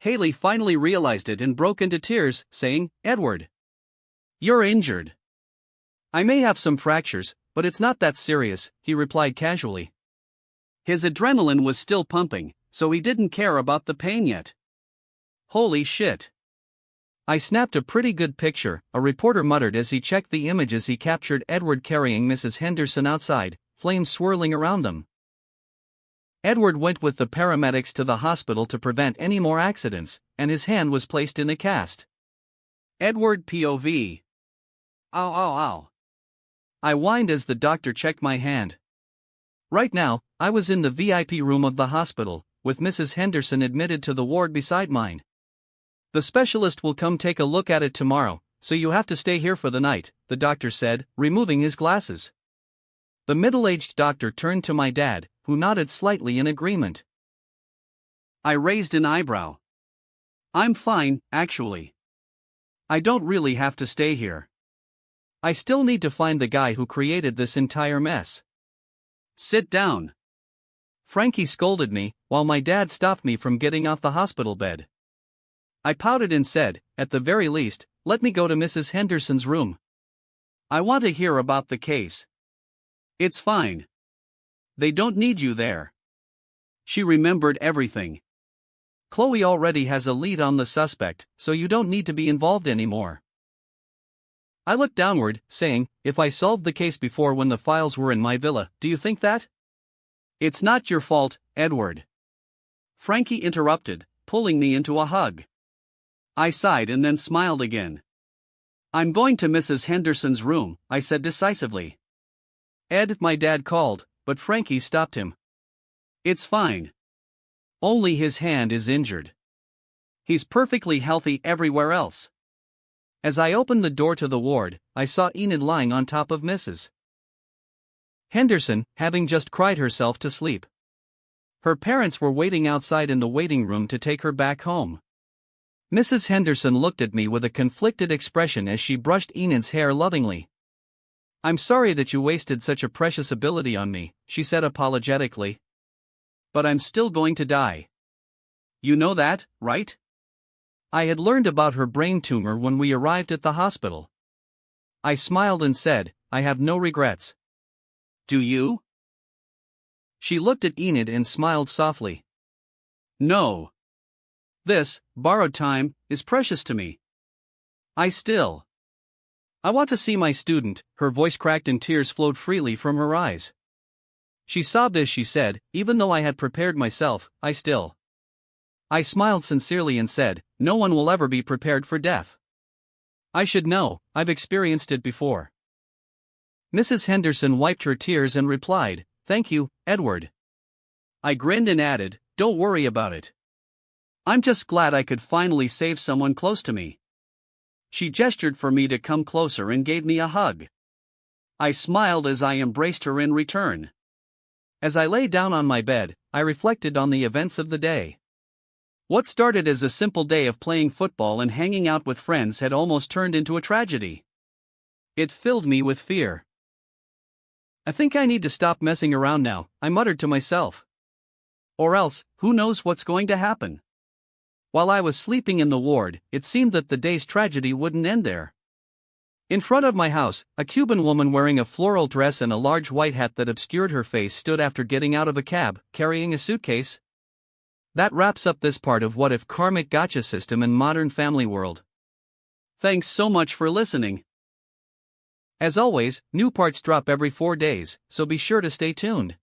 Haley finally realized it and broke into tears, saying, "Edward, you're injured." "I may have some fractures, but it's not that serious," he replied casually. His adrenaline was still pumping, so he didn't care about the pain yet. "Holy shit. I snapped a pretty good picture," a reporter muttered as he checked the images he captured Edward carrying Mrs. Henderson outside, flames swirling around them. Edward went with the paramedics to the hospital to prevent any more accidents, and his hand was placed in a cast. Edward POV. Ow ow ow. I whined as the doctor checked my hand. Right now, I was in the VIP room of the hospital, with Mrs. Henderson admitted to the ward beside mine. "The specialist will come take a look at it tomorrow, so you have to stay here for the night," the doctor said, removing his glasses. The middle-aged doctor turned to my dad, who nodded slightly in agreement. I raised an eyebrow. "I'm fine, actually. I don't really have to stay here. I still need to find the guy who created this entire mess." "Sit down." Frankie scolded me, while my dad stopped me from getting off the hospital bed. I pouted and said, "At the very least, let me go to Mrs. Henderson's room. I want to hear about the case." "It's fine. They don't need you there." She remembered everything. Chloe already has a lead on the suspect, so you don't need to be involved anymore. I looked downward, saying, if I solved the case before when the files were in my villa, do you think that? It's not your fault, Edward. Frankie interrupted, pulling me into a hug. I sighed and then smiled again. I'm going to Mrs. Henderson's room, I said decisively. Ed, my dad called, but Frankie stopped him. It's fine. Only his hand is injured. He's perfectly healthy everywhere else. As I opened the door to the ward, I saw Enid lying on top of Mrs. Henderson, having just cried herself to sleep. Her parents were waiting outside in the waiting room to take her back home. Mrs. Henderson looked at me with a conflicted expression as she brushed Enid's hair lovingly. I'm sorry that you wasted such a precious ability on me, she said apologetically. But I'm still going to die. You know that, right? I had learned about her brain tumor when we arrived at the hospital. I smiled and said, I have no regrets. Do you? She looked at Enid and smiled softly. No. This, borrowed time, is precious to me. I want to see my student. Her voice cracked and tears flowed freely from her eyes. She sobbed as she said, even though I had prepared myself, I smiled sincerely and said, no one will ever be prepared for death. I should know, I've experienced it before. Mrs. Henderson wiped her tears and replied, thank you, Edward. I grinned and added, don't worry about it. I'm just glad I could finally save someone close to me. She gestured for me to come closer and gave me a hug. I smiled as I embraced her in return. As I lay down on my bed, I reflected on the events of the day. What started as a simple day of playing football and hanging out with friends had almost turned into a tragedy. It filled me with fear. I think I need to stop messing around now, I muttered to myself. Or else, who knows what's going to happen? While I was sleeping in the ward, it seemed that the day's tragedy wouldn't end there. In front of my house, a Cuban woman wearing a floral dress and a large white hat that obscured her face stood after getting out of a cab, carrying a suitcase. That wraps up this part of What If Karmic Gacha System in Modern Family World. Thanks so much for listening. As always, new parts drop every 4 days, so be sure to stay tuned.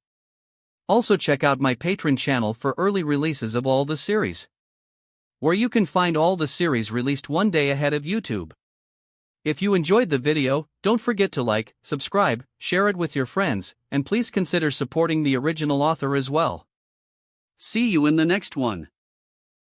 Also check out my Patreon channel for early releases of all the series, where you can find all the series released one day ahead of YouTube. If you enjoyed the video, don't forget to like, subscribe, share it with your friends, and please consider supporting the original author as well. See you in the next one.